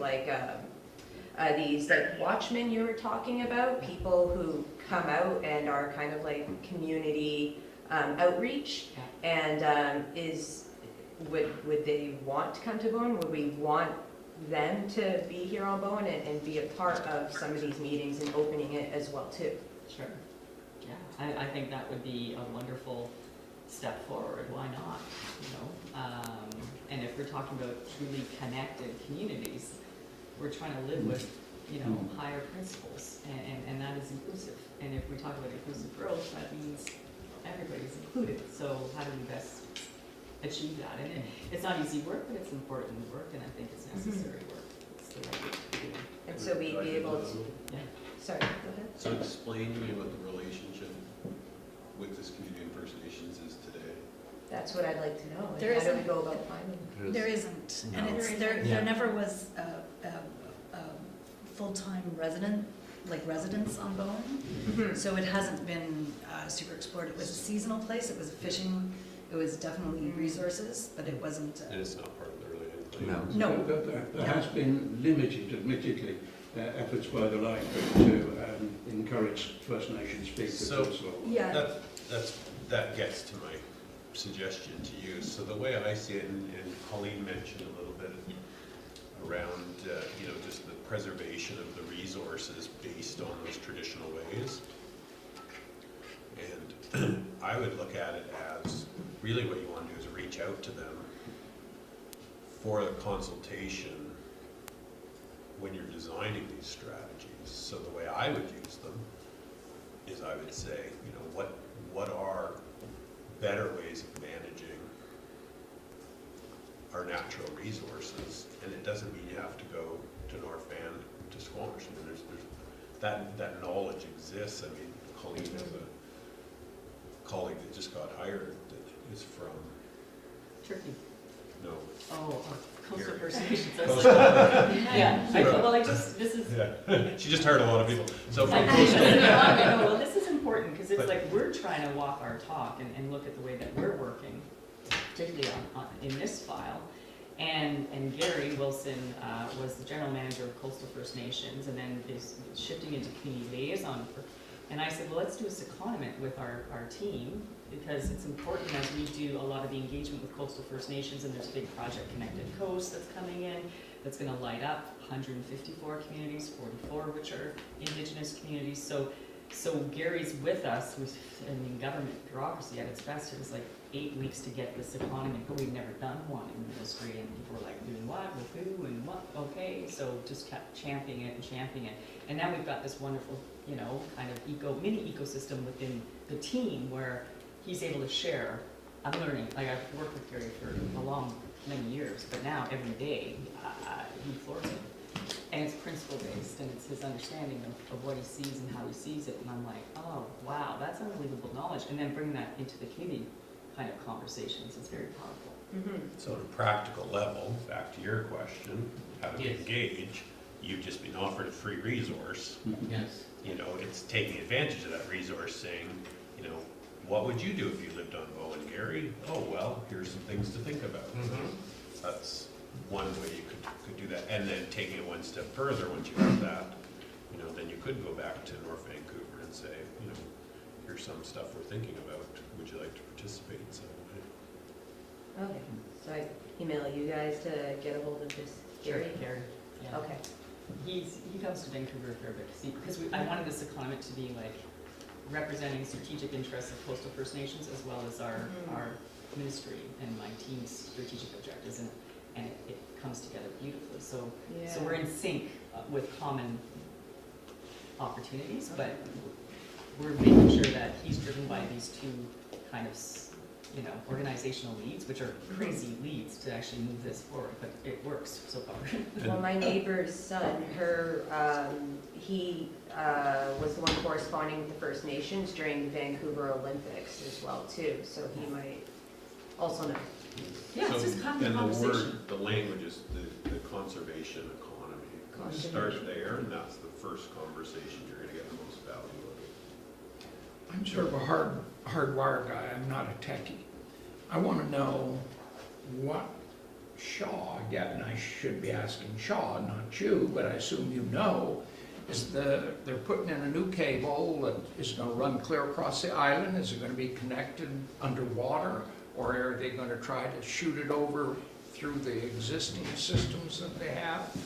these Wachtman you were talking about, people who come out and are kind of like community outreach, and would they want to come to Bowen? Would we want them to be here on Bowen and be a part of some of these meetings and opening it as well too? Sure. Yeah, I think that would be a wonderful step forward. Why not? And if we're talking about truly connected communities, we're trying to live with, higher principles, and that is inclusive. And if we talk about inclusive growth, that means everybody's included. So how do we best achieve that? And it's not easy work, but it's important work, and I think it's necessary work. It's the right way to do it. And so we'd be able to, sorry, go ahead. So explain to me what the relationship with this community and First Nations is today? That's what I'd like to know. There How do we isn't- go about finding? There isn't, and No. it's, there never was a full-time residence on Bowen. So it hasn't been super explored. It was a seasonal place, it was fishing, it was definitely resources, but it wasn't. And it's not part of the related No. plan? No. There has been limited, admittedly, efforts by the library to encourage First Nation speakers So- as well. Yeah. That gets to my suggestion to you. So the way I see it, and Colleen mentioned a little bit around, just the preservation of the resources based on those traditional ways. And I would look at it as, really what you want to do is reach out to them for a consultation when you're designing these strategies. So the way I would use them is I would say, what are better ways of managing our natural resources? And it doesn't mean you have to go to North Van to Squamish. I mean, there's that knowledge exists. I mean, Colleen has a colleague that just got hired that is from Turkey. no. Oh, coastal Here. First Nations. I was Coastal. like, this is. Yeah. She just hired a lot of people. So from I coastal. know, well, this is important, because it's like, we're trying to walk our talk and look at the way that we're working, particularly in this file. And Gary Wilson was the general manager of Coastal First Nations, and then is shifting into community liaison. And I said, well, let's do a secondment with our team, because it's important as we do a lot of the engagement with Coastal First Nations, and there's a big project Connected Coast that's coming in, that's gonna light up 154 communities, 44 which are Indigenous communities. So Gary's with us, who's in government bureaucracy at its best. It was like 8 weeks to get this economy, but we've never done one in the industry, and people were like, doing what, with who, and what, okay, so just kept championing it. And now we've got this wonderful, kind of mini ecosystem within the team where he's able to share. I'm learning, like I've worked with Gary for many years, but now every day, he floors it. And it's principle-based, and it's his understanding of what he sees and how he sees it. And I'm like, oh, wow, that's unbelievable knowledge. And then bring that into the community kind of conversations is very powerful. So at a practical level, back to your question, how do we engage? You've just been offered a free resource. Yes. It's taking advantage of that resource, saying, what would you do if you lived on Bowen, Gary? Oh, well, here's some things to think about. That's one way you could do that. And then taking it one step further, once you have that, then you could go back to North Vancouver and say, here's some stuff we're thinking about. Would you like to participate in some way? Okay, so I email you guys to get a hold of this Gary? Gary, yeah. Okay. He comes to Vancouver a fair bit, because I wanted this secondment to be like representing strategic interests of Coastal First Nations, as well as our ministry and my team's strategic objectives, and it comes together beautifully. So we're in sync with common opportunities, but we're making sure that he's driven by these two kind of, organizational leads, which are crazy leads to actually move this forward, but it works so far. Well, my neighbor's son, he was the one corresponding with the First Nations during the Vancouver Olympics as well too, so he might also know. Yeah, it's just common conversation. The language is the conservation economy. Start there, and that's the first conversation you're going to get the most value out of. I'm sort of a hardwire guy. I'm not a techie. I want to know what Shaw, again, and I should be asking Shaw, not you, but I assume you know, they're putting in a new cable that is going to run clear across the island. Is it going to be connected underwater, or are they going to try to shoot it over through the existing systems that they have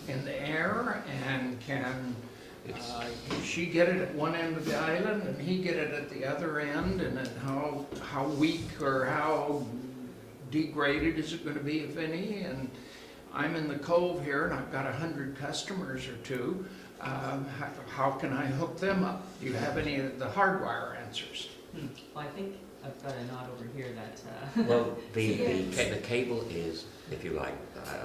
in the air? And can she get it at one end of the island and he get it at the other end? And then how weak or how degraded is it going to be, if any? And I'm in the Cove here and I've got 100 customers or two. How can I hook them up? Do you have any of the hardwire answers? Well, I think I've got a nod over here that, Well, the cable is, if you like,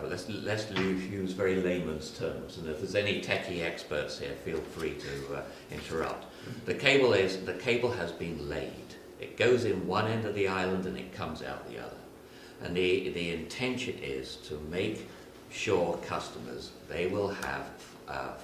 let's use very layman's terms, and if there's any techie experts here, feel free to interrupt. The cable has been laid. It goes in one end of the island and it comes out the other. And the intention is to make sure customers, they will have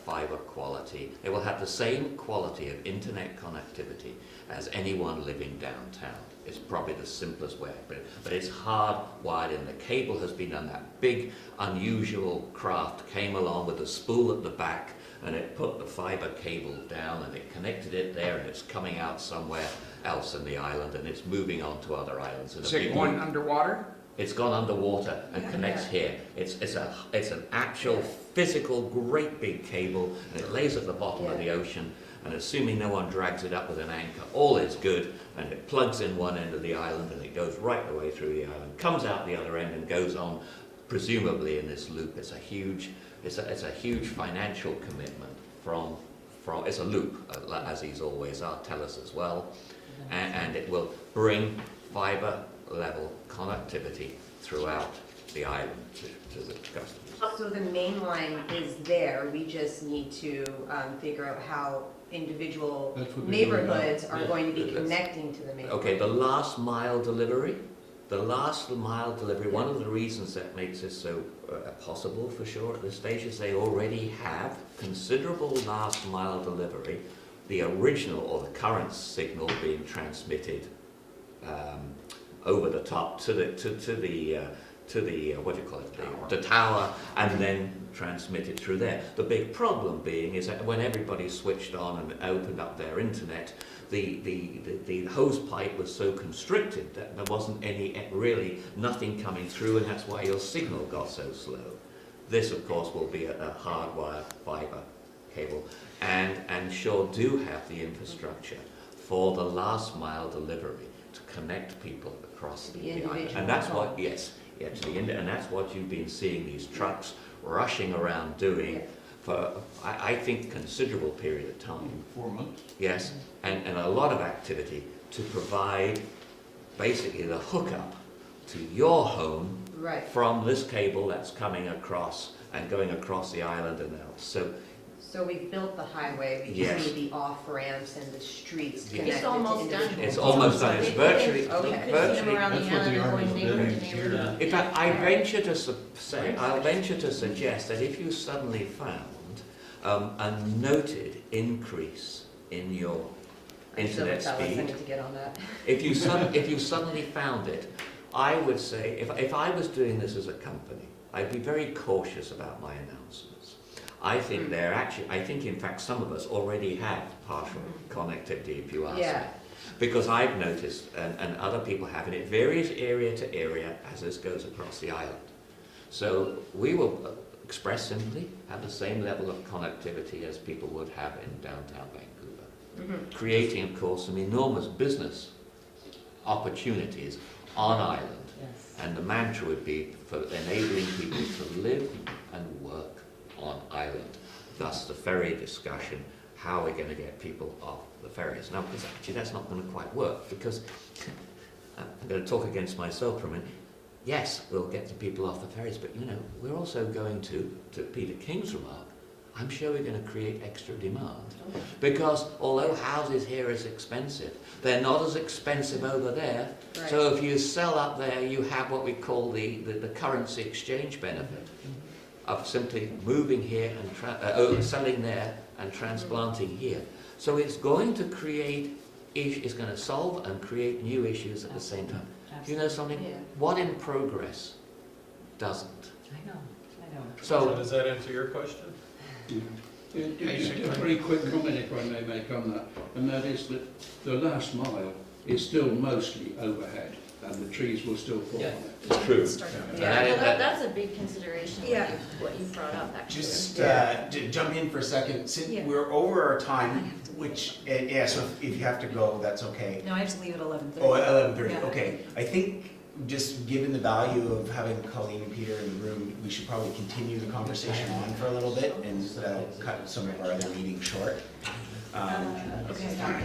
fibre quality, they will have the same quality of internet connectivity as anyone living downtown. It's probably the simplest way, but it's hardwired in. The cable has been done. That big, unusual craft came along with a spool at the back, and it put the fibre cable down, and it connected it there, and it's coming out somewhere else in the island, and it's moving on to other islands. Is it going underwater? It's gone underwater and connects here. It's an actual physical great big cable, and it lays at the bottom of the ocean, and assuming no one drags it up with an anchor, all is good, and it plugs in one end of the island and it goes right the way through the island, comes out the other end and goes on presumably in this loop. It's a huge financial commitment from it's a loop, as these always are, tell us as well, and it will bring fibre level connectivity throughout the island to the customers. So the main line is there, we just need to figure out how individual neighborhoods are going to be connecting to the main line. Okay, the last mile delivery, one of the reasons that makes this so possible for sure at this stage is they already have considerable last mile delivery, the original or the current signal being transmitted over the top to the what do you call it, the tower, and then transmitted through there. The big problem being is that when everybody switched on and opened up their internet, the hose pipe was so constricted that there wasn't really nothing coming through, and that's why your signal got so slow. This, of course, will be a hardwired fibre cable, and Shortt do have the infrastructure for the last mile delivery to connect people across the island. And that's what, and that's what you've been seeing these trucks rushing around doing for, I think, considerable period of time. 4 months? Yes, and a lot of activity to provide basically the hookup to your home from this cable that's coming across and going across the island and out. So we've built the highway, we just need the off-ramps and the streets connected It's almost to done. It's almost done. It's virtually. You could see them around the island and going neighborhood to neighborhood. In fact, I venture to suggest that if you suddenly found a noted increase in your internet speed, if you suddenly found it, I would say, if I was doing this as a company, I'd be very cautious about my announcements. I think I think in fact some of us already have partial connectivity, if you ask me. Because I've noticed, and other people have, and it varies area to area as this goes across the island. So we will express simply have the same level of connectivity as people would have in downtown Vancouver. Creating, of course, some enormous business opportunities on island. And the mantra would be for enabling people to live and work on island. Thus the ferry discussion, how we're going to get people off the ferries. Now, because actually that's not going to quite work, because I'm going to talk against myself for a minute. Yes, we'll get the people off the ferries, but you know, we're also going to Peter King's remark, I'm sure we're going to create extra demand. Because although houses here is expensive, they're not as expensive over there. So if you sell up there, you have what we call the currency exchange benefit of simply moving here and selling there and transplanting here. So it's going to create, it's going to solve and create new issues at the same time. Do you know something? What in progress doesn't? I know. So does that answer your question? A very quick comment, if I may make on that, and that is that the last mile is still mostly overhead, and the trees will still fall on it. It's true. That's a big consideration, what you brought up, actually. Just to jump in for a second, since we're over our time, which, so if you have to go, that's okay. No, I have to leave at 11:30. Oh, 11:30, okay. I think just given the value of having Colleen and Peter in the room, we should probably continue the conversation on for a little bit and cut some of our other meetings short.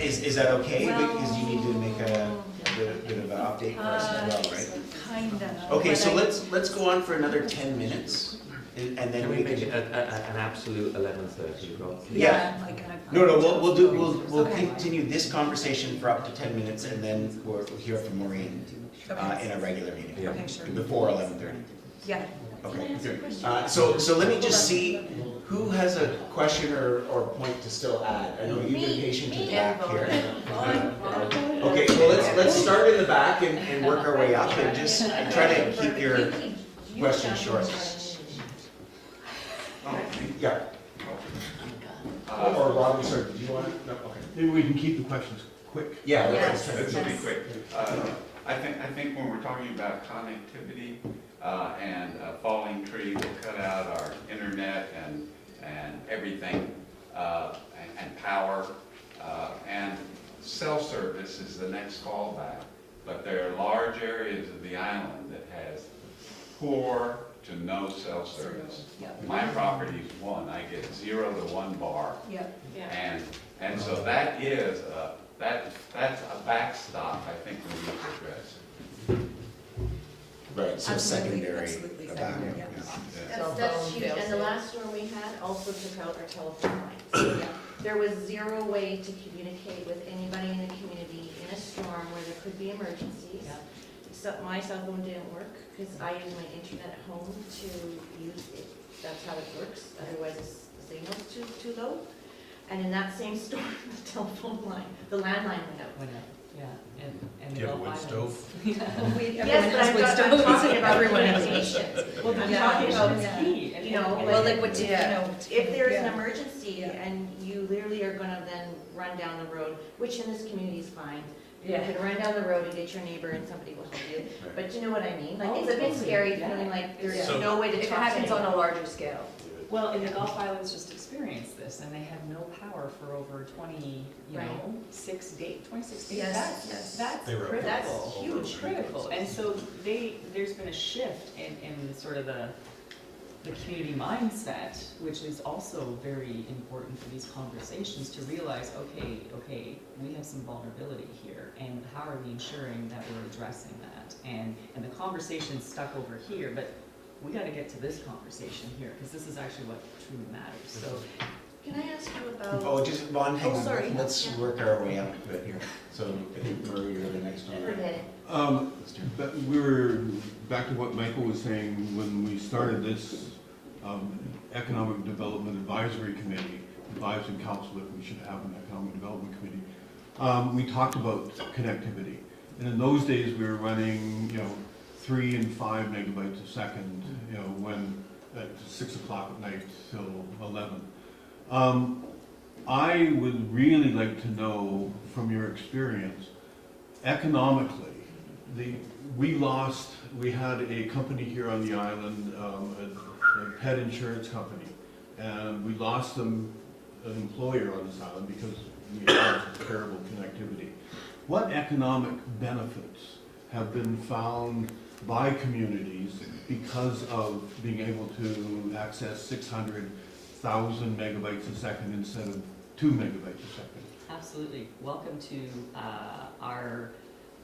Is that okay? Because you need to make a... bit of an update for us as well, right? Kinda. Okay, but so I- let's go on for another 10 minutes, and then Can we we make can. it an absolute 11:30, Rob? Yeah. Like, No, we'll continue this conversation for up to 10 minutes, and then we'll hear from Maureen in a regular meeting. Yeah. Okay, sure. Before 11:30. Yeah. Okay. So let me just see who has a question or point to still add. I know you've been patient in the back here. Okay, well let's start in the back and work our way up, and just try to keep your questions short. Yeah. Or Robyn, sorry, do you want to? No, okay. Maybe we can keep the questions quick. Yeah, Yes. let's This will be quick. I think when we're talking about connectivity and a falling tree will cut out our internet and everything, and power, and cell service is the next fallback. But there are large areas of the island that has poor to no cell service. Yep. My property is one. I get 0 to 1 bar. Yep. And so that is that's a backstop I think we need to address. Right, so secondary. Absolutely backup, secondary, yeah. yeah. That's, Cell that's phone, huge, fail and the safe. last storm we had also took out our telephone lines. So there was zero way to communicate with anybody in the community in a storm where there could be emergencies. Except my cell phone didn't work, because I use my internet at home to use it, that's how it works, otherwise the signal's too low. And in that same storm, the telephone line, the landline went out. Yeah, and Do you the have a wood Gulf stove? Islands. Yes, but I'm talking about Everyone has communications. Well, I'm yeah, talking about, it's key. you know, Well, like, like what, you Yeah. know. if there's an yeah. emergency Yeah. and you literally are gonna then run down the road, which in this community is fine. You Yeah. can run down the road and get your neighbor and somebody will help you, but you know what I mean? Like, Oh, it's a bit totally. scary Yeah. feeling like there's So- no way to If it talk to happens on anyone. a larger scale. Well, and the Gulf Islands just experienced this, and they had no power for over 26 days. Yes, yes. That's They were critical. That's huge. Critical. And so there's been a shift in sort of the community mindset, which is also very important for these conversations to realize, okay, we have some vulnerability here, and how are we ensuring that we're addressing that? And the conversation's stuck over here, but we gotta get to this conversation here, because this is actually what truly matters, so. Can I ask you about? Oh, just, Vaughn, hang Oh, on, sorry. let's Yeah. work our way up a bit here. So I think Marie, you're the next one. Okay. But we were, back to what Michael was saying, when we started this Economic Development Advisory Committee, advising council that we should have an Economic Development Committee, we talked about connectivity. And in those days, we were running, 3 and 5 megabytes a second, when at 6 o'clock at night till 11. I would really like to know from your experience, economically, we had a company here on the island, a pet insurance company, and we lost them, an employer on this island, because we had terrible connectivity. What economic benefits have been found by communities because of being able to access 600,000 megabytes a second instead of 2 megabytes a second? Absolutely. Welcome to our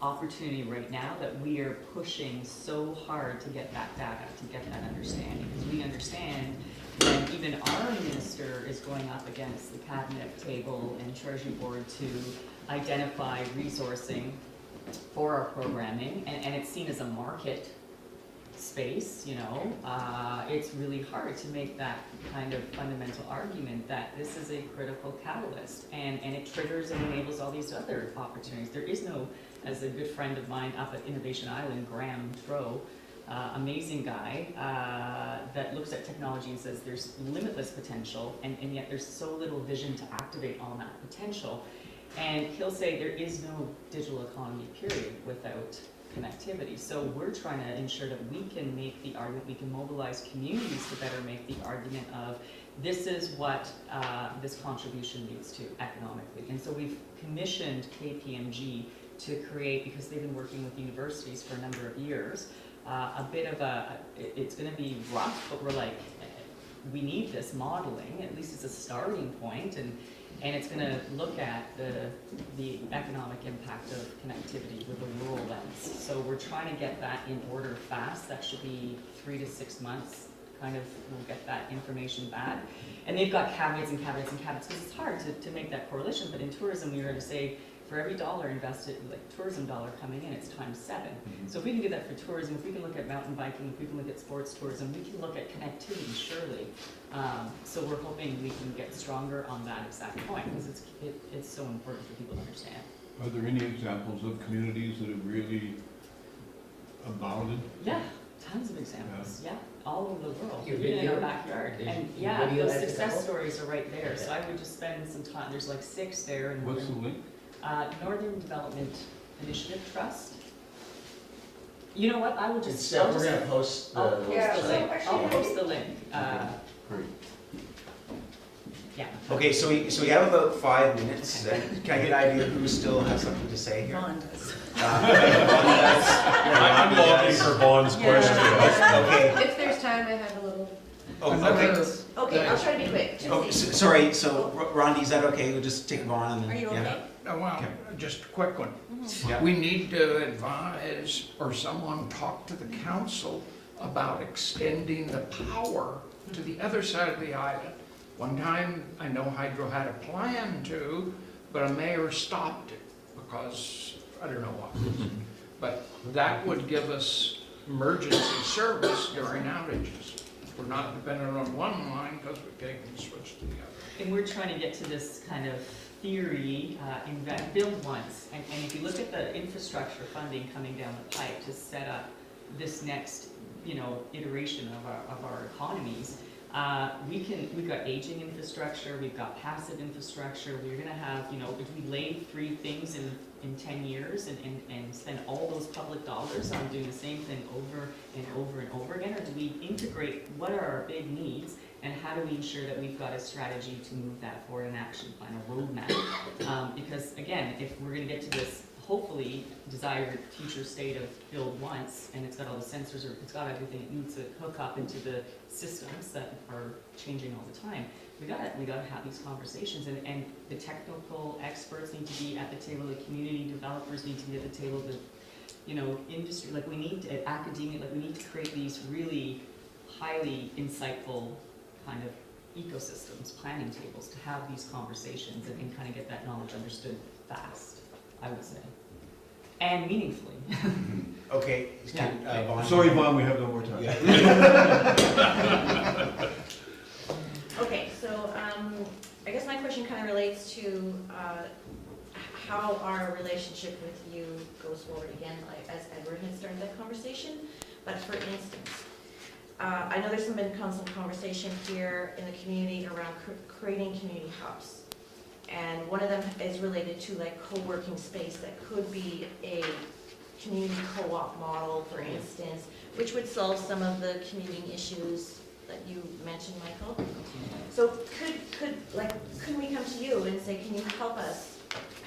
opportunity right now that we are pushing so hard to get that data, to get that understanding. Because we understand when even our minister is going up against the cabinet table and treasury board to identify resourcing for our programming, and it's seen as a market space, it's really hard to make that kind of fundamental argument that this is a critical catalyst, and it triggers and enables all these other opportunities. There is no, as a good friend of mine up at Innovation Island, Graham Trow, amazing guy, that looks at technology and says there's limitless potential, and yet there's so little vision to activate all that potential. And he'll say there is no digital economy, period, without connectivity. So we're trying to ensure that we can make the argument, we can mobilize communities to better make the argument of this is what this contribution leads to economically. And so we've commissioned KPMG to create, because they've been working with universities for a number of years, a bit of it's going to be rough, but we're like, we need this modeling, at least it's a starting point, and And it's gonna look at the economic impact of connectivity with a rural lens. So we're trying to get that in order fast. That should be 3 to 6 months, kind of, we'll get that information back. And they've got caveats and caveats and caveats, because it's hard to make that correlation, but in tourism, we're going to say, for every dollar invested, like tourism dollar coming in, it's times 7. So if we can do that for tourism, if we can look at mountain biking, if we can look at sports tourism, we can look at connectivity, surely. So we're hoping we can get stronger on that exact point, because it's so important for people to understand. Are there any examples of communities that have really abounded? Yeah, tons of examples, yeah, all over the world, Your even in video? our backyard. There's And your yeah, video those as success example? stories are right there, so I would just spend some time, there's like 6 there. And What's the link? Northern Development Initiative Trust. You know what, I will just. It's, I'll we're just- gonna post the. I'll post Yeah, the so link, actually- I'll post the link, Great. yeah. Okay, so we have about 5 minutes. Can I get an idea who still has something to say here? Ron does. I'm lobbying for Vaughn's question. Okay. If there's time, I have a little. Oh, okay. Okay, I'll try to be quick. Oh, sorry, so Rondi, is that okay? We'll just take Vaughn and then. Are you yeah. okay? Oh, well, just a quick one. Yeah. We need to advise, or someone talk to the council about extending the power to the other side of the island. One time, I know Hydro had a plan to, but a mayor stopped it because, I don't know what. But that would give us emergency service during outages. We're not dependent on one line because we can switch to the other. And we're trying to get to this kind of theory, build once. And if you look at the infrastructure funding coming down the pipe to set up this next, iteration of our economies, we've got aging infrastructure, we've got passive infrastructure, we're gonna have, if we lay 3 things in 10 years and spend all those public dollars on doing the same thing over and over and over again, or do we integrate what are our big needs and how do we ensure that we've got a strategy to move that forward, an action plan, a roadmap? Because again, if we're gonna get to this hopefully desired future state of build once, and it's got all the sensors, or it's got everything it needs to hook up into the systems that are changing all the time. We gotta have these conversations, and the technical experts need to be at the table, the community developers need to be at the table, the industry, like we need to, academia, like we need to create these really highly insightful kind of ecosystems, planning tables to have these conversations and kind of get that knowledge understood fast, I would say. And meaningfully. Okay. Yeah. Vaughn. Sorry, Vaughn, we have no more time. Okay, so I guess my question kind of relates to how our relationship with you goes forward again, like, as Edward had started that conversation. But for instance, I know there's been constant conversation here in the community around creating community hubs. And one of them is related to like co-working space that could be a community co-op model, for instance, which would solve some of the commuting issues that you mentioned, Michael. So could we come to you and say, can you help us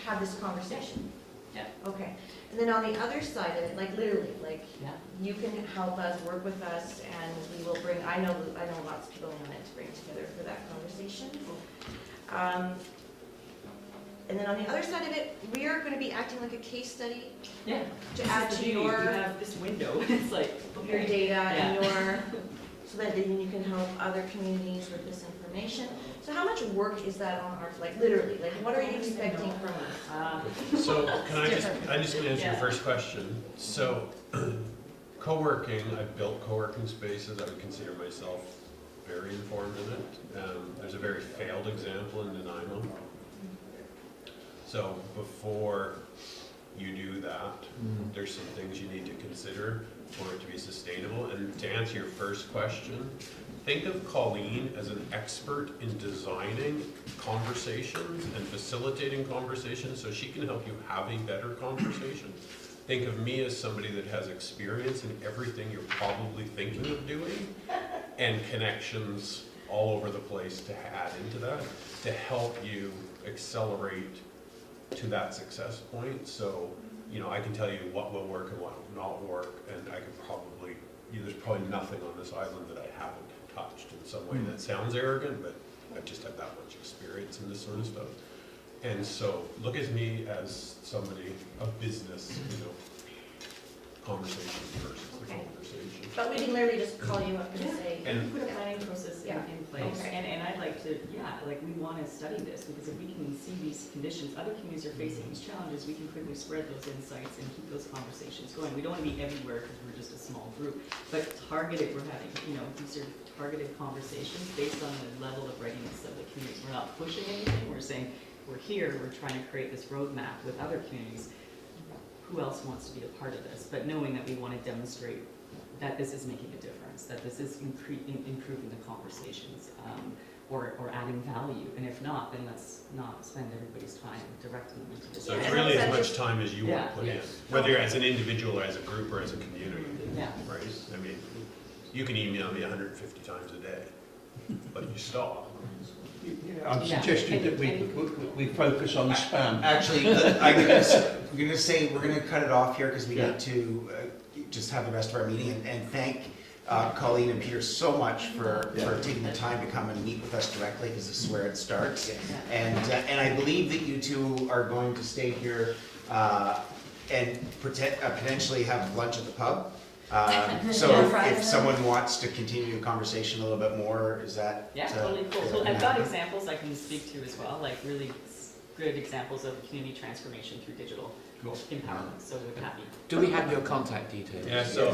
have this conversation? Yeah. Okay. And then on the other side of it, like literally, like Yeah. you can help us, work with us, and we will bring, I know lots of people want it to bring together for that conversation. And then on the other side of it, we are going to be acting like a case study Yeah. to add to You your have this window, it's like, your data and Yeah. so that then you can help other communities with this information. So how much work is that on our, like literally, like what are you expecting from us? So can I just gonna answer your Yeah. first question. So co-working, I've built co-working spaces. I would consider myself very informed in it. There's a very failed example in Nanaimo. So before you do that, there's some things you need to consider for it to be sustainable. And to answer your first question, think of Colleen as an expert in designing conversations and facilitating conversations so she can help you have a better conversation. Think of me as somebody that has experience in everything you're probably thinking of doing and connections all over the place to add into that to help you accelerate to that success point. So, I can tell you what will work and what will not work, and I could probably, there's probably nothing on this island that I haven't touched in some way that sounds arrogant, but I just have that much experience in this sort of stuff. And so look at me as somebody of business, conversation versus the Okay. conversation. But we can literally just call you up and say, And Put a planning process Yeah. in place, Okay. and I'd like to, we want to study this, because if we can see these conditions, other communities are facing these challenges, we can quickly spread those insights and keep those conversations going. We don't want to be everywhere because we're just a small group, but targeted, we're having, these are targeted conversations based on the level of readiness of the communities. We're not pushing anything, we're saying, we're here, we're trying to create this roadmap with other communities. Who else wants to be a part of this? But knowing that we want to demonstrate that this is making a difference, that this is improving the conversations, or adding value. And if not, then let's not spend everybody's time directing them into this. So it's really as much time as you want to put in, Yeah. whether you're as an individual or as a group or as a community. Yeah. Right? I mean, you can email me 150 times a day, but you stop. I'm suggesting that we focus on spam. Actually, I'm going to say we're going to cut it off here because we need to just have the rest of our meeting and thank Colleen and Peter so much for taking the time to come and meet with us directly, because this is where it starts. And I believe that you two are going to stay here and potentially have lunch at the pub. So if someone wants to continue the conversation a little bit more, is that? Yeah, totally cool. So I've got examples I can speak to as well, like really good examples of community transformation through digital empowerment, so we're happy. Do we have your contact details? Yeah, so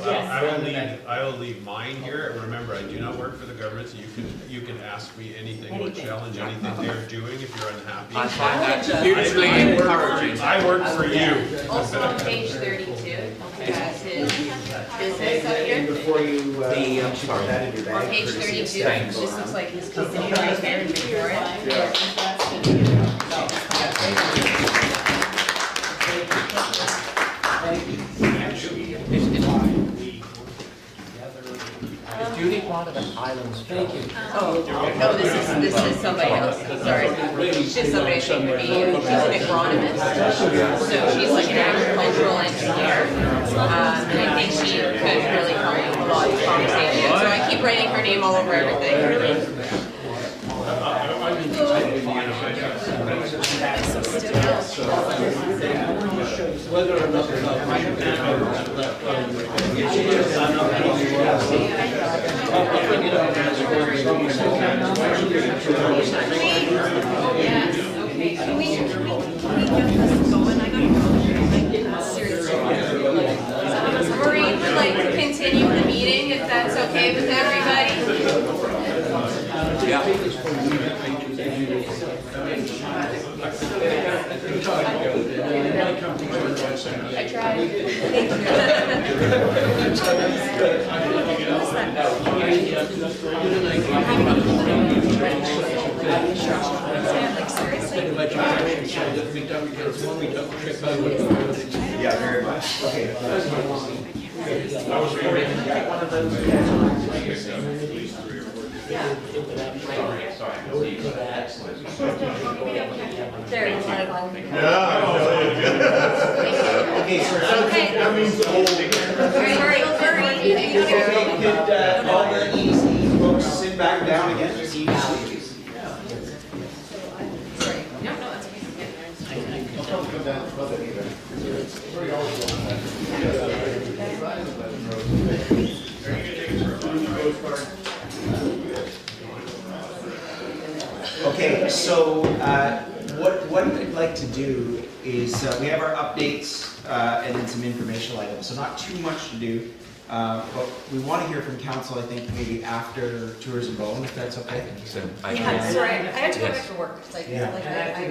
I will leave mine here, and remember, I do not work for the government, so you can ask me anything or challenge anything they're doing if you're unhappy. I find that hugely encouraging. I work for you. Also on page 32, has his business up here. Before you put that in your bag. On page 32, this looks like his company right there in Victoria. Is Judy part of an island strategy? Oh, no, this is somebody else, sorry. She's somebody who could be, she's an agronomist, so she's like an agricultural engineer. And I think she could really help a lot of conversation, so I keep writing her name all over everything. Whether or not okay, can we get this going? I gotta go. Seriously. Maureen would like to continue the meeting, if that's okay with everybody. I tried. Thank Yeah, very much. Okay. There. Okay, so That means the whole. could all the EDC folks sit back down again? Okay, so what I'd like to do is we have our updates and then some informational items, so not too much to do. But we want to hear from council, I think, maybe after Tours in Bowen, if that's okay. So Yeah, sorry, I have to go back to work. Yeah. I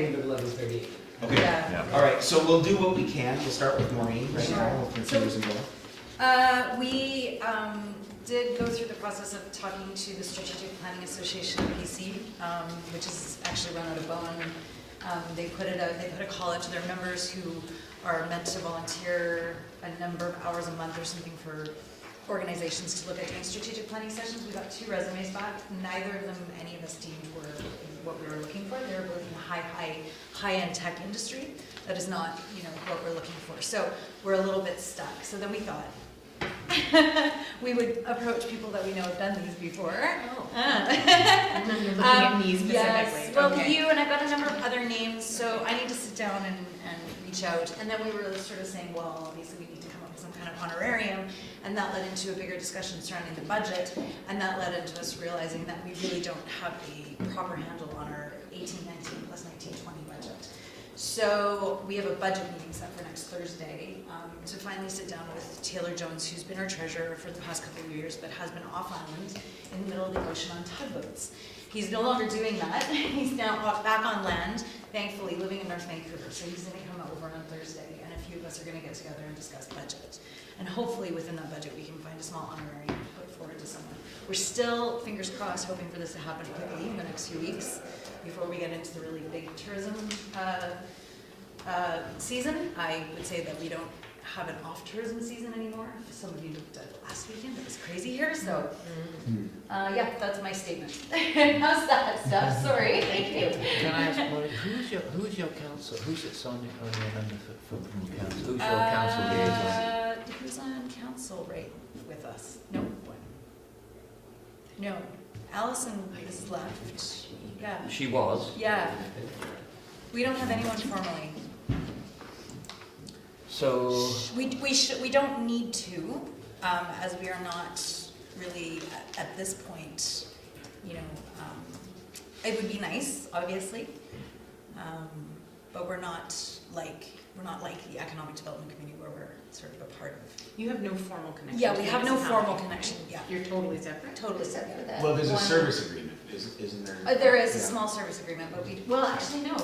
Okay, Yeah. all right, so we'll do what we can. We'll start with Maureen right now, with Tours in Bowen. We did go through the process of talking to the Strategic Planning Association of BC, which is actually run out of Bowen. They put a call out to their members who are meant to volunteer a number of hours a month or something for organizations to look at doing strategic planning sessions. We got 2 resumes back. Neither of them, any of us deemed were what we were looking for. They were both in the high-end tech industry. That is not, what we're looking for. So we're a little bit stuck. So then we thought, we would approach people that we know have done these before. Oh. You're looking at me specifically. Yes, well, Okay. you, and I've got a number of other names, so I need to sit down and reach out. And then we were sort of saying, well, obviously we need to come up with some kind of honorarium, and that led into a bigger discussion surrounding the budget, and that led into us realizing that we really don't have a proper handle on our 18-19 plus 19-20 budget. So we have a budget meeting set for next Thursday to finally sit down with Taylor Jones, who's been our treasurer for the past couple of years, but has been off island in the middle of the ocean on tugboats. He's no longer doing that. He's now back on land, thankfully, living in North Vancouver. So he's going to come over on Thursday, and a few of us are going to get together and discuss budget. And hopefully within that budget, we can find a small honorarium to put forward to someone. We're still, fingers crossed, hoping for this to happen quickly in the next few weeks before we get into the really big tourism season. I would say that we don't have an off-tourism season anymore. Some of you looked at last weekend, it was crazy here, so yeah, that's my statement. How's that stuff? Sorry, thank you. Can I ask, Molly, who's your council? Who sits on your member from council? Who's your council liaison? Who's on council right with us? No one. No. Allison is left. Yeah. She was. Yeah. We don't have anyone formally. So we don't need to, as we are not really at this point. You know, it would be nice, obviously, but we're not like the Economic Development Committee where we're sort of a part of. You have no formal connection. Yeah, we have no formal connection. Yeah, you're totally separate. Totally separate for that. Well, there's a service agreement, isn't there? There is a small service agreement, but well, actually, no.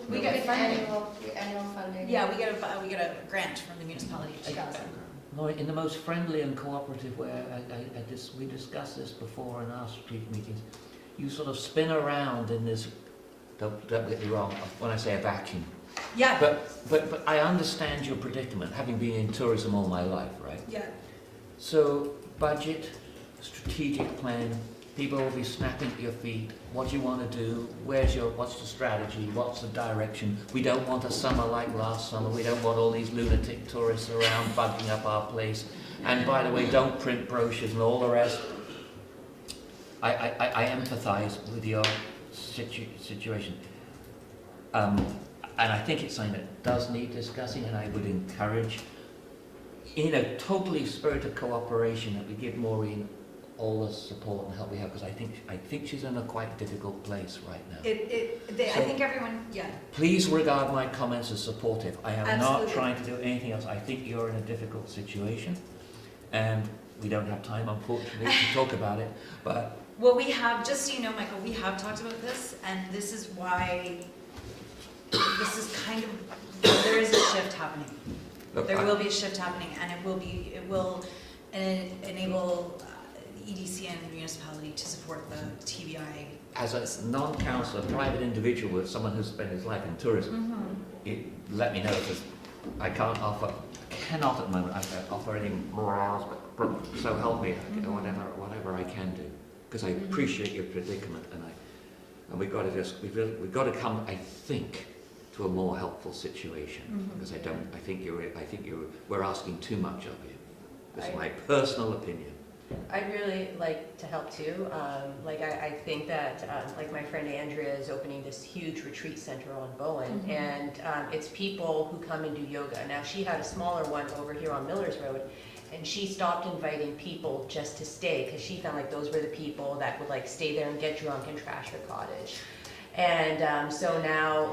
We get funding. Annual funding. Yeah, we get a grant from the municipality. Lloyd, in the most friendly and cooperative way, we discussed this before in our street meetings. You sort of spin around in this. Don't get me wrong when I say a vacuum. Yeah. But I understand your predicament, having been in tourism all my life, right? Yeah. So budget, strategic plan. People will be snapping at your feet. What do you want to do? What's the strategy? What's the direction? We don't want a summer like last summer. We don't want all these lunatic tourists around bugging up our place. And by the way, don't print brochures and all the rest. I empathise with your situation. And I think it's something that does need discussing, and I would encourage, in a totally spirit of cooperation, that we give Maureen all the support and help we have, because I think she's in a quite difficult place right now. I think everyone, yeah. Please regard my comments as supportive. I am Absolutely. not trying to do anything else. I think you're in a difficult situation, and we don't have time, unfortunately, to talk about it. But well, we have, just so you know, Michael, we have talked about this, and this is why this is kind of, there is a shift happening. Look, there will be a shift happening, and it will enable EDC and municipality to support the TBI. as a non-councillor, private individual, with someone who's spent his life in tourism, let me know, because I cannot at the moment offer any morals, but so help me, whatever I can do, because I appreciate your predicament, and we've got to come, I think, to a more helpful situation, because we're asking too much of you. That's my personal opinion. I'd really like to help too. I think that my friend Andrea is opening this huge retreat center on Bowen, and it's people who come and do yoga. Now she had a smaller one over here on Millers Road, and she stopped inviting people just to stay because she found like those were the people that would like stay there and get drunk and trash her cottage. And so now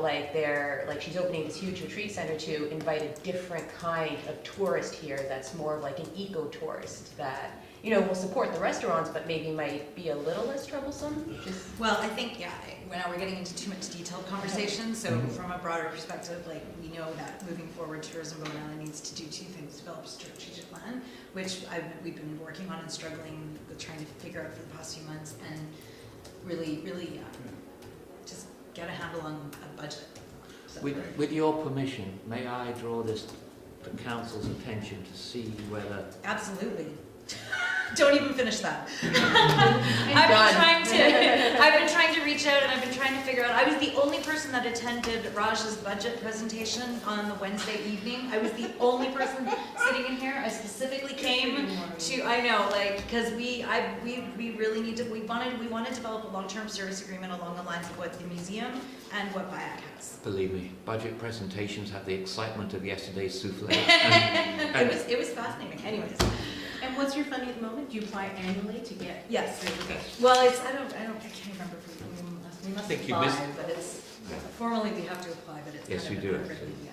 she's opening this huge retreat center to invite a different kind of tourist here that's more of like an eco-tourist that will support the restaurants, but maybe might be a little less troublesome. Well, I think, now we're getting into too much detailed conversation, so from a broader perspective, we know that moving forward, Tourism Bowen Island needs to do two things: develop a strategic plan, which we've been working on and struggling with trying to figure out for the past few months, and really just get a handle on a budget. So. With your permission, may I draw this to Council's attention to see whether... Absolutely. Don't even finish that. I've been trying to reach out, and I've been trying to figure out. I was the only person that attended Raj's budget presentation on the Wednesday evening. I was the only person sitting in here. I specifically came I know, like, because we really need to, we want to develop a long-term service agreement along the lines of what the museum and what BIAC has. Believe me, budget presentations have the excitement of yesterday's souffle. It was fascinating. Anyways, And what's your funding at the moment? Do you apply annually to get? yes. Okay. Well, it's I can't remember if we must think you apply, missed- but it's formally we have to apply, but it's Yes, kind you of do. an unwritten, yeah.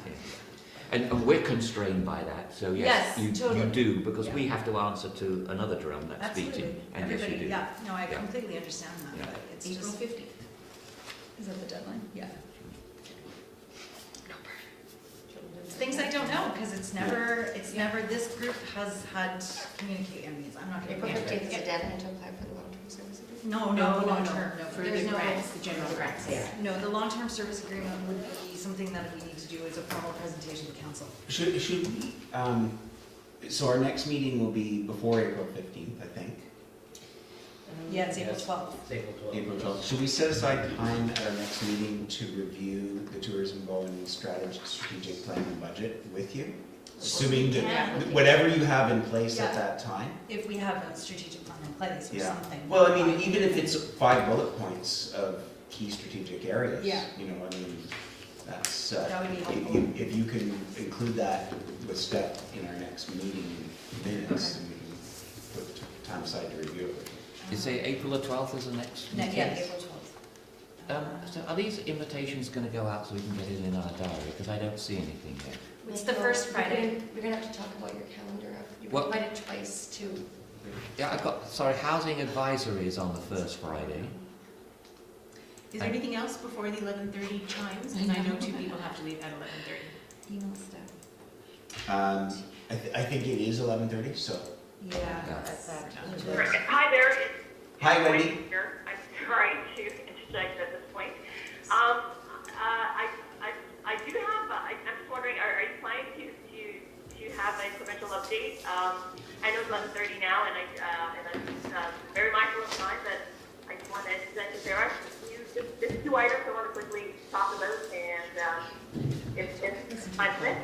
And we're constrained by that, so yes, Yes, totally. you do, because Yeah. we have to answer to another drum that's Absolutely. beating. And yes, you Everybody, do. yeah, no, I Yeah. completely understand that, Yeah. but it's April just, 15th. is that the deadline? Yeah. It's things I don't know, because it's never, this group has had communicate, I mean, I'm not gonna. April 15th is the deadline to apply for the long-term service agreement? No, long-term, no. For There's the no- grants, the general grants. Yeah, no, the long-term service agreement would be something that we need to do as a formal presentation to council. Should we, so our next meeting will be before April 15th, I think. Yeah, it's April 12th. It's April 12th. April 12th. Should we set aside time at our next meeting to review the Tourism Bowen strategic plan and budget with you? Assuming that whatever you have in place at Yeah. that time? If we have a strategic plan in place or Yeah. something. Well, I mean, even if it's 5 bullet points of key strategic areas, Yeah. you know, I mean, that's, That would be helpful. if you can include that with Stef in our next meeting minutes, then we can put time aside to review it. You say April the 12th is the next Yeah, meeting? April 12th. So are these invitations going to go out so we can get it in our diary? Because I don't see anything yet. It's the first Friday. We're gonna have to talk about your calendar. You've What? invited twice too. Yeah, I got, sorry, housing advisory is on the first Friday. Is there anything else before the 11:30 chimes? And I know 2 people have to leave at 11:30. Email stuff. I think it is 11:30, so. Yeah, that's that. Hi there, it's Hi, Wendy. here. I'm sorry to interject at this point. I do have, I'm just wondering, are you planning to have a provincial update? I know it's 11:30 now, and I'm very mindful of time, but I just wanted to interject if there are just 2 items I want to quickly talk about, and it's my plan.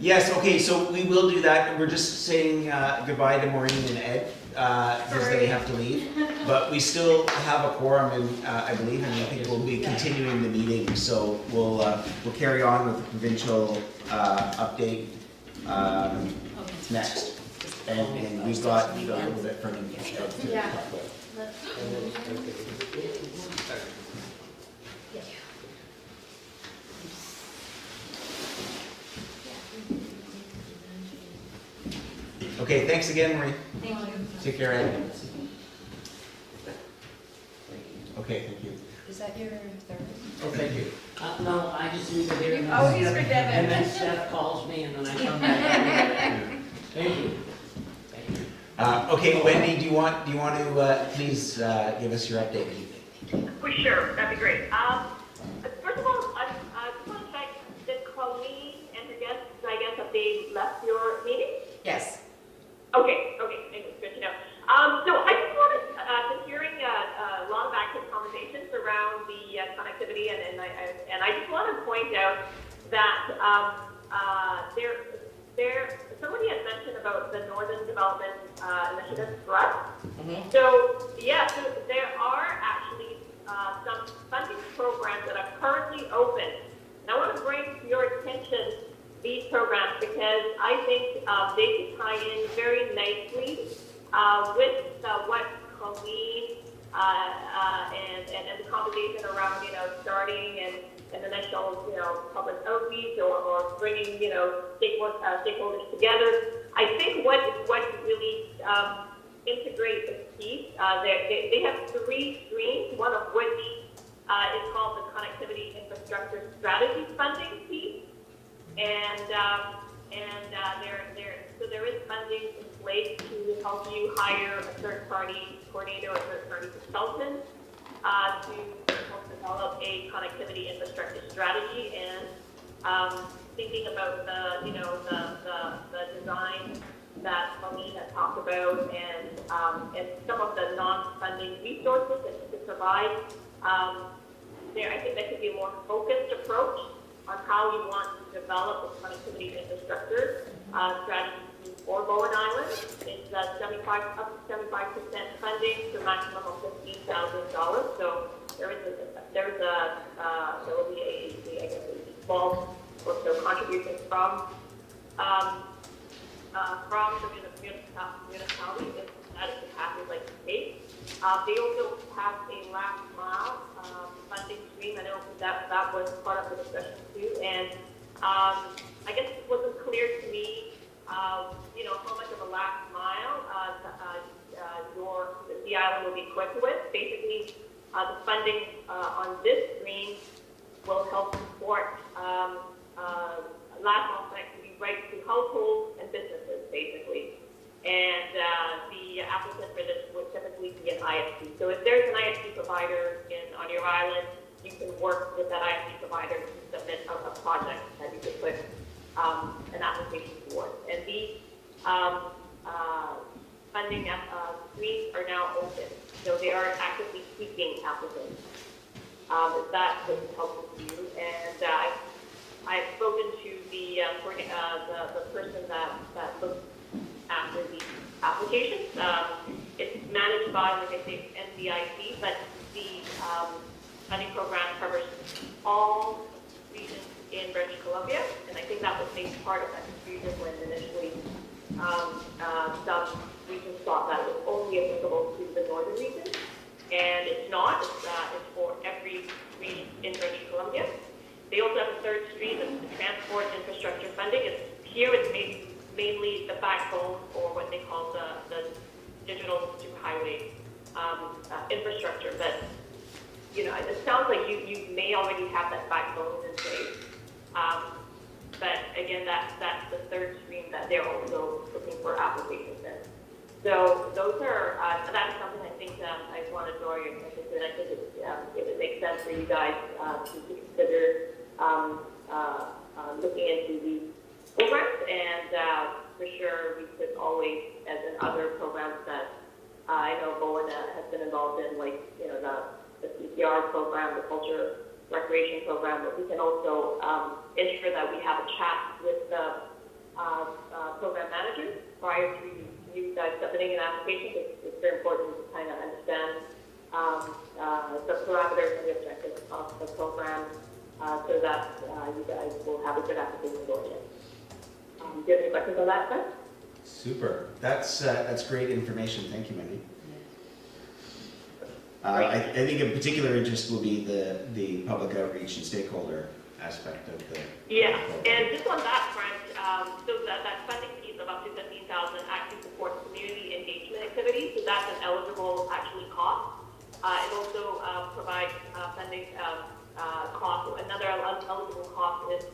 Yes, okay, so we will do that. We're just saying goodbye to Maureen and Ed because they have to leave. But we still have a quorum, and I believe, and I think we'll be continuing the meeting. So we'll carry on with the provincial update next. And we've got a little bit from Stef to Yeah. talk about. Okay, thanks again, Maureen. Thank you. Take care, Ed. Okay, thank you. Is that your third? Oh, thank you. No, I just leave it here. And Oh, he's then for Stef- Devin. And then Stef calls me and then I come back. Thank you. Okay, Wendy, do you want to please give us your update? For sure, that'd be great. First of all, I just want to check, did Colleen and her guests, I guess, have they left your meeting? Yes. Okay, good to know. So I just wanted, been hearing a lot of active conversations around the connectivity, and I just want to point out that somebody had mentioned about the Northern Development Initiative Trust. Mm-hmm. So there are actually some funding programs that are currently open. And I want to bring to your attention these programs because I think they can tie in very nicely with what Colleen and the conversation around, starting and initial, public outreach or bringing, stakeholders together. I think what really integrates this piece, they have 3 streams, one of which is called the Connectivity Infrastructure Strategy Funding piece. So there is funding in place to help you hire a third-party coordinator or third-party consultant to help develop a connectivity infrastructure strategy and thinking about the design that Colleen had talked about and some of the non-funding resources that you could provide. I think that could be a more focused approach on how you want to develop the connectivity infrastructure strategy for Bowen Island. It's 75 up to 75% funding to a maximum of $15,000. So there will be a small or so contribution from the municipality if that is the path we'd like to take. They also have a last mile funding stream. I know that was part of the discussion too, and I guess it wasn't clear to me, how much of a last mile the island will be equipped with. Basically, the funding on this stream will help support last mile connectivity right to households and businesses, basically. And the applicant for this would typically be an ISP. So if there's an ISP provider on your island, you can work with that ISP provider to submit a project that you could put an application towards. And these funding streams are now open. So they are actively seeking applicants. If that would help with you. And I've spoken to the person that looks after the applications. It's managed by, like I say, NBIC, but the funding program covers all regions in British Columbia, and I think that was made part of that confusion when initially some regions thought that it was only applicable to the northern region, and it's not. It's for every region in British Columbia. They also have a third stream, the transport infrastructure funding. It's mainly the backbone, or what they call the digital superhighway infrastructure. But it sounds like you may already have that backbone in place. But again, that's the third stream that they're also looking for applications in. So those are that's something I think I want to draw your attention to. And I think it would make sense for you guys to consider looking into these programs, and for sure we could always, as in other programs that I know Bowen has been involved in, like the CPR program, the culture recreation program, but we can also ensure that we have a chat with the program managers prior to you guys submitting an application. It's very important to kind of understand the parameters and the objectives of the program so that you guys will have a good application going in. Do you have any questions on that, Stef? Super. That's great information. Thank you, Wendy. I think of particular interest will be the public outreach and stakeholder aspect of the program. And just on that front, so that funding piece of up to $15,000 actually supports community engagement activities, so that's an eligible actually cost. It also provides funding cost. Another eligible cost is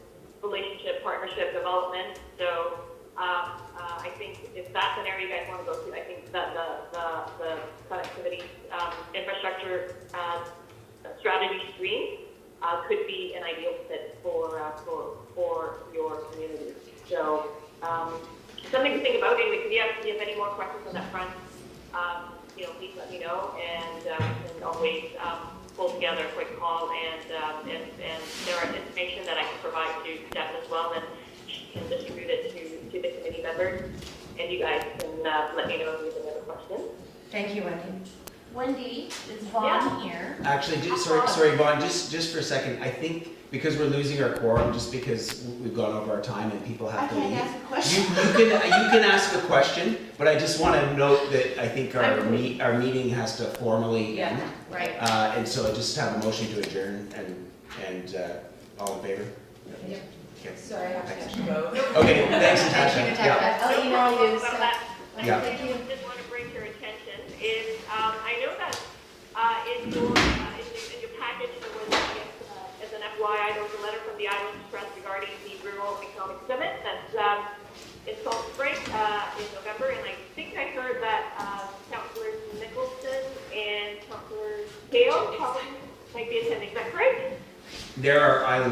relationship, partnership development. So I think if that's an area you guys want to go to, I think that the connectivity infrastructure strategy stream could be an ideal fit for your community. So something to think about. Anyway, if you have any more questions on that front, please let me know, and we can always pull together a quick call, and there are information that I can provide to Stef as well, and she can distribute it to the committee members, and you guys can let me know if you have any other questions. Thank you, Wendy. Wendy, is Vaughn here? Actually, sorry, Vaughn, just for a second. I think because we're losing our quorum, just because we've gone over our time and people have to leave. I ask a question? You can ask a question, but I just want to note that I think our meeting has to formally end. Right. And so I just have a motion to adjourn, and all in favor? Yep. Okay. Sorry, I have to go. Okay, thanks, Natasha. Thank you, Natasha. I'll email you. Yeah. Thank you. Just want to bring to your attention is I know that in your package there was, as an FYI, there was a letter from the Island Trust regarding the Rural Economic Summit that's in Salt Spring in November, and I think I heard that Councillors Nicholson and Councillor Hale probably might be attending. Is that correct? There are islands